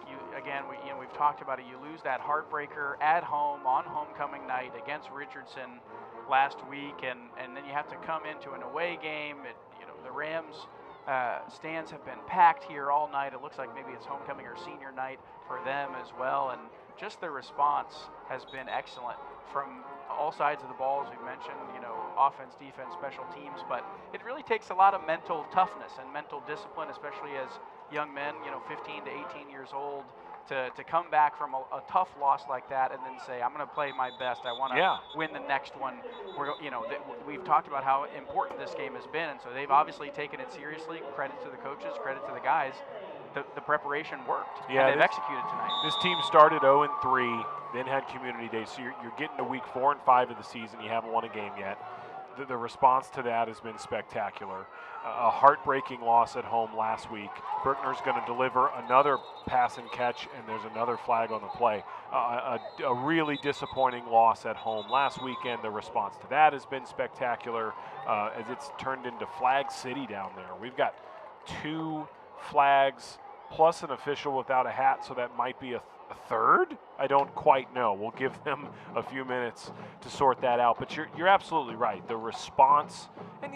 We've talked about it. You lose that heartbreaker at home on homecoming night against Richardson last week, and then you have to come into an away game. The Rams stands have been packed here all night. It looks like maybe it's homecoming or senior night for them as well, and just the response has been excellent from all sides of the ball, as we mentioned, offense, defense, special teams, but it really takes a lot of mental toughness and mental discipline, especially as young men, 15 to 18 years old, to come back from a tough loss like that and then say, I'm going to play my best. I want to win the next one. We've talked about how important this game has been, and so they've obviously taken it seriously. Credit to the coaches, credit to the guys. The preparation worked, and they've executed tonight. This team started 0-3, then had Community Day, so you're getting to week 4 and 5 of the season. You haven't won a game yet. The response to that has been spectacular. A heartbreaking loss at home last week. Berkner's going to deliver another pass and catch, and there's another flag on the play. A really disappointing loss at home last weekend. The response to that has been spectacular, as it's turned into Flag City down there. We've got 2 flags plus an official without a hat, so that might be a third? I don't quite know. We'll give them a few minutes to sort that out. But you're absolutely right. The response, and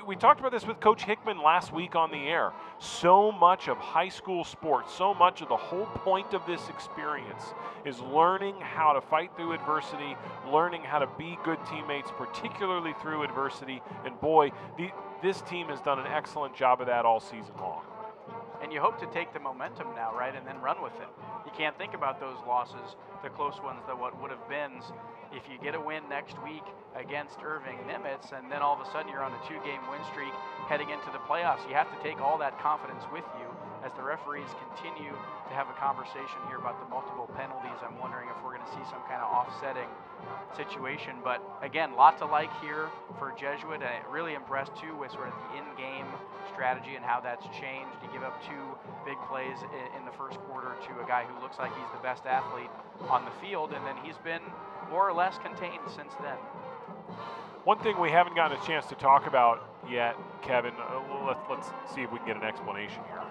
we talked about this with Coach Hickman last week on the air. So much of high school sports, so much of the whole point of this experience is learning how to fight through adversity, learning how to be good teammates, particularly through adversity. And boy, this team has done an excellent job of that all season long. And you hope to take the momentum now, right, and then run with it. You can't think about those losses, the close ones, what would have been. If you get a win next week against Irving Nimitz, and then all of a sudden you're on a 2-game win streak heading into the playoffs, you have to take all that confidence with you. As the referees continue to have a conversation here about the multiple penalties, I'm wondering if we're going to see some kind of offsetting situation. But again, lot to like here for Jesuit. And really impressed too with sort of the in-game strategy and how that's changed. You give up 2 big plays in the first quarter to a guy who looks like he's the best athlete on the field, and then he's been more or less contained since then. One thing we haven't gotten a chance to talk about yet, Kevin, let's see if we can get an explanation here.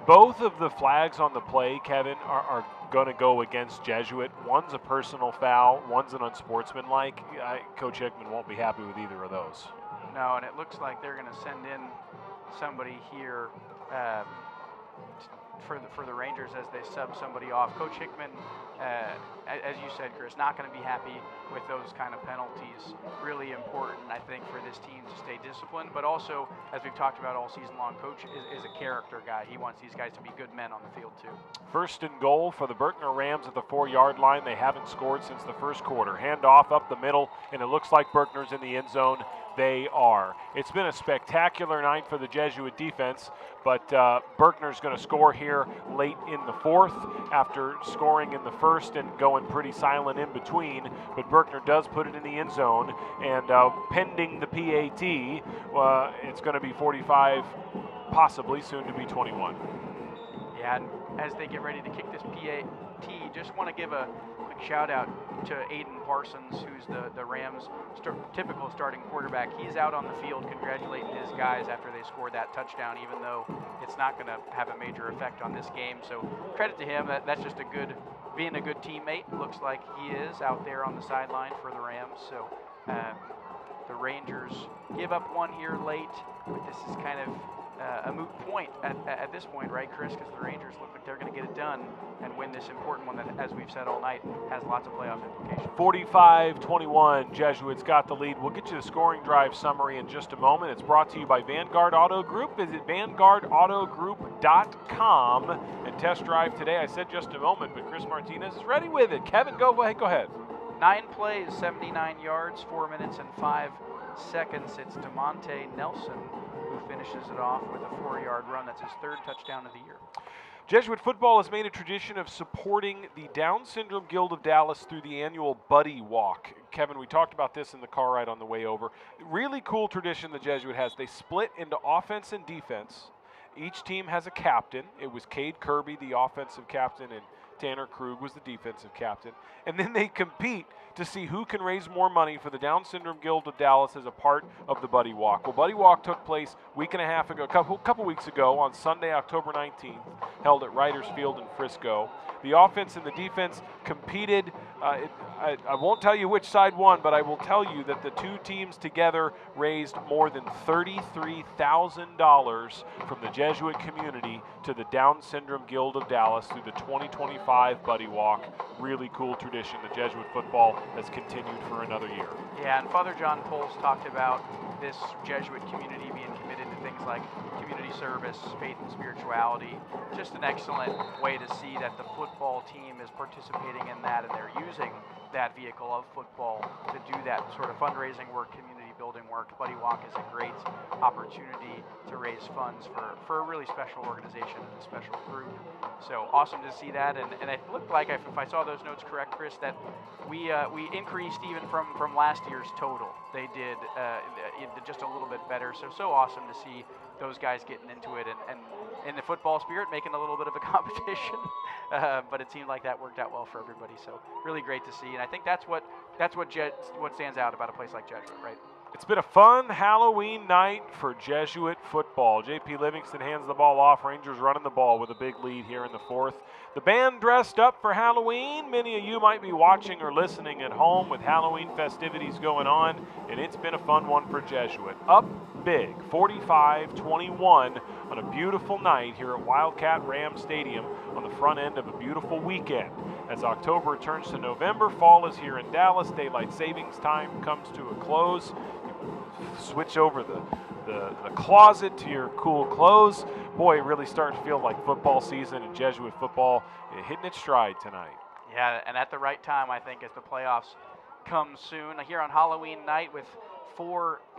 Both of the flags on the play, Kevin, are going to go against Jesuit. One's a personal foul, one's an unsportsmanlike. Coach Hickman won't be happy with either of those. No, and it looks like they're going to send in somebody here for the Rangers as they sub somebody off. Coach Hickman, as you said, Chris, not going to be happy with those kind of penalties. Really important, I think, for this team to stay disciplined, but also, as we've talked about all season long, Coach is a character guy. He wants these guys to be good men on the field, too. 1st and goal for the Berkner Rams at the 4-yard line. They haven't scored since the first quarter. Handoff up the middle, and it looks like Berkner's in the end zone. They are. It's been a spectacular night for the Jesuit defense, but Berkner's going to score here late in the 4th after scoring in the 1st and going pretty silent in between. But Berkner does put it in the end zone, and pending the PAT, it's going to be 45, possibly soon to be 21. Yeah, and as they get ready to kick this PAT, just want to give a quick shout out to Aiden Parsons, who's the Rams' typical starting quarterback. He's out on the field congratulating his guys after they scored that touchdown, even though it's not going to have a major effect on this game. So credit to him. That's just a good being a good teammate. Looks like he is out there on the sideline for the Rams. So the Rangers give up one here late, but this is kind of a moot point at this point, right, Chris? Because the Rangers look like they're going to get it done and win this important one that, as we've said all night, has lots of playoff implications. 45-21, Jesuits got the lead. We'll get you the scoring drive summary in just a moment. It's brought to you by Vanguard Auto Group. Visit vanguardautogroup.com and test drive today. I said just a moment, but Chris Martinez is ready with it. Kevin, go ahead. 9 plays, 79 yards, 4 minutes and 5 seconds. It's DeMonte Nelson who finishes it off with a 4-yard run. That's his 3rd touchdown of the year. Jesuit football has made a tradition of supporting the Down Syndrome Guild of Dallas through the annual Buddy Walk. Kevin, we talked about this in the car ride on the way over. Really cool tradition the Jesuit has. They split into offense and defense. Each team has a captain. It was Cade Kirby, the offensive captain, and Tanner Krug was the defensive captain. And then they compete to see who can raise more money for the Down Syndrome Guild of Dallas as a part of the Buddy Walk. Well, Buddy Walk took place a couple weeks ago on Sunday, October 19th, held at Riders Field in Frisco. The offense and the defense competed. I won't tell you which side won, but I will tell you that the two teams together raised more than $33,000 from the Jesuit community to the Down Syndrome Guild of Dallas through the 2025 Buddy Walk. Really cool tradition that Jesuit football has continued for another year. Yeah, and Father John Poles talked about this Jesuit community being committed to things like community service, faith and spirituality. Just an excellent way to see that the football team is participating in that, and they're using that vehicle of football to do that sort of fundraising work, community building work. Buddy Walk is a great opportunity to raise funds for a really special organization and a special group. So awesome to see that, and it looked like, if I saw those notes correct, Chris, that we increased even from last year's total. They did just a little bit better. So awesome to see those guys getting into it and in the football spirit, making a little bit of a competition. But it seemed like that worked out well for everybody. So really great to see, and I think that's what stands out about a place like Jesuit, right? It's been a fun Halloween night for Jesuit football. J.P. Livingston hands the ball off. Rangers running the ball with a big lead here in the 4th. The band dressed up for Halloween. Many of you might be watching or listening at home with Halloween festivities going on, and it's been a fun one for Jesuit. Up big, 45-21 on a beautiful night here at Wildcat Ram Stadium on the front end of a beautiful weekend. As October turns to November, fall is here in Dallas. Daylight savings time comes to a close. Switch over the closet to your cool clothes. Boy, it really starting to feel like football season, and Jesuit football hitting its stride tonight. Yeah, and at the right time, I think, as the playoffs come soon. Here on Halloween night with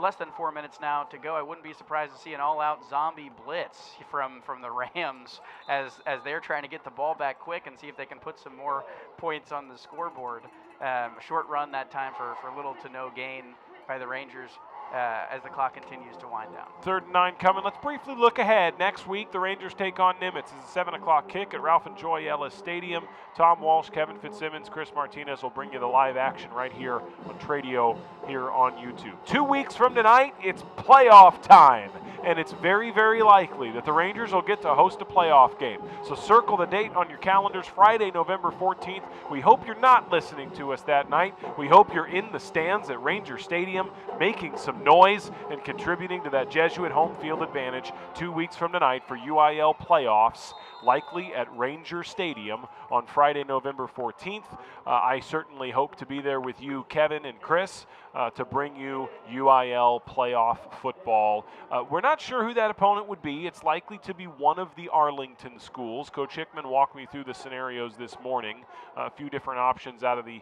less than 4 minutes now to go, I wouldn't be surprised to see an all-out zombie blitz from the Rams as they're trying to get the ball back quick and see if they can put some more points on the scoreboard. A short run that time for little to no gain by the Rangers as the clock continues to wind down. 3rd and 9 coming. Let's briefly look ahead. Next week, the Rangers take on Nimitz. It's a 7 o'clock kick at Ralph and Joy Ellis Stadium. Tom Walsh, Kevin Fitzsimmons, Chris Martinez will bring you the live action right here on Tradio here on YouTube. 2 weeks from tonight, it's playoff time. And it's very, very likely that the Rangers will get to host a playoff game. So circle the date on your calendars, Friday, November 14th. We hope you're not listening to us that night. We hope you're in the stands at Ranger Stadium making some noise and contributing to that Jesuit home field advantage 2 weeks from tonight for UIL playoffs, likely at Ranger Stadium on Friday, November 14th. I certainly hope to be there with you, Kevin and Chris, to bring you UIL playoff football. We're not sure who that opponent would be. It's likely to be one of the Arlington schools. Coach Hickman walked me through the scenarios this morning, a few different options out of the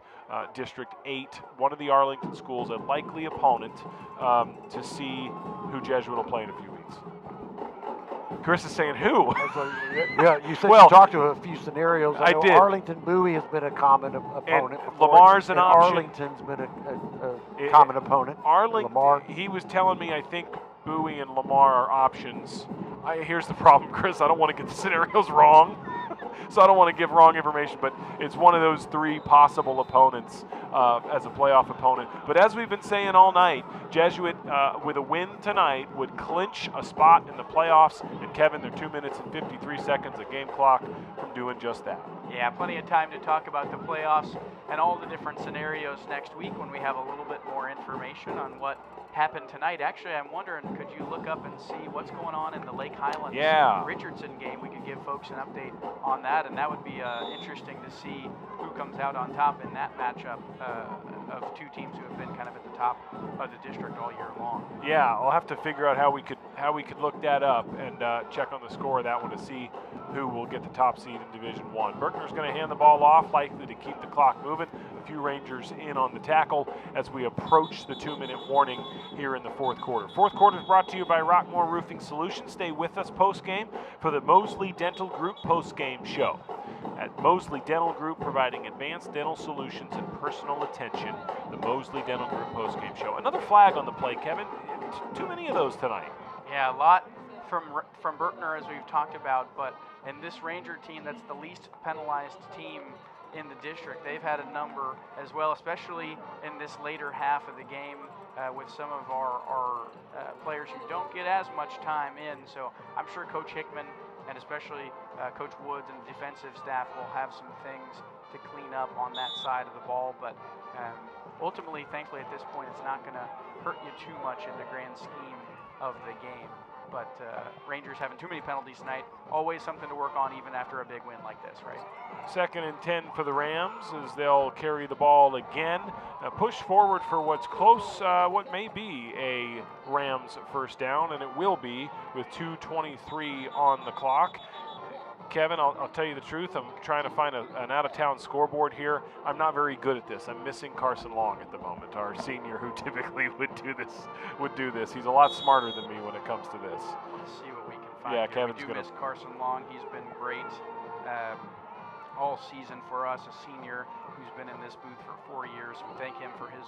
District 8. One of the Arlington schools, a likely opponent to see who Jesuit will play in a few weeks. Chris is saying who? Yeah, you said Well, you talked to a few scenarios. I know did. Arlington Bowie has been a common opponent. And before, Lamar's an and option. Arlington's been a common opponent. Arlington, Lamar. he was telling me, I think Bowie and Lamar are options. Here's the problem, Chris. I don't want to get the scenarios wrong. So I don't want to give wrong information, but it's one of those 3 possible opponents as a playoff opponent. But as we've been saying all night, Jesuit, with a win tonight, would clinch a spot in the playoffs. And Kevin, they're 2 minutes and 53 seconds, a game clock from doing just that. Yeah, plenty of time to talk about the playoffs and all the different scenarios next week when we have a little bit more information on what happened tonight. Actually, I'm wondering, could you look up and see what's going on in the Lake Highlands Richardson game? We could give folks an update on that, and that would be interesting to see who comes out on top in that matchup of two teams who have been kind of at the top of the district all year long. Yeah, I'll have to figure out how we could look that up and check on the score of that one to see who will get the top seed in Division 1. Berkner's going to hand the ball off, likely to keep the clock moving. A few Rangers in on the tackle as we approach the 2-minute warning here in the fourth quarter. Fourth quarter is brought to you by Rockmore Roofing Solutions. Stay with us post-game for the Mosley Dental Group post-game show. At Mosley Dental Group, providing advanced dental solutions and personal attention. The Mosley Dental Group post-game show. Another flag on the play, Kevin. Too many of those tonight. Yeah, a lot from Berkner, as we've talked about, but in this Ranger team, that's the least penalized team in the district. They've had a number as well, especially in this later half of the game with some of our players who don't get as much time in. So I'm sure Coach Hickman and especially Coach Woods and the defensive staff will have some things to clean up on that side of the ball. But ultimately, thankfully, at this point, it's not going to hurt you too much in the grand scheme of the game. But Rangers having too many penalties tonight, always something to work on even after a big win like this, right? 2nd and 10 for the Rams as they'll carry the ball again. Push forward for what's close, what may be a Rams first down, and it will be with 2:23 on the clock. Kevin, I'll tell you the truth. I'm trying to find an out-of-town scoreboard here. I'm not very good at this. I'm missing Carson Long at the moment, our senior who typically would do this. He's a lot smarter than me when it comes to this. Let's see what we can find. Yeah, here. Kevin's we do miss Carson Long. He's been great all season for us, a senior who's been in this booth for 4 years. We thank him for his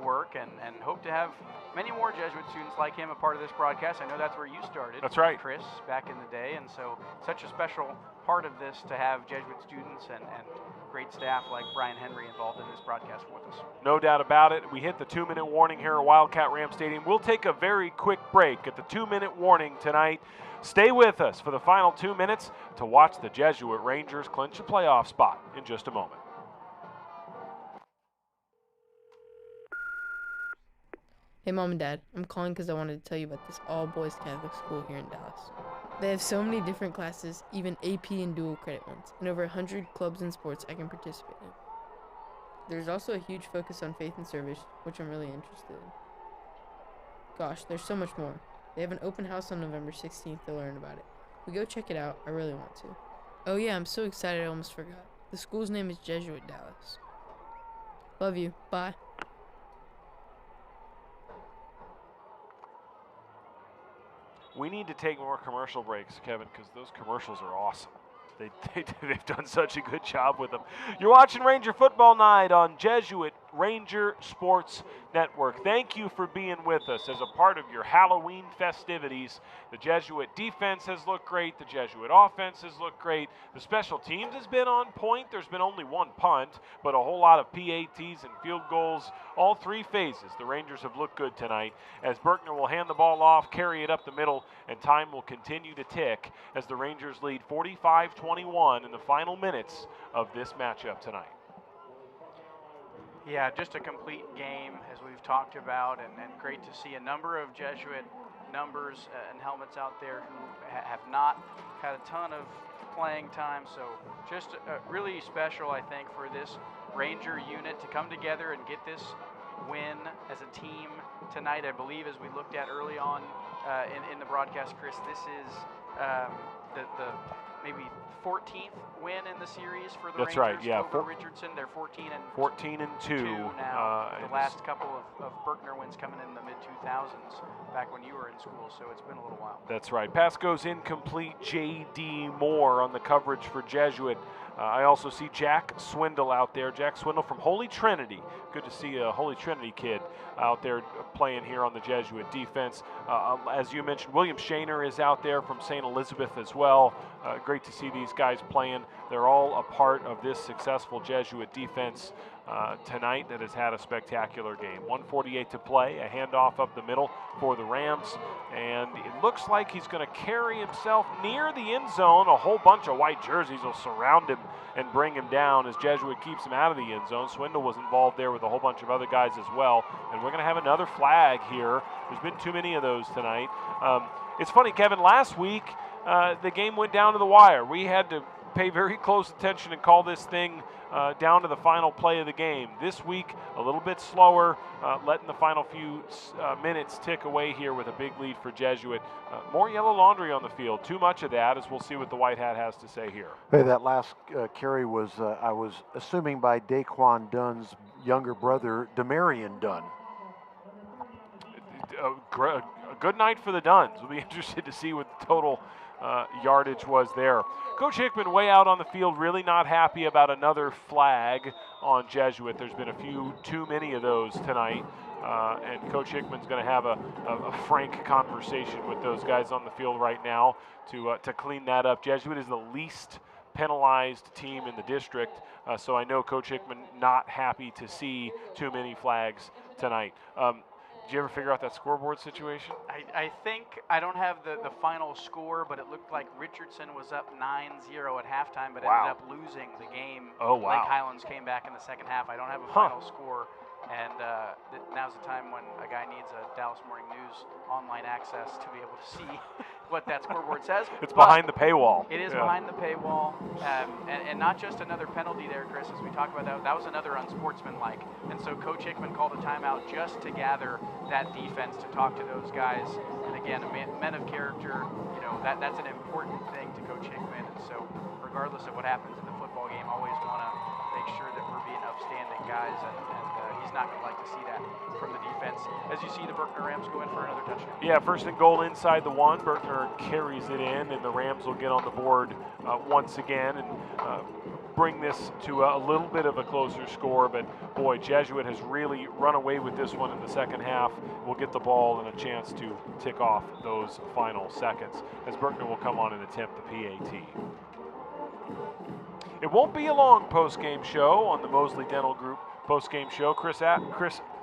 work and hope to have many more Jesuit students like him a part of this broadcast. I know that's where you started. That's right, Chris, back in the day, and so such a special part of this to have Jesuit students and great staff like Brian Henry involved in this broadcast with us. No doubt about it. We hit the 2-minute warning here at Wildcat Ram Stadium. We'll take a very quick break at the 2-minute warning tonight. Stay with us for the final 2 minutes to watch the Jesuit Rangers clinch a playoff spot in just a moment. Hey, Mom and Dad, I'm calling because I wanted to tell you about this all-boys Catholic school here in Dallas. They have so many different classes, even AP and dual credit ones, and over 100 clubs and sports I can participate in. There's also a huge focus on faith and service, which I'm really interested in. Gosh, there's so much more. They have an open house on November 16th to learn about it. We go check it out. I really want to. Oh yeah, I'm so excited I almost forgot. The school's name is Jesuit Dallas. Love you. Bye. We need to take more commercial breaks, Kevin, because those commercials are awesome. They've done such a good job with them. You're watching Ranger Football Night on Jesuit Ranger Sports Network. Thank you for being with us as a part of your Halloween festivities. The Jesuit defense has looked great. The Jesuit offense has looked great. The special teams has been on point. There's been only one punt, but a whole lot of PATs and field goals. All three phases, the Rangers have looked good tonight as Berkner will hand the ball off, carry it up the middle, and time will continue to tick as the Rangers lead 45-21 in the final minutes of this matchup tonight. Yeah, just a complete game, as we've talked about, and great to see a number of Jesuit numbers and helmets out there who have not had a ton of playing time. So just really special, I think, for this Ranger unit to come together and get this win as a team tonight. I believe, as we looked at early on in the broadcast, Chris, this is the maybe 14th win in the series for the That's Rangers. right, yeah. Over Richardson, they're 14 and 2 now. The last couple of Berkner wins coming in the mid-2000s, back when you were in school, so it's been a little while. That's right. Pass goes incomplete. J.D. Moore on the coverage for Jesuit. I also see Jack Swindle out there. Jack Swindle from Holy Trinity. Good to see a Holy Trinity kid out there playing here on the Jesuit defense. As you mentioned, William Shaner is out there from St. Elizabeth as well. Great to see these guys playing. They're all a part of this successful Jesuit defense tonight that has had a spectacular game. 1:48 to play, a handoff up the middle for the Rams, and it looks like he's going to carry himself near the end zone. A whole bunch of white jerseys will surround him and bring him down as Jesuit keeps him out of the end zone. Swindle was involved there with a whole bunch of other guys as well, and we're going to have another flag here. There's been too many of those tonight. It's funny, Kevin, last week the game went down to the wire. We had to pay very close attention and call this thing down to the final play of the game. This week, a little bit slower, letting the final few minutes tick away here with a big lead for Jesuit. More yellow laundry on the field. Too much of that, as we'll see what the White Hat has to say here. Hey, that last carry was, I was assuming, by Daquan Dunn's younger brother, Demarion Dunn. A good night for the Dunns. We'll be interested to see what the total yardage was there. Coach Hickman way out on the field, really not happy about another flag on Jesuit. There's been a few too many of those tonight, and Coach Hickman's going to have a frank conversation with those guys on the field right now to clean that up. Jesuit is the least penalized team in the district, so I know Coach Hickman not happy to see too many flags tonight. Did you ever figure out that scoreboard situation? I think, I don't have the final score, but it looked like Richardson was up 9-0 at halftime, but ended up losing the game. Oh, wow. Lake Highlands came back in the second half. I don't have a final score, and now's the time when a guy needs a Dallas Morning News online access to be able to see what that scoreboard says. It's behind the paywall. It is behind the paywall, and not just another penalty there, Chris, as we talk about that. That was another unsportsmanlike, and so Coach Hickman called a timeout just to gather that defense, to talk to those guys. And again, men of character, you know, that's an important thing to Coach Hickman, and so regardless of what happens in the football game, always want to make sure that we're being upstanding guys, and he's not going to like to see that from the defense. As you see the Berkner Rams go in for another touchdown. Yeah, 1st and goal inside the 1. Berkner carries it in, and the Rams will get on the board once again and bring this to a little bit of a closer score. But boy, Jesuit has really run away with this one in the second half. We'll get the ball and a chance to tick off those final seconds as Berkner will come on and attempt the PAT. It won't be a long post-game show on the Mosley Dental Group post-game show. Chris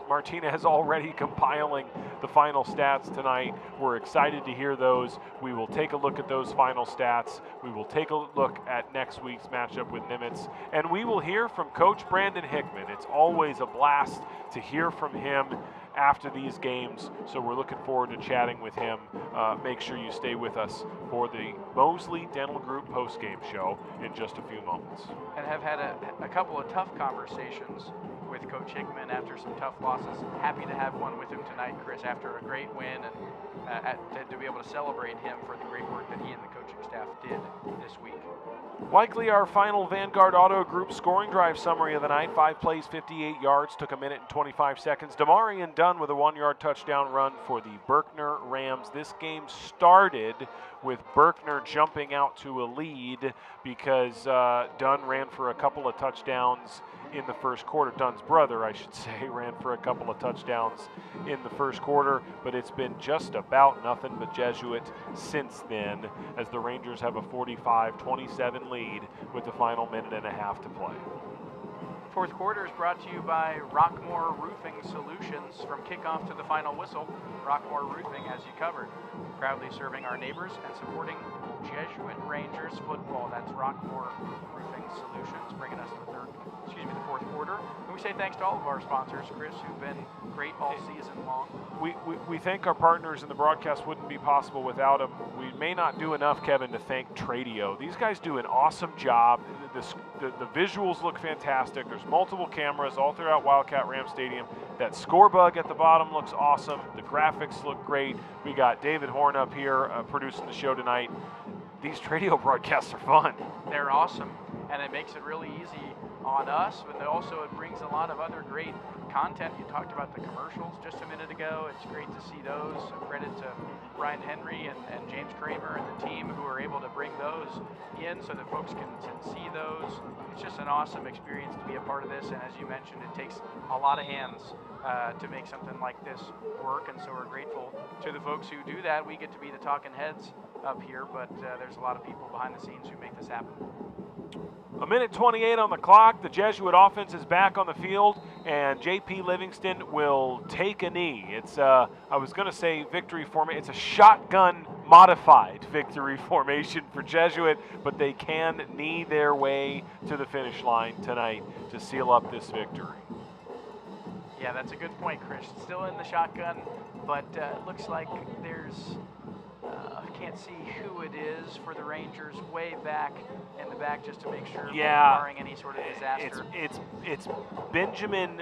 Martinez already compiling the final stats tonight. We're excited to hear those. We will take a look at those final stats. We will take a look at next week's matchup with Nimitz, and we will hear from Coach Brandon Hickman. It's always a blast to hear from him after these games, so we're looking forward to chatting with him. Make sure you stay with us for the Mosley Dental Group postgame show in just a few moments. And have had a couple of tough conversations with Coach Hickman after some tough losses. Happy to have one with him tonight, Chris, after a great win, and to be able to celebrate him for the great work that he and the coaching staff did this week. Likely our final Vanguard Auto Group scoring drive summary of the night. 5 plays, 58 yards, took a minute and 25 seconds. Demarion Dunn with a 1-yard touchdown run for the Berkner Rams. This game started with Berkner jumping out to a lead because Dunn ran for a couple of touchdowns in the first quarter. Dunn's brother, I should say, ran for a couple of touchdowns in the first quarter, but it's been just about nothing but Jesuit since then, as the Rangers have a 45-27 lead with the final minute and a half to play. Fourth quarter is brought to you by Rockmore Roofing Solutions. From kickoff to the final whistle, Rockmore Roofing has you covered. Proudly serving our neighbors and supporting Jesuit Rangers football. That's Rockmore Roofing Solutions, bringing us to the fourth quarter. And we say thanks to all of our sponsors, Chris, who've been great all season long. We thank our partners, and the broadcast wouldn't be possible without them. We may not do enough, Kevin, to thank Tradio. These guys do an awesome job. The visuals look fantastic. There's multiple cameras all throughout Wildcat Ram Stadium. That score bug at the bottom looks awesome. The graphics look great. We got David Horn up here producing the show tonight. These Tradio broadcasts are fun. They're awesome, and it makes it really easy on us, but also it brings a lot of other great content. You talked about the commercials just a minute ago. It's great to see those. A credit to Brian Henry and James Kramer and the team who are able to bring those in so that folks can see those. It's just an awesome experience to be a part of this, and as you mentioned, it takes a lot of hands to make something like this work, and so we're grateful to the folks who do that. We get to be the talking heads up here, but there's a lot of people behind the scenes who make this happen. A minute 28 on the clock. The Jesuit offense is back on the field, and J.P. Livingston will take a knee. It's, I was going to say victory formation. It's a shotgun modified victory formation for Jesuit, but they can knee their way to the finish line tonight to seal up this victory. Yeah, that's a good point, Chris. Still in the shotgun, but it looks like there's, I can't see who it is for the Rangers way back in the back just to make sure, barring any sort of disaster. It's Benjamin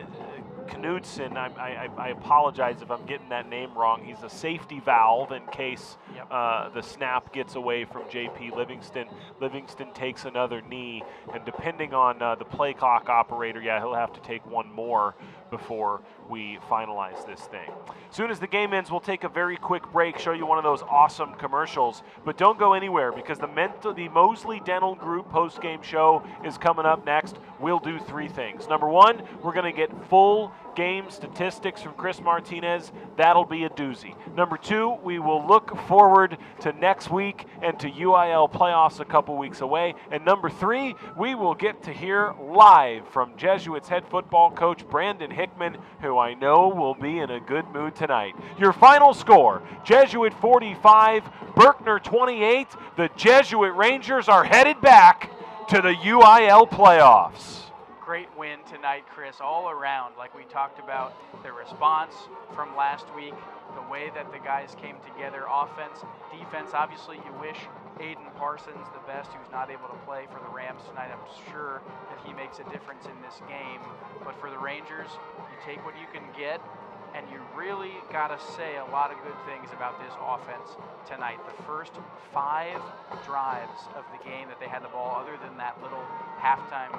Knudsen. I apologize if I'm getting that name wrong. He's a safety valve in case the snap gets away from J.P. Livingston. Livingston takes another knee, and depending on the play clock operator, he'll have to take one more before we finalize this thing. As soon as the game ends, we'll take a very quick break, show you one of those awesome commercials. But don't go anywhere, because the Mosley Dental Group post-game show is coming up next. We'll do three things. Number one, we're going to get full game statistics from Chris Martinez. That'll be a doozy. Number two, we will look forward to next week and to UIL playoffs a couple weeks away. And number three, we will get to hear live from Jesuits head football coach Brandon Hickman, who I know will be in a good mood tonight. Your final score, Jesuit 45, Berkner 28. The Jesuit Rangers are headed back to the UIL playoffs. Great win tonight, Chris, all around. Like we talked about, the response from last week, the way that the guys came together, offense, defense. Obviously, you wish Aiden Parsons the best, who's not able to play for the Rams tonight. I'm sure that he makes a difference in this game. But for the Rangers, you take what you can get, and you really got to say a lot of good things about this offense tonight. The first 5 drives of the game that they had the ball, other than that little halftime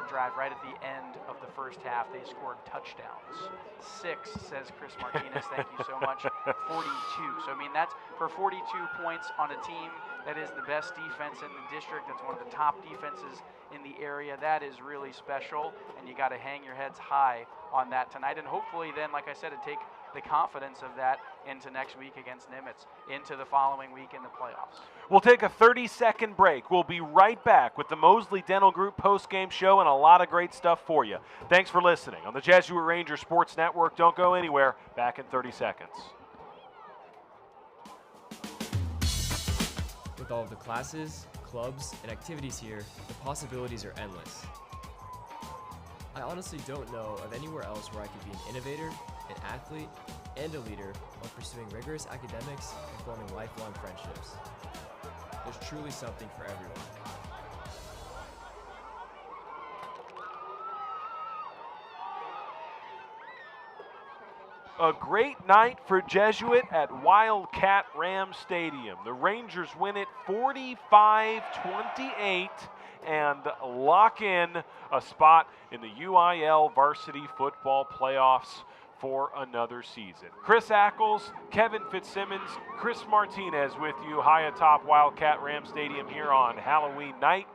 drive right at the end of the first half, they scored touchdowns. 6, says Chris Martinez. Thank you so much. 42. So, I mean, that's for 42 points on a team that is the best defense in the district. That's one of the top defenses in the area. That is really special, and you got to hang your heads high on that tonight. And hopefully then, like I said, to take the confidence of that into next week against Nimitz, into the following week in the playoffs. We'll take a 30-second break. We'll be right back with the Mosley Dental Group post-game show and a lot of great stuff for you. Thanks for listening on the Jesuit Rangers Sports Network. Don't go anywhere. Back in 30 seconds. With all of the classes, clubs, and activities here, the possibilities are endless. I honestly don't know of anywhere else where I could be an innovator, an athlete, and a leader while pursuing rigorous academics and forming lifelong friendships. There's truly something for everyone. A great night for Jesuit at Wildcat Ram Stadium. The Rangers win it 45-28 and lock in a spot in the UIL varsity football playoffs for another season. Chris Ackles, Kevin Fitzsimmons, Chris Martinez with you high atop Wildcat Ram Stadium here on Halloween night.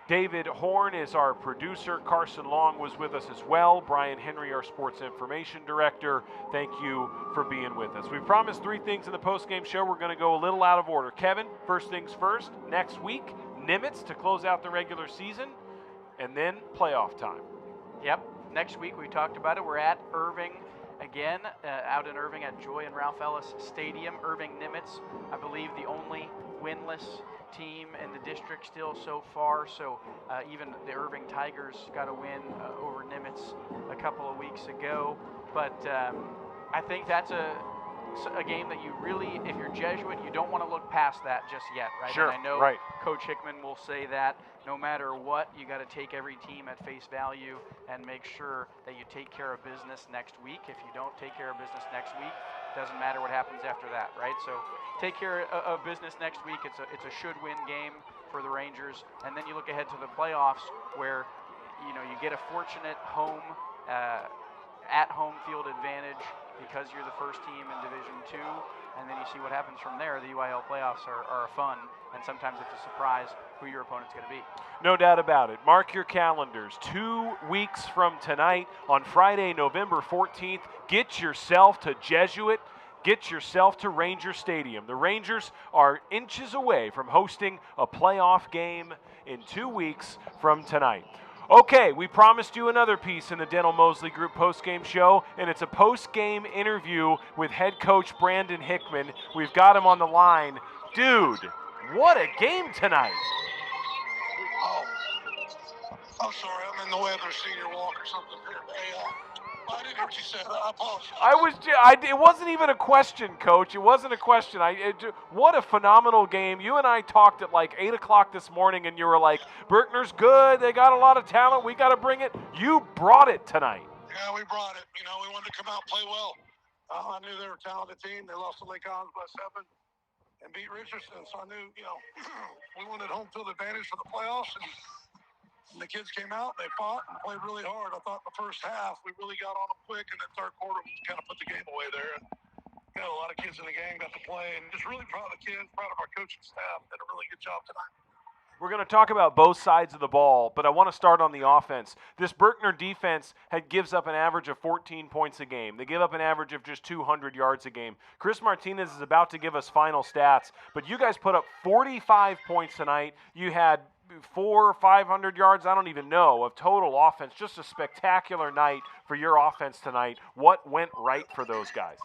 David Horn is our producer. Carson Long was with us as well. Brian Henry, our sports information director. Thank you for being with us. We promised 3 things in the postgame show. We're going to go a little out of order. Kevin, first things first, next week, Nimitz to close out the regular season, and then playoff time. Yep, next week we talked about it. We're at Irving again, out in Irving at Joy and Ralph Ellis Stadium. Irving Nimitz, I believe the only winless team in the district still so far, so even the Irving Tigers got a win over Nimitz a couple of weeks ago, but I think that's a game that you really, if you're Jesuit, you don't want to look past that just yet, right? Sure, and I know right. Coach Hickman will say that no matter what, you got to take every team at face value and make sure that you take care of business next week. If you don't take care of business next week, doesn't matter what happens after that, right? So take care of business next week. It's a should-win game for the Rangers, and then you look ahead to the playoffs where you get a fortunate at-home field advantage because you're the first team in Division II, and then you see what happens from there. The UIL playoffs are fun, and sometimes it's a surprise who your opponent's going to be. No doubt about it. Mark your calendars. 2 weeks from tonight, on Friday, November 14th, get yourself to Jesuit. Get yourself to Ranger Stadium. The Rangers are inches away from hosting a playoff game in 2 weeks from tonight. Okay, we promised you another piece in the Dental Mosley Group postgame show, and it's a postgame interview with head coach Brandon Hickman. We've got him on the line. Dude, what a game tonight. Oh, I'm sorry. I'm in the way of their senior walk or something. Hey, I didn't hear what you said. I apologize. It wasn't even a question, Coach. It wasn't a question. What a phenomenal game. You and I talked at like 8 o'clock this morning, and you were like, Berkner's good. They got a lot of talent. We got to bring it. You brought it tonight. Yeah, we brought it. We wanted to come out and play well. I knew they were a talented team. They lost to Lake Collins by 7 and beat Richardson. So I knew, we wanted home field advantage for the playoffs. And the kids came out, they fought and played really hard. I thought the first half we really got on them quick, and the third quarter we kind of put the game away there. And got a lot of kids in the game, got to play, and just really proud of the kids, proud of our coaching staff. Did a really good job tonight. We're going to talk about both sides of the ball, but I want to start on the offense. This Berkner defense gives up an average of 14 points a game. They give up an average of just 200 yards a game. Chris Martinez is about to give us final stats, but you guys put up 45 points tonight. You had 400 or 500 yards, I don't even know, of total offense. Just a spectacular night for your offense tonight. What went right for those guys?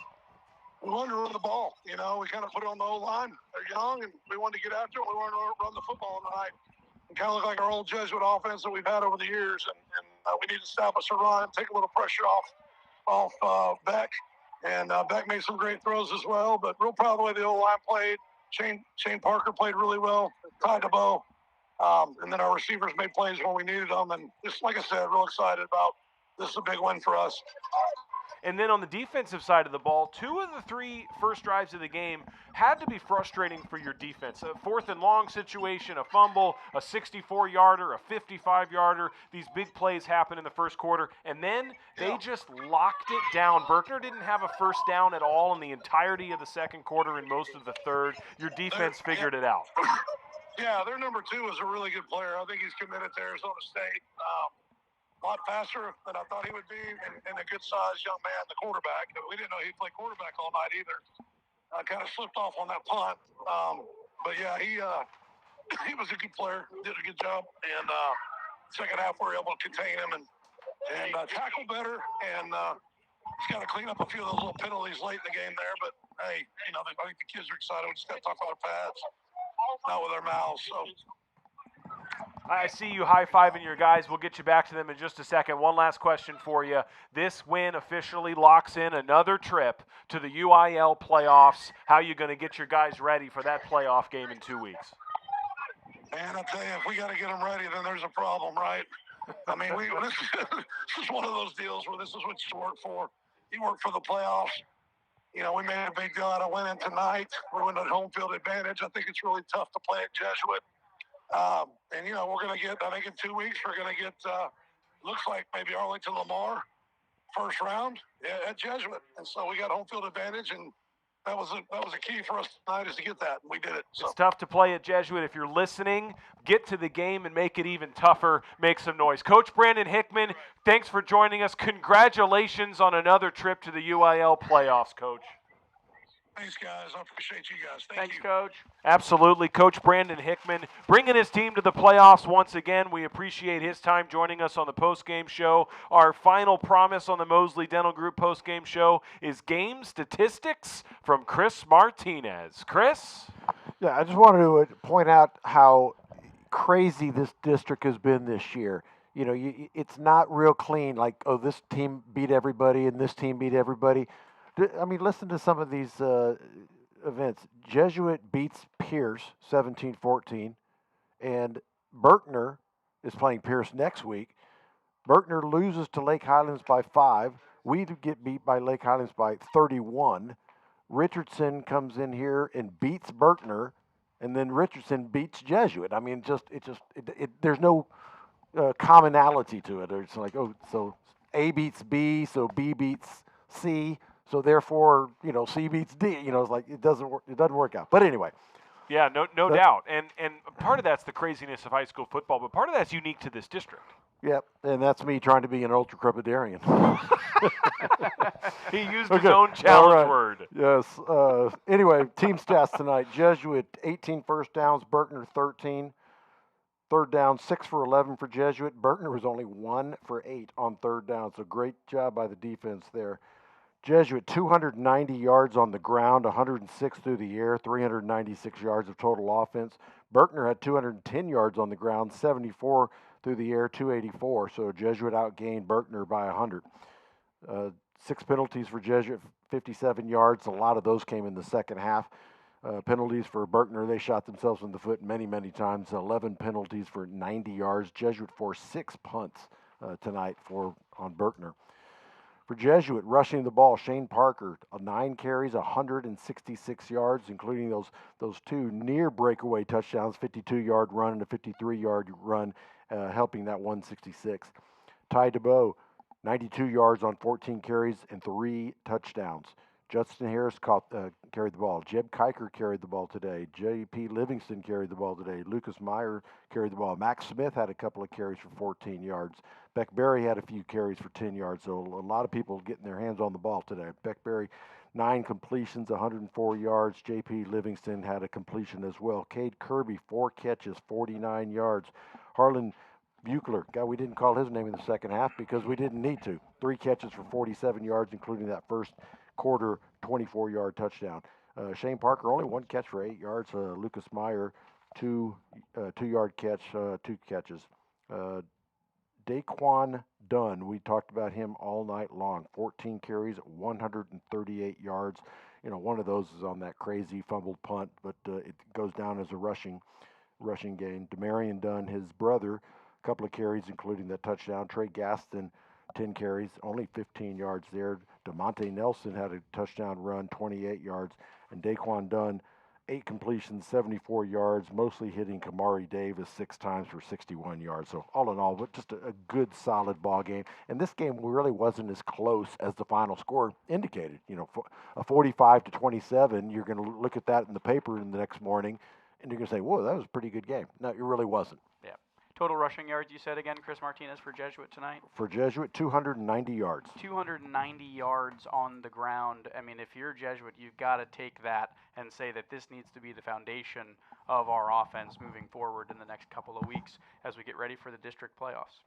We wanted to run the ball. We kind of put it on the O-line. They're young, and we wanted to get after it. We wanted to run the football tonight. It kind of looked like our old Jesuit offense that we've had over the years, and we need to establish a run, take a little pressure off Beck. And Beck made some great throws as well, but real proud of the way the O-line played. Shane Parker played really well, tied the bow. And then our receivers made plays when we needed them. And just like I said, real excited about this is a big win for us. And then on the defensive side of the ball, 2 of the 3 first drives of the game had to be frustrating for your defense. A 4th and long situation, a fumble, a 64-yarder, a 55-yarder. These big plays happen in the first quarter. And then they just locked it down. Berkner didn't have a first down at all in the entirety of the second quarter and most of the third. Your defense figured it out. Yeah, their number 2 is a really good player. I think he's committed to Arizona State. A lot faster than I thought he would be, and a good-sized young man, the quarterback. We didn't know he'd play quarterback all night either. I kind of slipped off on that punt. But, yeah, he was a good player, did a good job. And second half, we were able to contain him and tackle better. And he's got to clean up a few of those little penalties late in the game there. But, hey, I think the kids are excited. We just got to talk with our pads, not with our mouths. So. I see you high-fiving your guys. We'll get you back to them in just a second. One last question for you. This win officially locks in another trip to the UIL playoffs. How are you going to get your guys ready for that playoff game in 2 weeks? Man, I tell you, if we got to get them ready, then there's a problem, right? I mean, this is one of those deals where this is what you work for. You work for the playoffs. We made a big deal out of winning tonight. We went at home field advantage. I think it's really tough to play at Jesuit. And we're going to get, I think in 2 weeks, we're going to get, looks like maybe Arlington Lamar first round at Jesuit. And so we got home field advantage, and that was a key for us tonight is to get that, and we did it. So. It's tough to play at Jesuit. If you're listening, get to the game and make it even tougher. Make some noise. Coach Brandon Hickman, thanks for joining us. Congratulations on another trip to the UIL playoffs, Coach. Thanks, guys. I appreciate you guys. Thanks, Coach. Absolutely. Coach Brandon Hickman bringing his team to the playoffs once again. We appreciate his time joining us on the postgame show. Our final promise on the Mosley Dental Group postgame show is game statistics from Chris Martinez. Chris? Yeah, I just wanted to point out how crazy this district has been this year. It's not real clean, like, oh, this team beat everybody and this team beat everybody. I mean, listen to some of these events. Jesuit beats Pierce 17-14, and Berkner is playing Pierce next week. Berkner loses to Lake Highlands by 5. We get beat by Lake Highlands by 31. Richardson comes in here and beats Berkner, and then Richardson beats Jesuit. I mean, there's no commonality to it. It's like, oh, so A beats B, so B beats C, so therefore, C beats D. It's like it doesn't work out. But anyway. Yeah, no doubt. And part of that's the craziness of high school football, but part of that's unique to this district. Yep, and that's me trying to be an ultra-crepidarian. He used his own challenge word. Yes. Anyway, team stats tonight. Jesuit, 18 first downs. Berkner, 13. Third down, 6 for 11 for Jesuit. Berkner was only 1 for 8 on third down, so great job by the defense there. Jesuit, 290 yards on the ground, 106 through the air, 396 yards of total offense. Berkner had 210 yards on the ground, 74 through the air, 284. So Jesuit outgained Berkner by 100. 6 penalties for Jesuit, 57 yards. A lot of those came in the second half. Penalties for Berkner, they shot themselves in the foot many, many times. 11 penalties for 90 yards. Jesuit forced 6 punts tonight on Berkner. For Jesuit, rushing the ball, Shane Parker, 9 carries, 166 yards, including those 2 near breakaway touchdowns, 52-yard run and a 53-yard run, helping that 166. Ty DeBow, 92 yards on 14 carries and 3 touchdowns. Justin Harris carried the ball. Jeb Kiker carried the ball today. J.P. Livingston carried the ball today. Lucas Meyer carried the ball. Max Smith had a couple of carries for 14 yards. Beck Berry had a few carries for 10 yards. So a lot of people getting their hands on the ball today. Beck Berry, 9 completions, 104 yards. J.P. Livingston had a completion as well. Cade Kirby, 4 catches, 49 yards. Harlan Buechler, God, we didn't call his name in the second half because we didn't need to. 3 catches for 47 yards, including that first quarter 24-yard touchdown. Shane Parker, only 1 catch for 8 yards. Lucas Meyer, 2-yard catch, 2 catches. Daquan Dunn, we talked about him all night long. 14 carries, 138 yards. One of those is on that crazy fumbled punt, but it goes down as a rushing gain. Demarion Dunn, his brother, a couple of carries, including that touchdown. Trey Gaston, 10 carries, only 15 yards there. DeMonte Nelson had a touchdown run, 28 yards. And Daquan Dunn, 8 completions, 74 yards, mostly hitting Kamari Davis 6 times for 61 yards. So all in all, just a good, solid ball game. And this game really wasn't as close as the final score indicated. A 45-27, you're going to look at that in the paper in the next morning, and you're going to say, whoa, that was a pretty good game. No, it really wasn't. Yeah. Total rushing yards, you said again, Chris Martinez, for Jesuit tonight? For Jesuit, 290 yards. 290 yards on the ground. I mean, if you're Jesuit, you've got to take that and say that this needs to be the foundation of our offense moving forward in the next couple of weeks as we get ready for the district playoffs.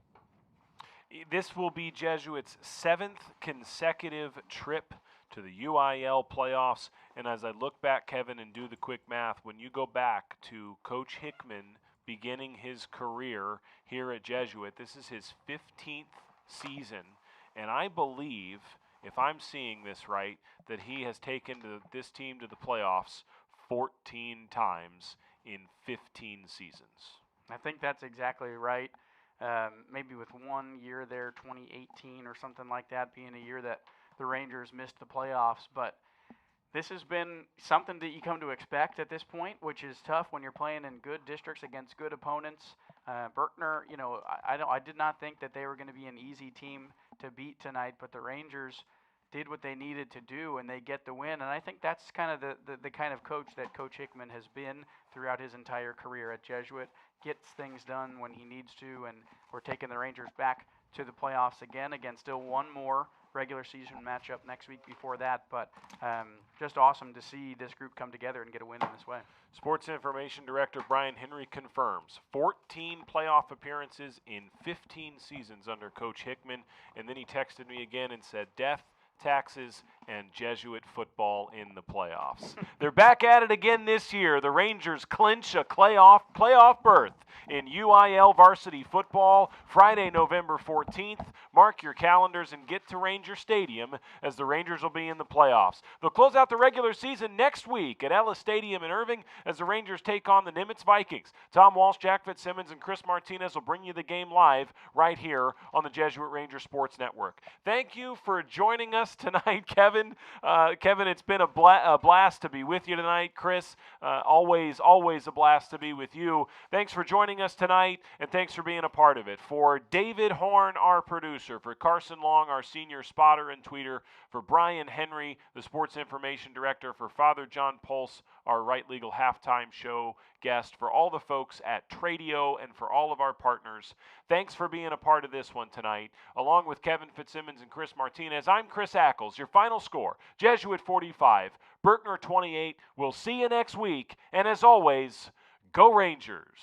This will be Jesuit's 7th consecutive trip to the UIL playoffs. And as I look back, Kevin, and do the quick math, when you go back to Coach Hickman beginning his career here at Jesuit, this is his 15th season, and I believe, if I'm seeing this right, that he has taken this team to the playoffs 14 times in 15 seasons. I think that's exactly right. Maybe with 1 year there, 2018 or something like that, being a year that the Rangers missed the playoffs, but this has been something that you come to expect at this point, which is tough when you're playing in good districts against good opponents. Berkner, I did not think that they were going to be an easy team to beat tonight, but the Rangers did what they needed to do, and they get the win. And I think that's kind of the kind of coach that Coach Hickman has been throughout his entire career at Jesuit. Gets things done when he needs to, and we're taking the Rangers back to the playoffs again. Still one more regular season matchup next week before that, but just awesome to see this group come together and get a win in this way. Sports Information Director Brian Henry confirms 14 playoff appearances in 15 seasons under Coach Hickman, and then he texted me again and said, death, taxes, and Jesuit football in the playoffs. They're back at it again this year. The Rangers clinch a playoff berth in UIL varsity football Friday, November 14th. Mark your calendars and get to Ranger Stadium as the Rangers will be in the playoffs. They'll close out the regular season next week at Ellis Stadium in Irving as the Rangers take on the Nimitz Vikings. Tom Walsh, Jack Fitzsimmons, and Chris Martinez will bring you the game live right here on the Jesuit Ranger Sports Network. Thank you for joining us tonight, Kevin. Kevin. Kevin, it's been a blast to be with you tonight. Chris, always a blast to be with you. Thanks for joining us tonight, and thanks for being a part of it. For David Horn, our producer, for Carson Long, our senior spotter and tweeter, for Brian Henry, the sports information director, for Father John Pulse, our Right Legal halftime show guest, for all the folks at Tradio, and for all of our partners. Thanks for being a part of this one tonight. Along with Kevin Fitzsimmons and Chris Martinez, I'm Chris Ackles. Your final score, Jesuit 45, Berkner 28. We'll see you next week. And as always, go Rangers.